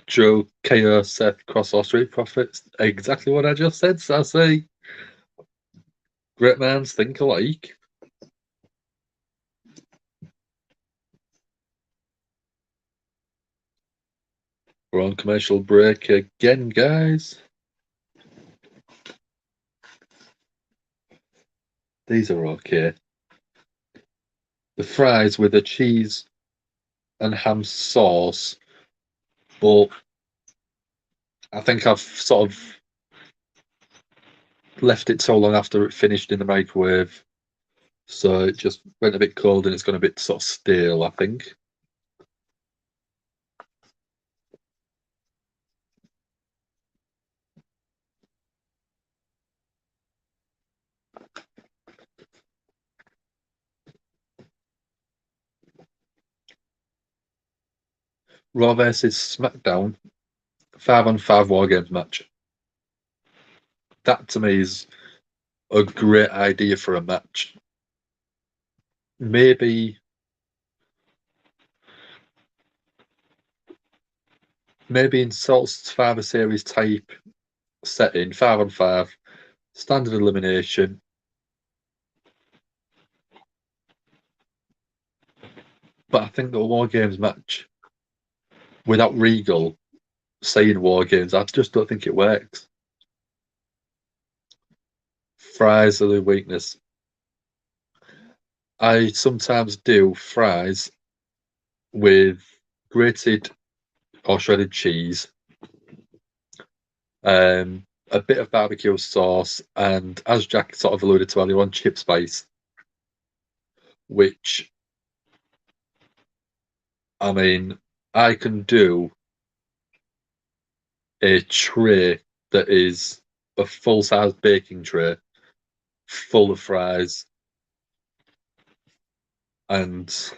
Joe, KO, Seth, Cross or Street Profits. Exactly what I just said, Sassy. Great minds think alike. We're on commercial break again, guys. These are okay. The fries with the cheese and ham sauce, but I think I've sort of left it so long after it finished in the microwave, so it just went a bit cold and it's gone a bit sort of stale, I think. Raw versus SmackDown 5-on-5 War Games match. That to me is a great idea for a match. Maybe in Salt's Survivor Series type setting, 5-on-5, standard elimination. But I think the War Games match without Regal saying War Games, I just don't think it works. Fries are the weakness. I sometimes do fries with grated or shredded cheese, a bit of barbecue sauce, and as Jack sort of alluded to earlier on, chip spice, which, I mean, I can do a tray that is a full-size baking tray full of fries, and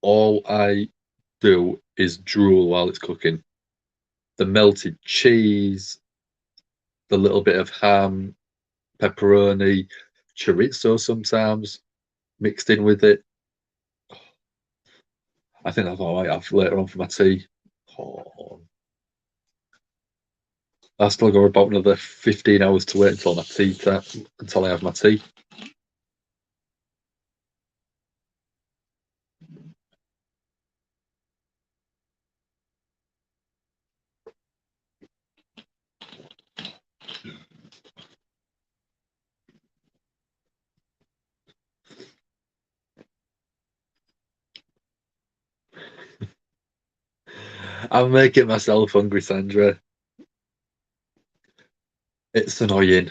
all I do is drool while it's cooking. The melted cheese, the little bit of ham, pepperoni, chorizo sometimes mixed in with it. I think that's what I might have later on for my tea. Oh. I still got about another 15 hours to wait until until I have my tea. I'm making myself hungry, Sandra. It's annoying.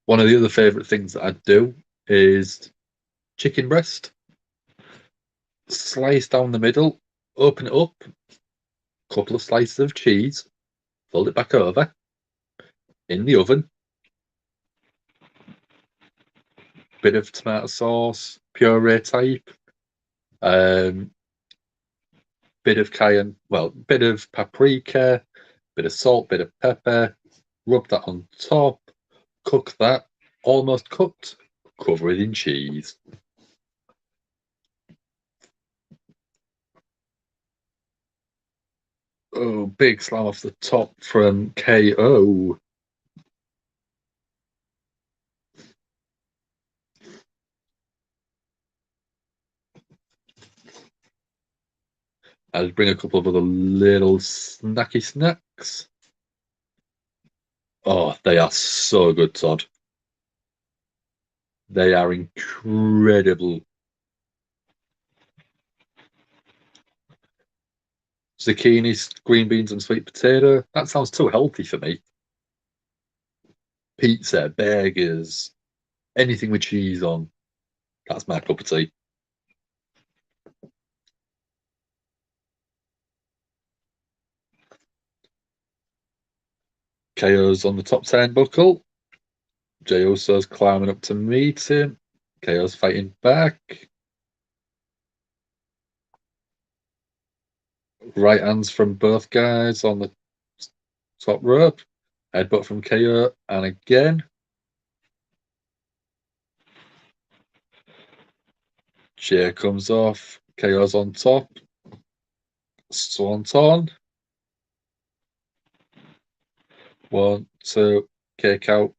One of the other favourite things that I do is chicken breast. Slice down the middle, open it up, couple of slices of cheese, fold it back over, in the oven, bit of tomato sauce, puree type, bit of cayenne, bit of paprika, bit of salt, bit of pepper, rub that on top, cook that, almost cooked, cover it in cheese. Oh, big slam off the top from KO. I'd bring a couple of other little snacky snacks. Oh, they are so good, Todd. They are incredible. Zucchini, green beans, and sweet potato. That sounds too healthy for me. Pizza, burgers, anything with cheese on. That's my cup of tea. KO's on the top turnbuckle. Jey Uso's climbing up to meet him. KO's fighting back. Right hands from both guys on the top rope. Headbutt from KO, and again. Jey comes off. KO's on top. Swanton. 1, 2, kick out.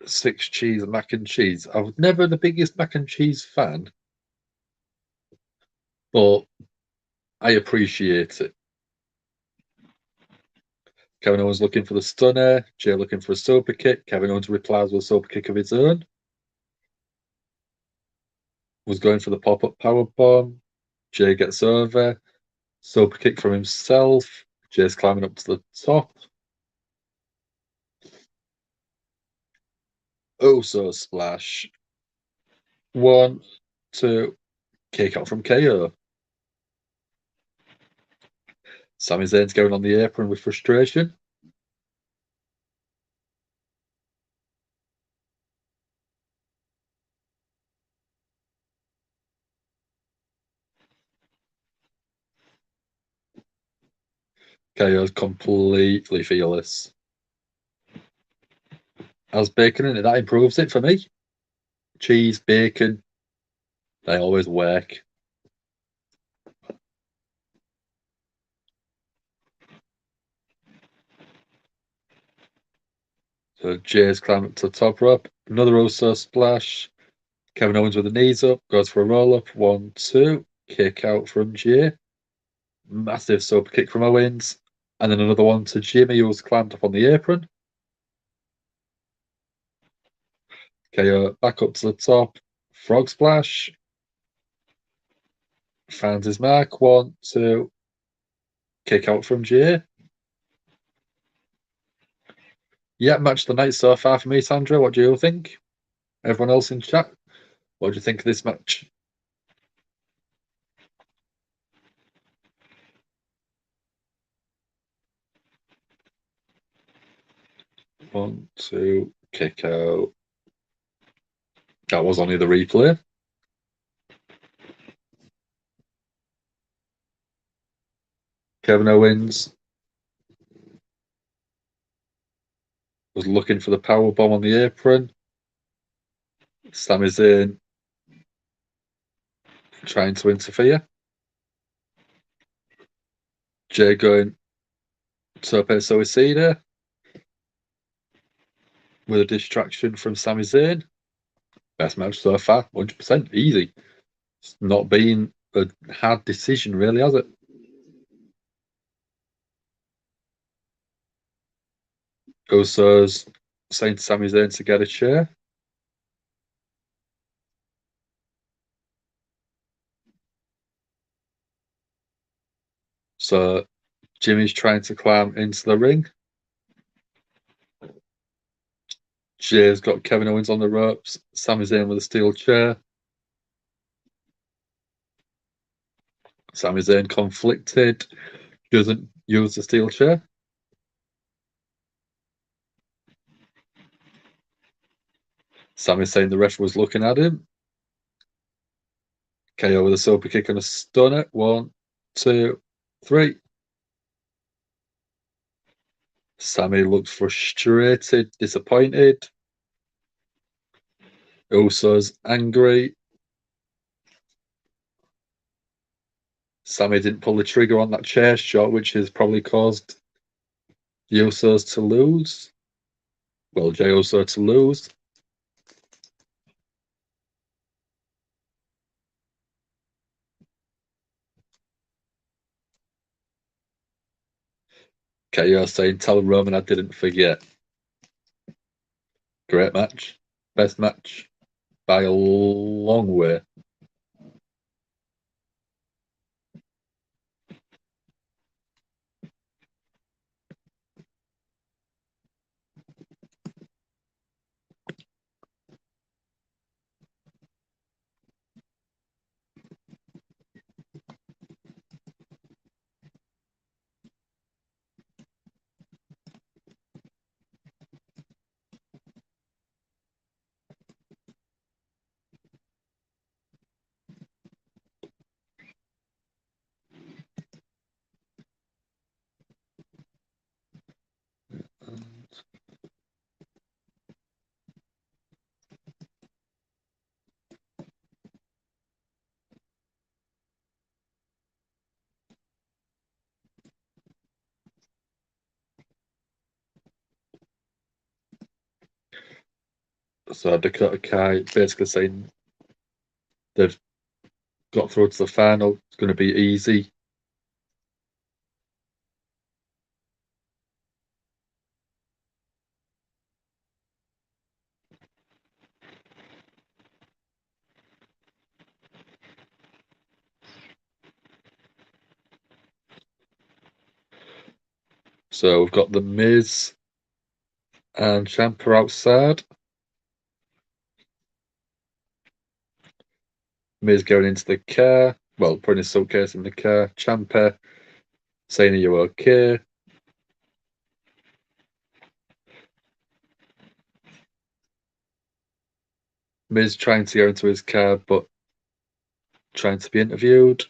Six cheese and mac and cheese. I was never the biggest mac and cheese fan, but I appreciate it. Kevin Owens looking for the stunner. Jey looking for a super kick. Kevin Owens replies with a super kick of his own. Was going for the pop-up power bomb. Jey gets over. Super kick from himself. Jey's climbing up to the top. So splash. 1, 2, kick out from KO. Sami Zayn's going on the apron with frustration. KO's completely fearless. Has bacon in it, that improves it for me. Cheese, bacon, they always work. So Jey's climbing up to the top rope. Another Uso splash. Kevin Owens with the knees up, goes for a roll up. 1, 2, kick out from Jey. Massive super kick from Owens. And then another one to Jimmy, who's climbed up on the apron. KO back up to the top. Frog splash. Finds his mark. 1, 2, kick out from Jey. Yeah, match of the night so far for me, Sandra. What do you think? Everyone else in chat, what do you think of this match? One, two, kick out. That was only the replay. Kevin Owens was looking for the power bomb on the apron. Sami Zayn trying to interfere. Jey going Tope Suicida with a distraction from Sami Zayn. Best match so far, 100% easy. It's not been a hard decision, really, has it? Usos saying to Sami Zayn to get a chair. So Jimmy's trying to climb into the ring. Jey's got Kevin Owens on the ropes. Sami Zayn with a steel chair. Sami Zayn conflicted. Doesn't use the steel chair. Sami's saying the ref was looking at him. KO with a super kick and a stunner. 1, 2, 3. Sammy looked frustrated, disappointed. Usos angry. Sammy didn't pull the trigger on that chair shot, which has probably caused the Usos to lose. Well, Jey Uso to lose. KO saying, tell Roman I didn't forget. Great match. Best match by a long way. So Dakota Kai basically saying they've got through to the final. It's going to be easy. So we've got the Miz and Ciampa outside. Miz going into the car. Well, putting his suitcase in the car. Ciampa saying, are you okay? Miz trying to go into his car, but trying to be interviewed.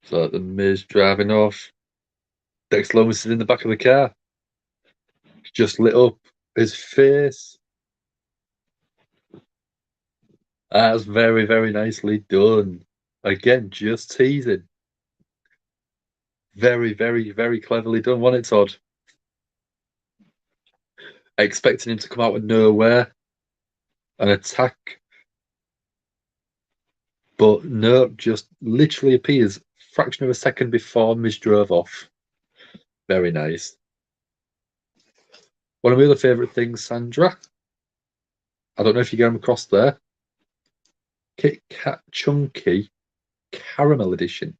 So the Miz driving off. Dexter Lumis is in the back of the car. Just lit up his face. That's very, very nicely done. Again, just teasing. Very, very, very cleverly done, wasn't it, Todd? Expecting him to come out of nowhere and attack. But no, just literally appears fraction of a second before Miz drove off. Very nice. One of my other favourite things, Sandra. I don't know if you get them across there. Kit Kat Chunky Caramel Edition.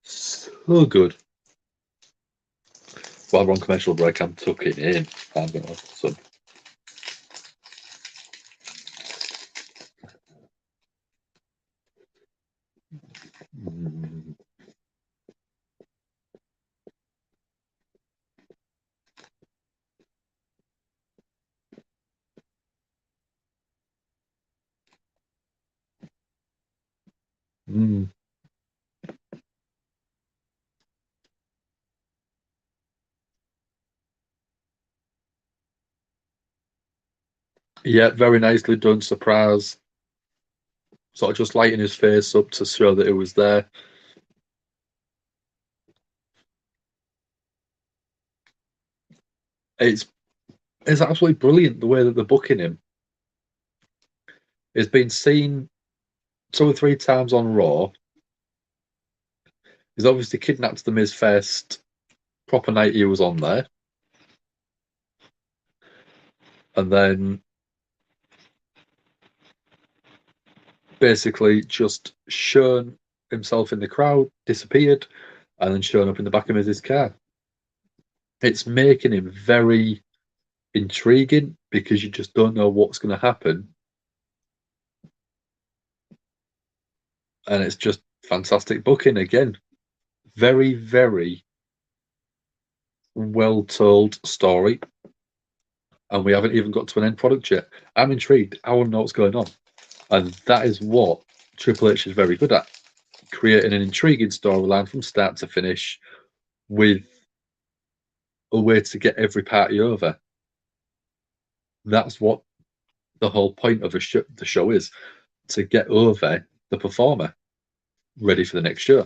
So good. While we're on commercial break, I'm tucking in. I'm going to have some. Mm. Yeah, very nicely done. Surprise. Sort of just lighting his face up to show that it was there. It's absolutely brilliant the way that they're booking him. He's been seen 2 or 3 times on Raw. He's obviously kidnapped the Miz first proper night he was on there. And then basically just shown himself in the crowd, disappeared, and then shown up in the back of Miz's car. It's making him very intriguing because you just don't know what's going to happen. And it's just fantastic booking again. Very, very well told story. And we haven't even got to an end product yet. I'm intrigued. I want to know what's going on. And that is what Triple H is very good at. creating an intriguing storyline from start to finish with a way to get every party over. That's what the whole point of the show is, to get over the performer ready for the next show.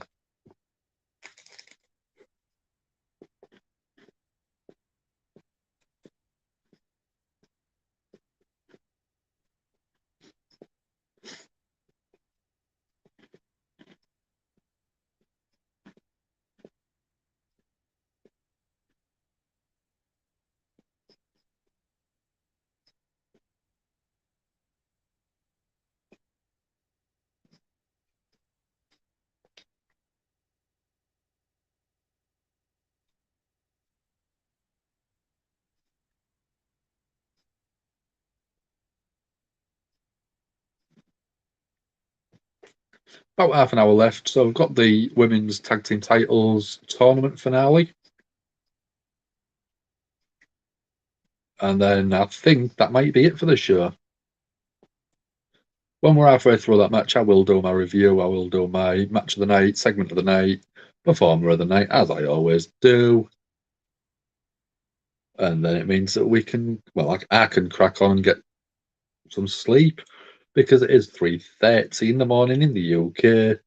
About half an hour left, so we've got the women's tag team titles tournament finale. And then I think that might be it for the show. When we're halfway through that match, I will do my review. I will do my match of the night, segment of the night, performer of the night, as I always do. And then it means that we can, well, I can crack on and get some sleep, because it is 3:30 in the morning in the UK.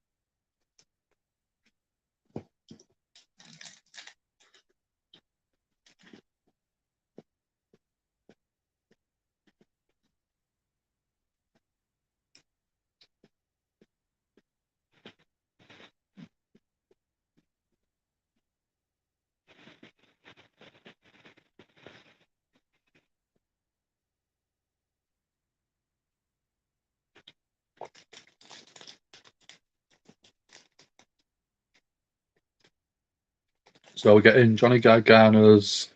So we're getting Johnny Gargano's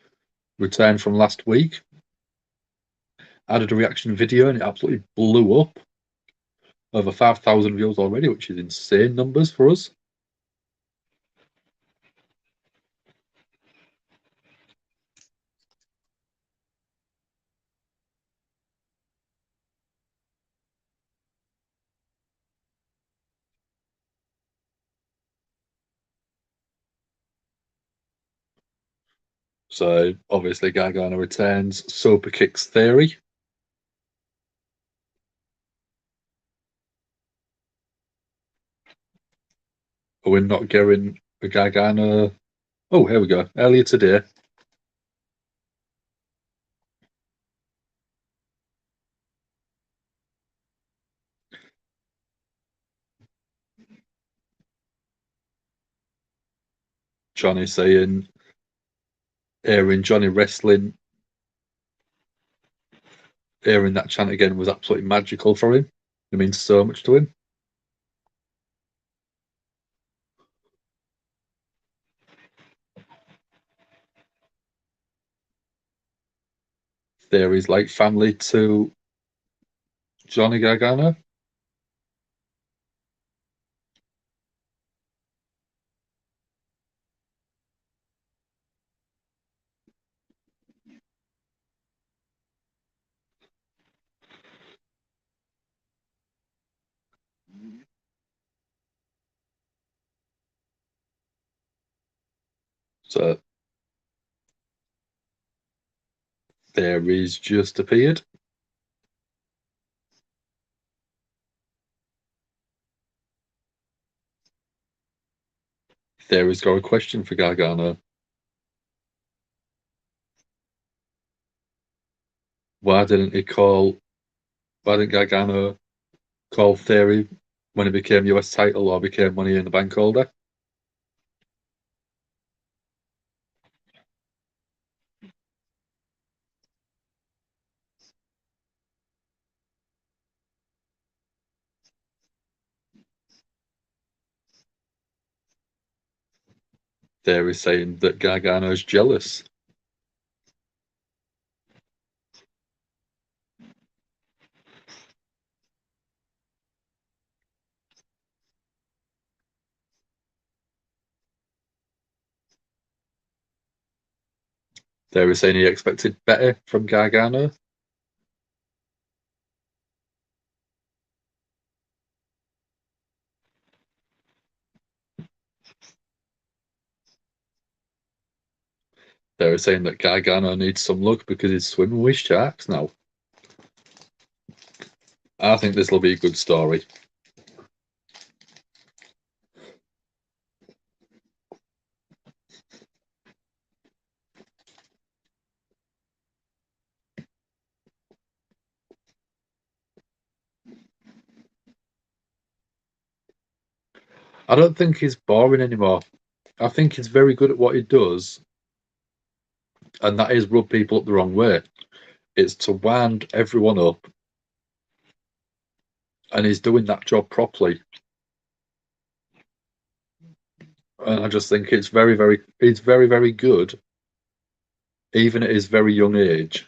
return from last week. Added a reaction video and it absolutely blew up. Over 5,000 views already, which is insane numbers for us. So obviously Gargano returns, super kicks Theory. We're not getting a Gargano. Oh, here we go. Earlier today, Johnny saying, hearing Johnny wrestling, hearing that chant again was absolutely magical for him. It means so much to him. Theory's like family to Johnny Gargano. So Theory's just appeared. Theory's got a question for Gargano. Why didn't Gargano call Theory when he became US title or became Money in the Bank holder? Theory saying that Gargano's jealous. Theory saying he expected better from Gargano. They were saying that Gargano needs some luck because he's swimming with sharks now. I think this will be a good story. I don't think he's boring anymore. I think he's very good at what he does, and that is rub people up the wrong way. It's to wind everyone up, and he's doing that job properly. And I just think it's he's very, very good, even at his very young age.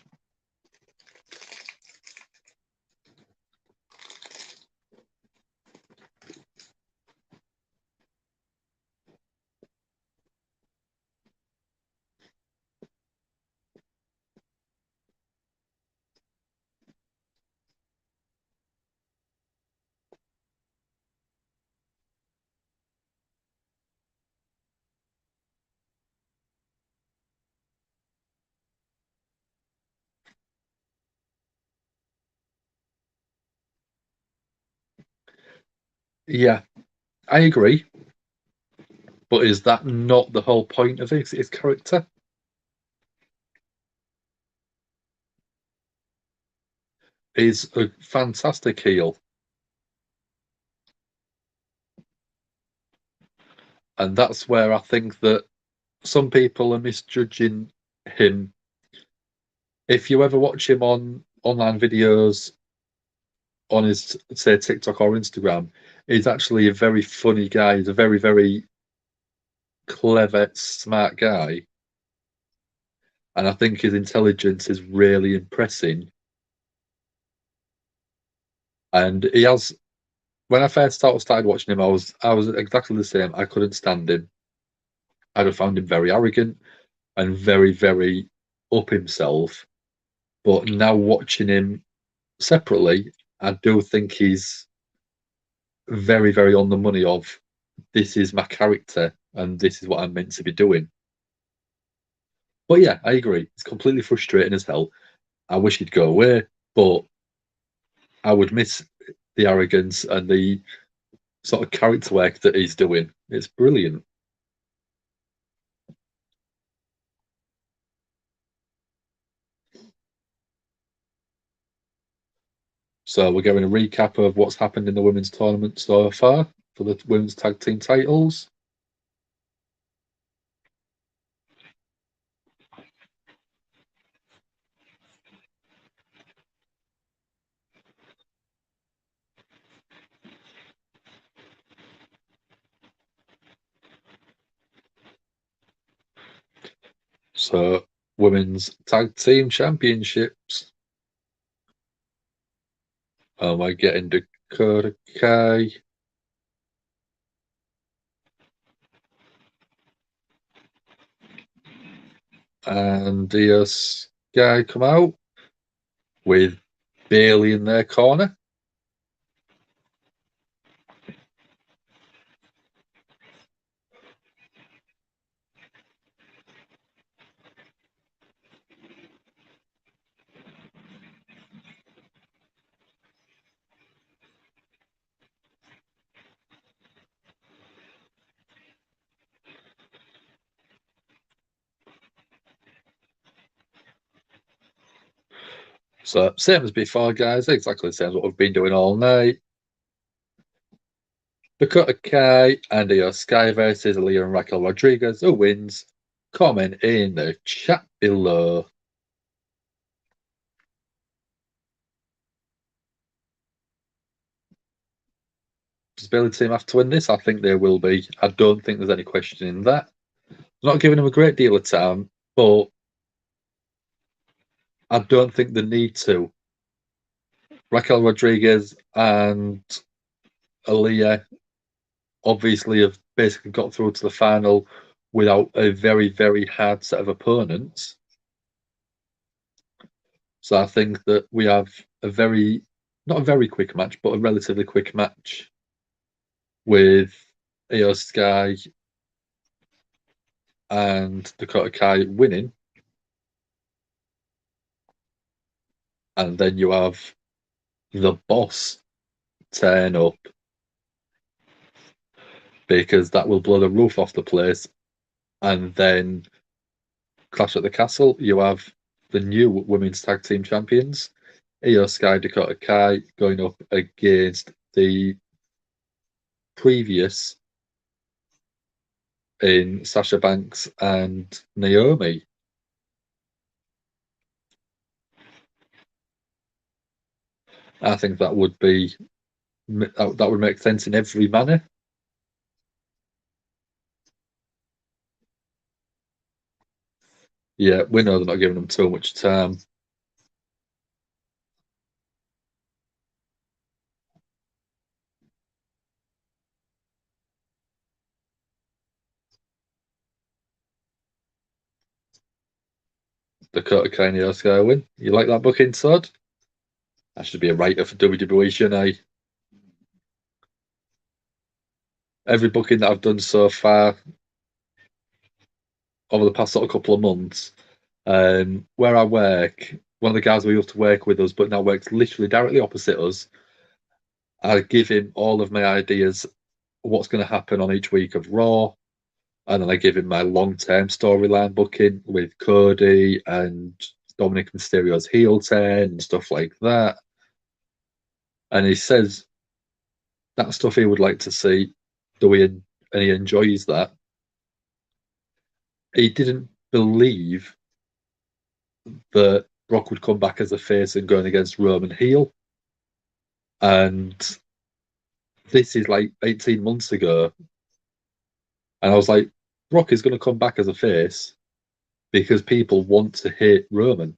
Yeah, I agree. But is that not the whole point of his character? He's a fantastic heel. And that's where I think that some people are misjudging him. If you ever watch him on online videos on his, say, TikTok or Instagram, he's actually a very funny guy. He's a very, very clever, smart guy. And I think his intelligence is really impressing. And he has, when I first started watching him, I was exactly the same. I couldn't stand him. I'd have found him very arrogant and very, very up himself. But now watching him separately, I do think he's very, very on the money of this is my character and this is what I'm meant to be doing. But yeah, I agree. It's completely frustrating as hell. I wish he'd go away, but I would miss the arrogance and the sort of character work that he's doing. It's brilliant. So we're getting a recap of what's happened in the women's tournament so far for the women's tag team titles. So women's tag team championships. We're getting Dakota Kai and the guy come out with Bailey in their corner. So same as before, guys. Exactly the same as what we've been doing all night. Dakota Kai and Sky versus Aliyah and Raquel Rodriguez. Who wins? Comment in the chat below. Does Bailey team have to win this? I think they will be. I don't think there's any question in that. Not giving them a great deal of time, but I don't think they need to. Raquel Rodriguez and Aliyah obviously have basically got through to the final without a very, very hard set of opponents. So I think that we have not a very quick match, but a relatively quick match with Sky and Dakota Kai winning. and then you have the boss turn up, because that will blow the roof off the place. And then Clash at the Castle, you have the new women's tag team champions, Io Sky, Dakota Kai, going up against the previous in Sasha Banks and Naomi. I think that would make sense in every manner. Yeah, we know they're not giving them too much time. Dakota Kai and Io Sky win. You like that booking, Sod? I should be a writer for WWE, shouldn't I? Every booking that I've done so far over the past sort of couple of months, where I work, one of the guys we used to work with us, but now works literally directly opposite us, I give him all of my ideas, what's going to happen on each week of Raw, and then I give him my long-term storyline booking with Cody and Dominic Mysterio's heel turn and stuff like that. And he says that stuff he would like to see. And he enjoys that. He didn't believe that Brock would come back as a face and going against Roman heel. And this is like 18 months ago. And I was like, Brock is going to come back as a face because people want to hate Roman.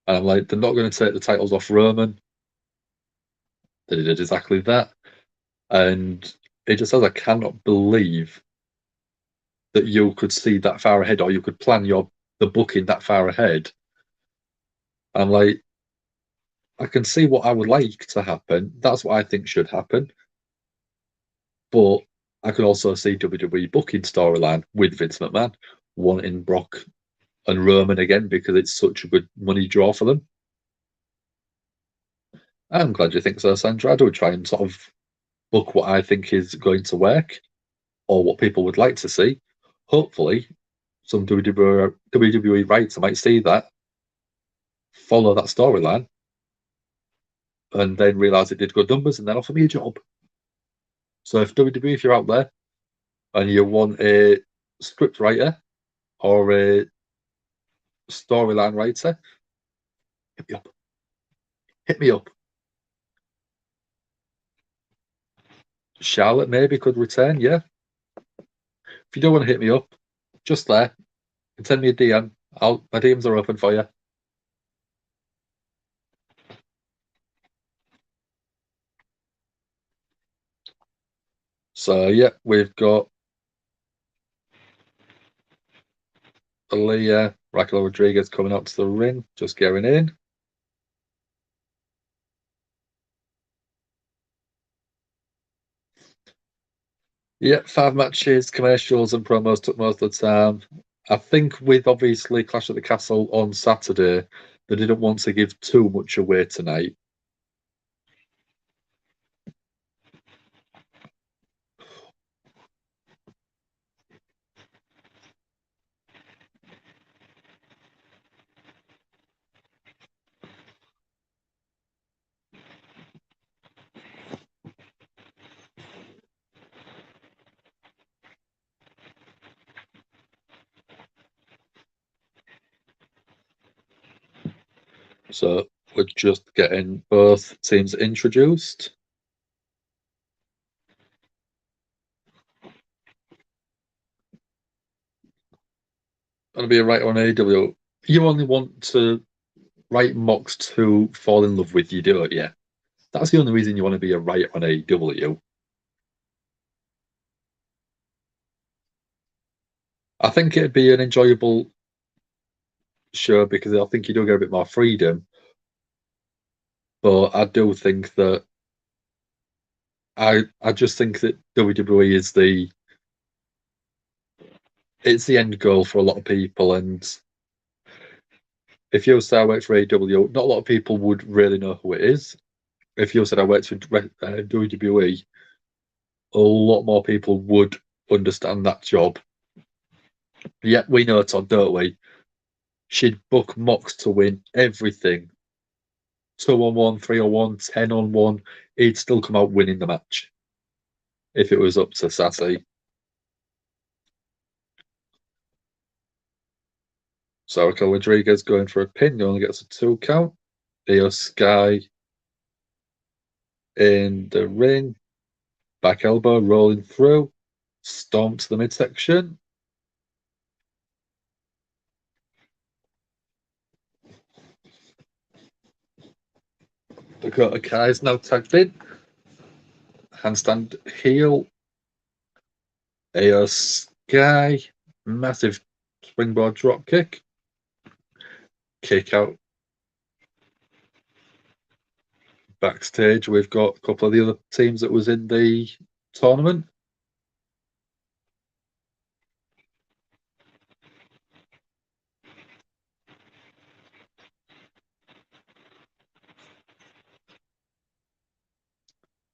And I'm like, they're not going to take the titles off Roman. They did exactly that. And it just says, I cannot believe that you could see that far ahead, or you could plan the booking that far ahead. I'm like, I can see what I would like to happen. That's what I think should happen. But I could also see WWE booking storyline with Vince McMahon wanting Brock and Roman again because it's such a good money draw for them. I'm glad you think so, Sandra. I do try and sort of book what I think is going to work or what people would like to see. Hopefully, some WWE writer might see that, follow that storyline, and then realise it did good numbers and then offer me a job. So if WWE, if you're out there and you want a script writer or a storyline writer, hit me up. Hit me up. Charlotte maybe could return, yeah. If you don't want to hit me up, just there, send me a DM. My DMs are open for you. So yeah, we've got Aliyah, Raquel Rodriguez coming out to the ring, just getting in. Yeah, 5 matches, commercials, and promos took most of the time. I think with obviously Clash at the Castle on Saturday, they didn't want to give too much away tonight. So we're just getting both teams introduced. Gonna be a writer on AEW. You only want to write Mox to fall in love with you, don't you? That's the only reason you want to be a writer on AEW. I think it'd be an enjoyable show because I think you do get a bit more freedom. But I do think that I just think that WWE is it's the end goal for a lot of people, and if you said I worked for AEW, not a lot of people would really know who it is. If you said I worked for WWE, a lot more people would understand that job. Yet we know Todd, don't we? She'd book Mox to win everything. 2-on-1, 3-on-1, 10-on-1. He'd still come out winning the match if it was up to Sassy. So Raquel Rodriguez going for a pin. He only gets a 2 count. Io Sky in the ring. Back elbow rolling through. Stomp to the midsection. Dakota Kai's now tagged in. Handstand heel. Io Sky. Massive springboard drop kick. Kick out. Backstage, we've got a couple of the other teams that was in the tournament.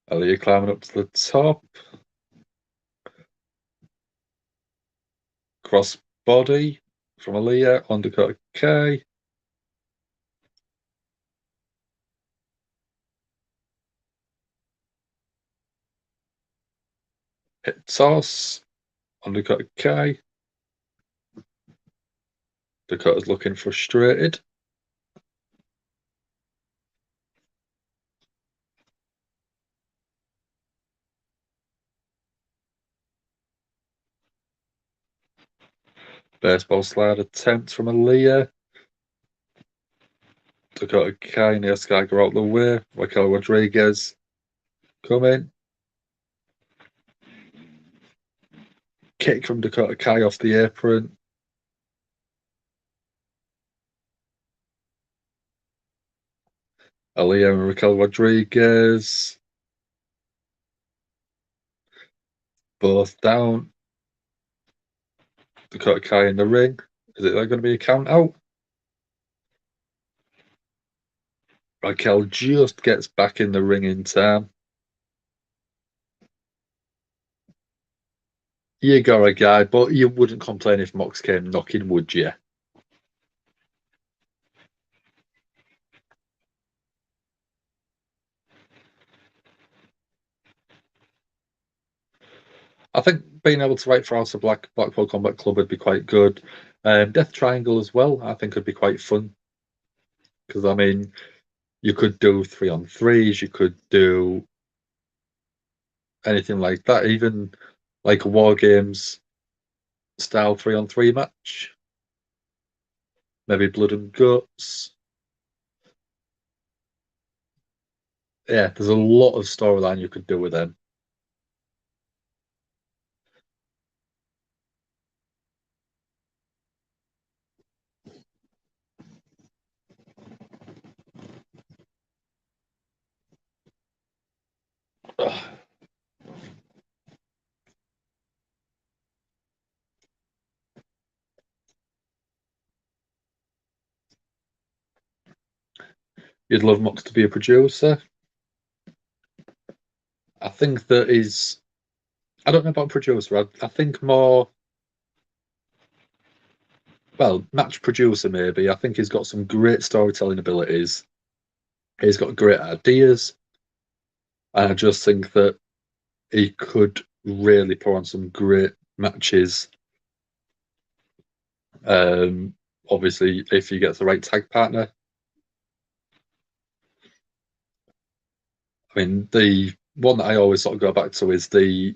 Aliyah climbing up to the top. Cross body from Aliyah on Dakota Kai. Hit toss on Dakota Kai. Dakota's looking frustrated. Baseball slide attempt from Aliyah. Dakota Kai and Sky go out the way. Raquel Rodriguez come in. Kick from Dakota Kai off the apron. Aliyah and Raquel Rodriguez both down. Dakota Kai in the ring. Is it going to be a count out? Raquel just gets back in the ring in time. You got a guy, but you wouldn't complain if Mox came knocking, would you? I think being able to write for House of Blackpool Combat Club would be quite good. Death Triangle as well, I think would be quite fun. Because, I mean, you could do 3-on-3s, you could do anything like that, even like a War Games style 3-on-3 match. Maybe Blood and Guts. Yeah, there's a lot of storyline you could do with them. Ugh. You'd love Mox to be a producer. I think that is. I don't know about producer. I think more. Well, match producer maybe. I think he's got some great storytelling abilities. He's got great ideas. And I just think that he could really put on some great matches. Obviously, if he gets the right tag partner. I mean, the one that I always sort of go back to is the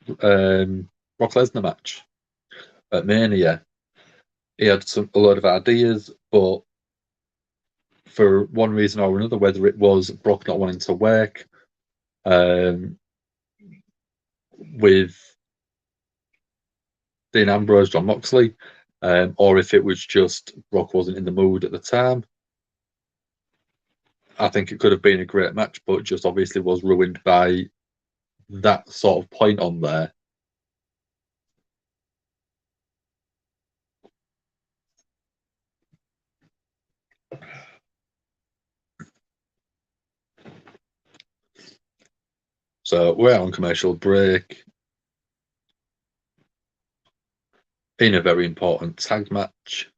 Brock Lesnar match at Mania. He had a load of ideas, but for one reason or another, whether it was Brock not wanting to work with Dean Ambrose, John Moxley, or if it was just Brock wasn't in the mood at the time. I think it could have been a great match, but just obviously was ruined by that sort of point on there. So we're on commercial break in a very important tag match.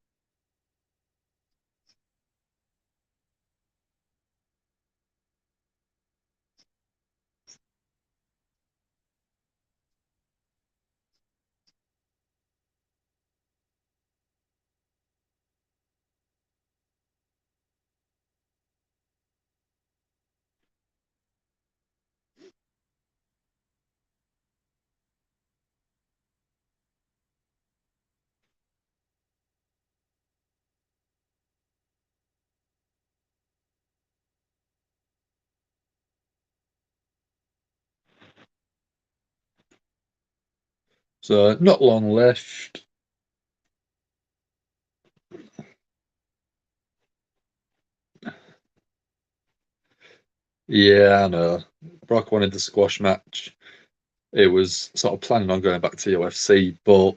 So not long left. Yeah, I know. Brock wanted the squash match. It was sort of planning on going back to UFC, but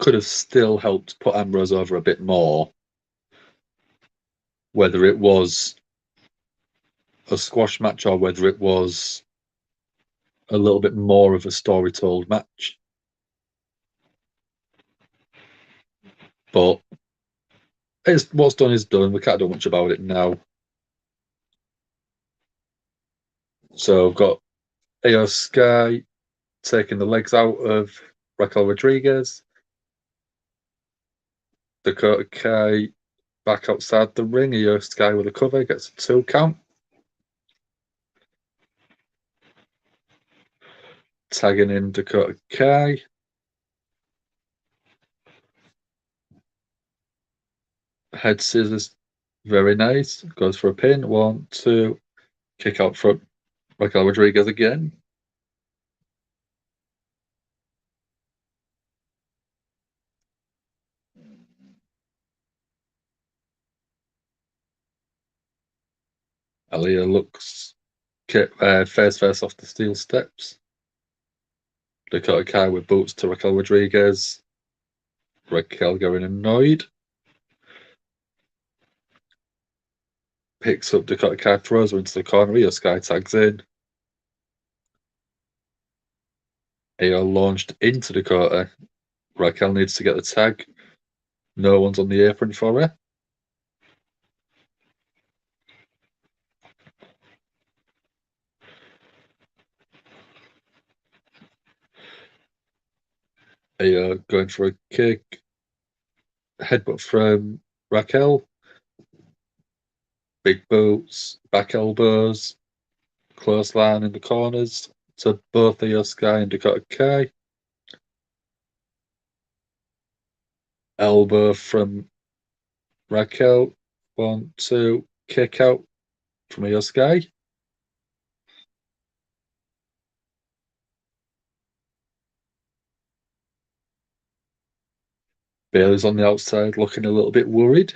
could have still helped put Ambrose over a bit more. Whether it was a squash match or whether it was a little bit more of a story told match. But what's done is done. We can't do much about it now. So I've got AO Sky taking the legs out of Raquel Rodriguez. Dakota Kai back outside the ring. AO Sky with a cover, gets a 2 count. Tagging in Dakota Kai. Head scissors, very nice. Goes for a pin. 1, 2. Kick out front. Raquel Rodriguez again. Aliyah looks first off the steel steps. Dakota Kai with boots to Raquel Rodriguez. Raquel going annoyed. Picks up Dakota Kai, throws her into the corner. AO Sky tags in. AO launched into Dakota. Raquel needs to get the tag. No one's on the apron for her. AO going for a kick. Headbutt from Raquel. Big boots, back elbows, clothesline in the corners to both AO Sky and Dakota Kai. Elbow from Raquel. 1, 2. Kick out from AO Sky. Bailey's on the outside looking a little bit worried.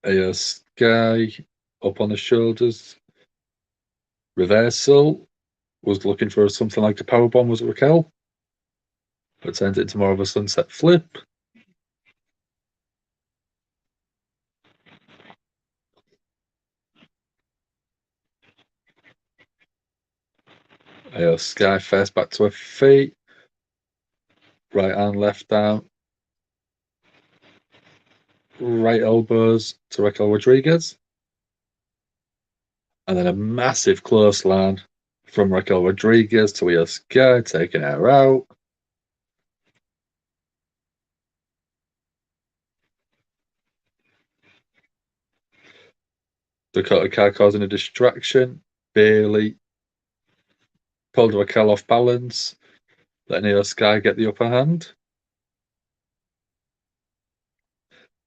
AO Sky up on the shoulders. Reversal. Was looking for something like a powerbomb, was it Raquel? But turned it into more of a sunset flip. AO Sky first back to her feet. Right arm, left arm. Right elbows to Raquel Rodriguez. And then a massive clothesline from Raquel Rodriguez to AO Sky, taking her out. Dakota Kai causing a distraction. Bailey pulled Raquel off balance, letting AO Sky get the upper hand.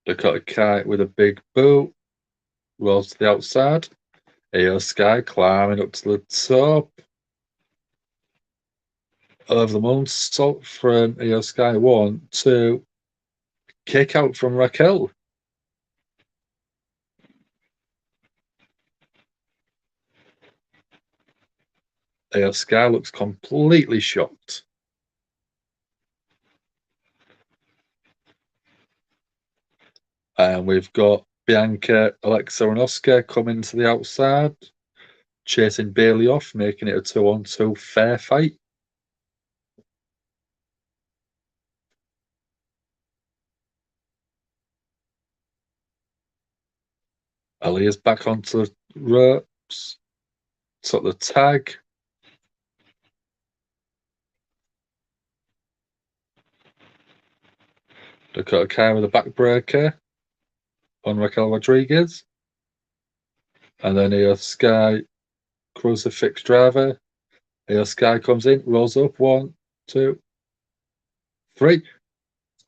Dakota Kai with a big boot, rolls to the outside. AO Sky climbing up to the top. Over the moonsault from AO Sky. 1, 2. Kick out from Raquel. Sky looks completely shocked. And we've got Bianca, Alexa, and Oscar coming to the outside, chasing Bailey off, making it a 2-on-2 fair fight. Aliyah's back onto the ropes. Took the tag. Dakota Kai with a backbreaker on Raquel Rodriguez. And then Io Sky crucifix driver. Io Sky comes in, rolls up. 1, 2, 3.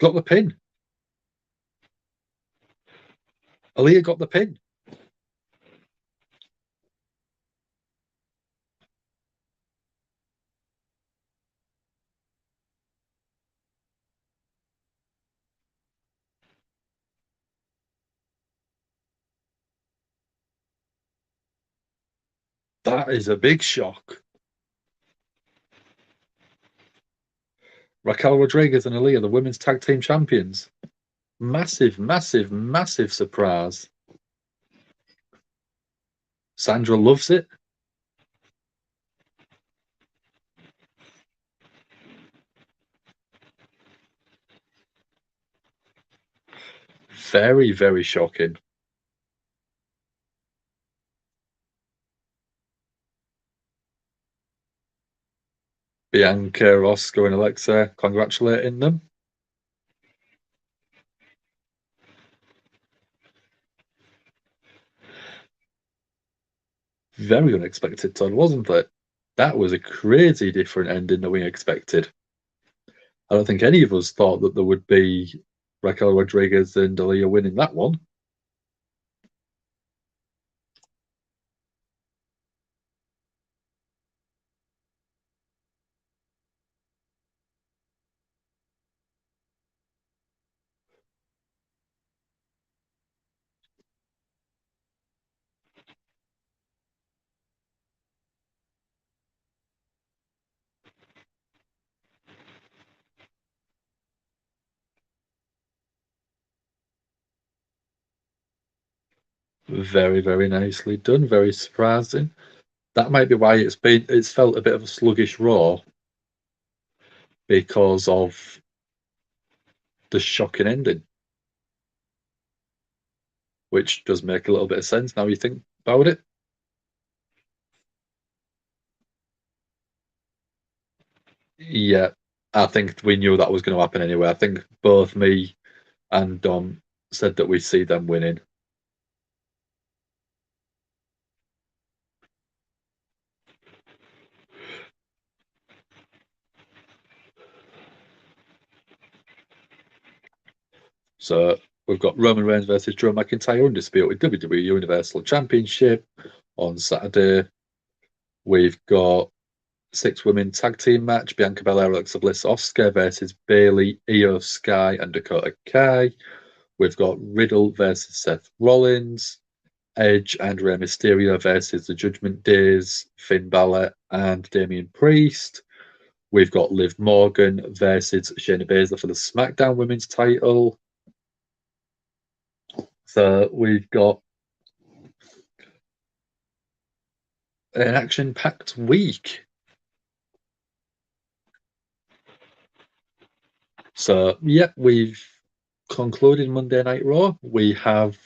Got the pin. Aliyah got the pin. That is a big shock. Raquel Rodriguez and Aliyah, the women's tag team champions. Massive, massive, massive surprise. Sandra loves it. Very, very shocking. Bianca, Oscar, and Alexa congratulating them. Very unexpected, Todd, wasn't it? That was a crazy different ending than we expected. I don't think any of us thought that there would be Raquel Rodriguez and Aliyah winning that one. Very, very nicely done. Very surprising. That might be why it's felt a bit of a sluggish Raw, because of the shocking ending, which does make a little bit of sense now you think about it. Yeah, I think we knew that was going to happen anyway. I think both me and Dom said that we see them winning. So we've got Roman Reigns versus Drew McIntyre undisputed WWE Universal Championship on Saturday. We've got 6 women tag team match: Bianca Belair, Alexa Bliss, Oscar versus Bailey, Io Sky, and Dakota Kai. We've got Riddle versus Seth Rollins, Edge and Rey Mysterio versus the Judgment Days, Finn Balor and Damian Priest. We've got Liv Morgan versus Shayna Baszler for the SmackDown Women's title. So we've got an action-packed week. So, yeah, we've concluded Monday Night Raw. We have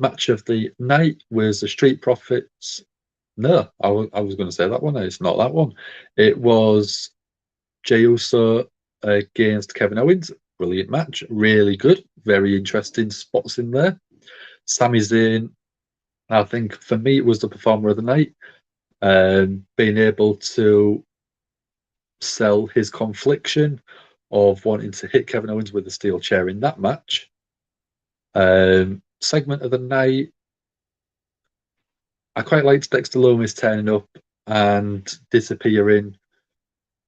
match of the night was the Street Profits. No, I was going to say that one. It's not that one. It was Jey Uso against Kevin Owens. Brilliant match. Really good. Very interesting spots in there. Sami Zayn, I think for me, it was the performer of the night. Being able to sell his confliction of wanting to hit Kevin Owens with a steel chair in that match. Segment of the night, I quite liked Dexter Lumis turning up and disappearing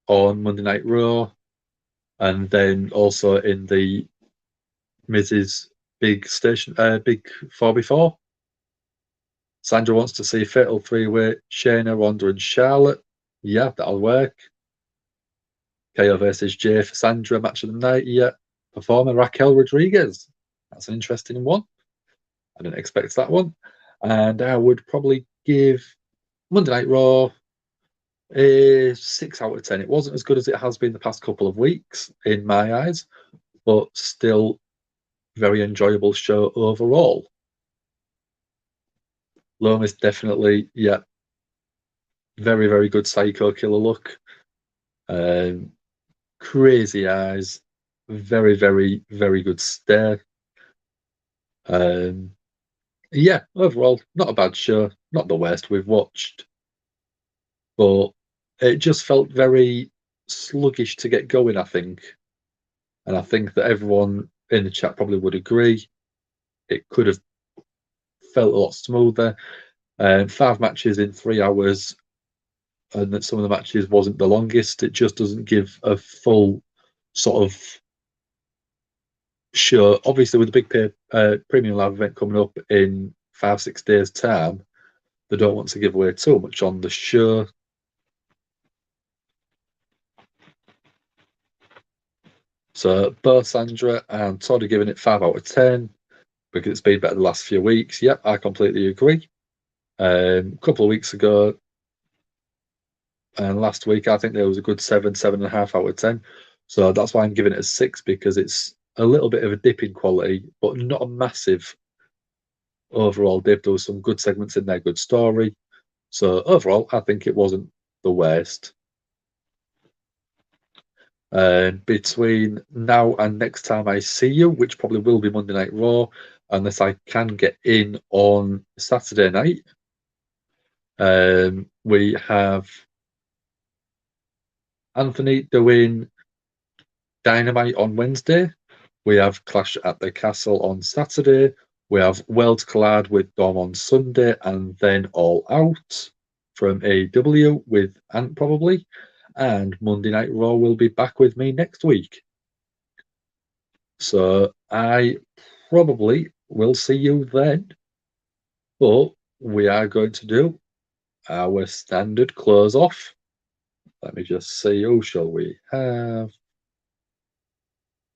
on Monday Night Raw, and then also in the Miz's big 4x4. Sandra wants to see Fatal 3-Way, Shayna, Ronda, and Charlotte. Yeah, that'll work. KO versus Jay for Sandra, match of the night. Yeah. Performer Raquel Rodriguez. That's an interesting one. I didn't expect that one. And I would probably give Monday Night Raw a 6 out of 10. It wasn't as good as it has been the past couple of weeks in my eyes, but still very enjoyable show overall. Lomas definitely, yeah, very, very good psycho killer look. Crazy eyes, very, very, very good stare. Yeah, overall, not a bad show, not the worst we've watched, but it just felt very sluggish to get going, I think. And I think that everyone in the chat probably would agree. It could have felt a lot smoother. 5 matches in 3 hours, and that some of the matches wasn't the longest. It just doesn't give a full sort of show. Obviously, with the big premium live event coming up in 5-6 days' time, they don't want to give away too much on the show. So both Sandra and Todd are giving it 5 out of 10 because it's been better the last few weeks. Yep, I completely agree. A couple of weeks ago and last week, I think there was a good 7.5 out of 10. So that's why I'm giving it a 6, because it's a little bit of a dip in quality, but not a massive overall dip. There was some good segments in there, good story. So overall, I think it wasn't the worst. Between now and next time I see you, which probably will be Monday Night Raw, unless I can get in on Saturday night, we have Anthony doing Dynamite on Wednesday. We have Clash at the Castle on Saturday. We have Worlds Collide with Dom on Sunday, and then All Out from AEW with Ant probably. And Monday Night Raw will be back with me next week. So I probably will see you then. But we are going to do our standard close off. Let me just see, who shall we have?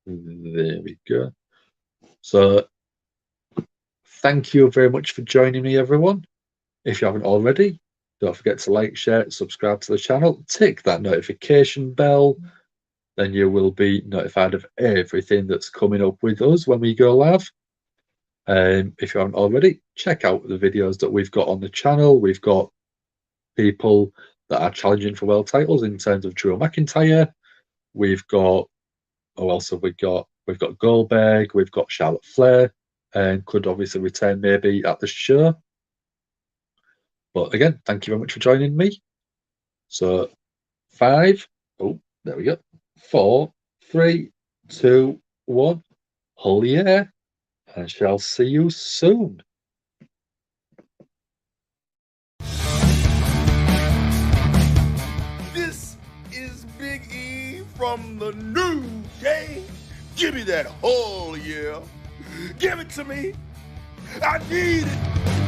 There we go. So thank you very much for joining me, everyone. If you haven't already, don't forget to like, share, subscribe to the channel, tick that notification bell, then you will be notified of everything that's coming up with us when we go live. If you haven't already, check out the videos that we've got on the channel. We've got people that are challenging for world titles in terms of Drew McIntyre. We've got, who else have we got? We've got Goldberg, we've got Charlotte Flair, and could obviously return maybe at the show. But again, thank you very much for joining me. So 5, oh, there we go. 4, 3, 2, 1. Oh yeah, I shall see you soon. This is Big E from the new day. Give me that whole yeah. Give it to me. I need it.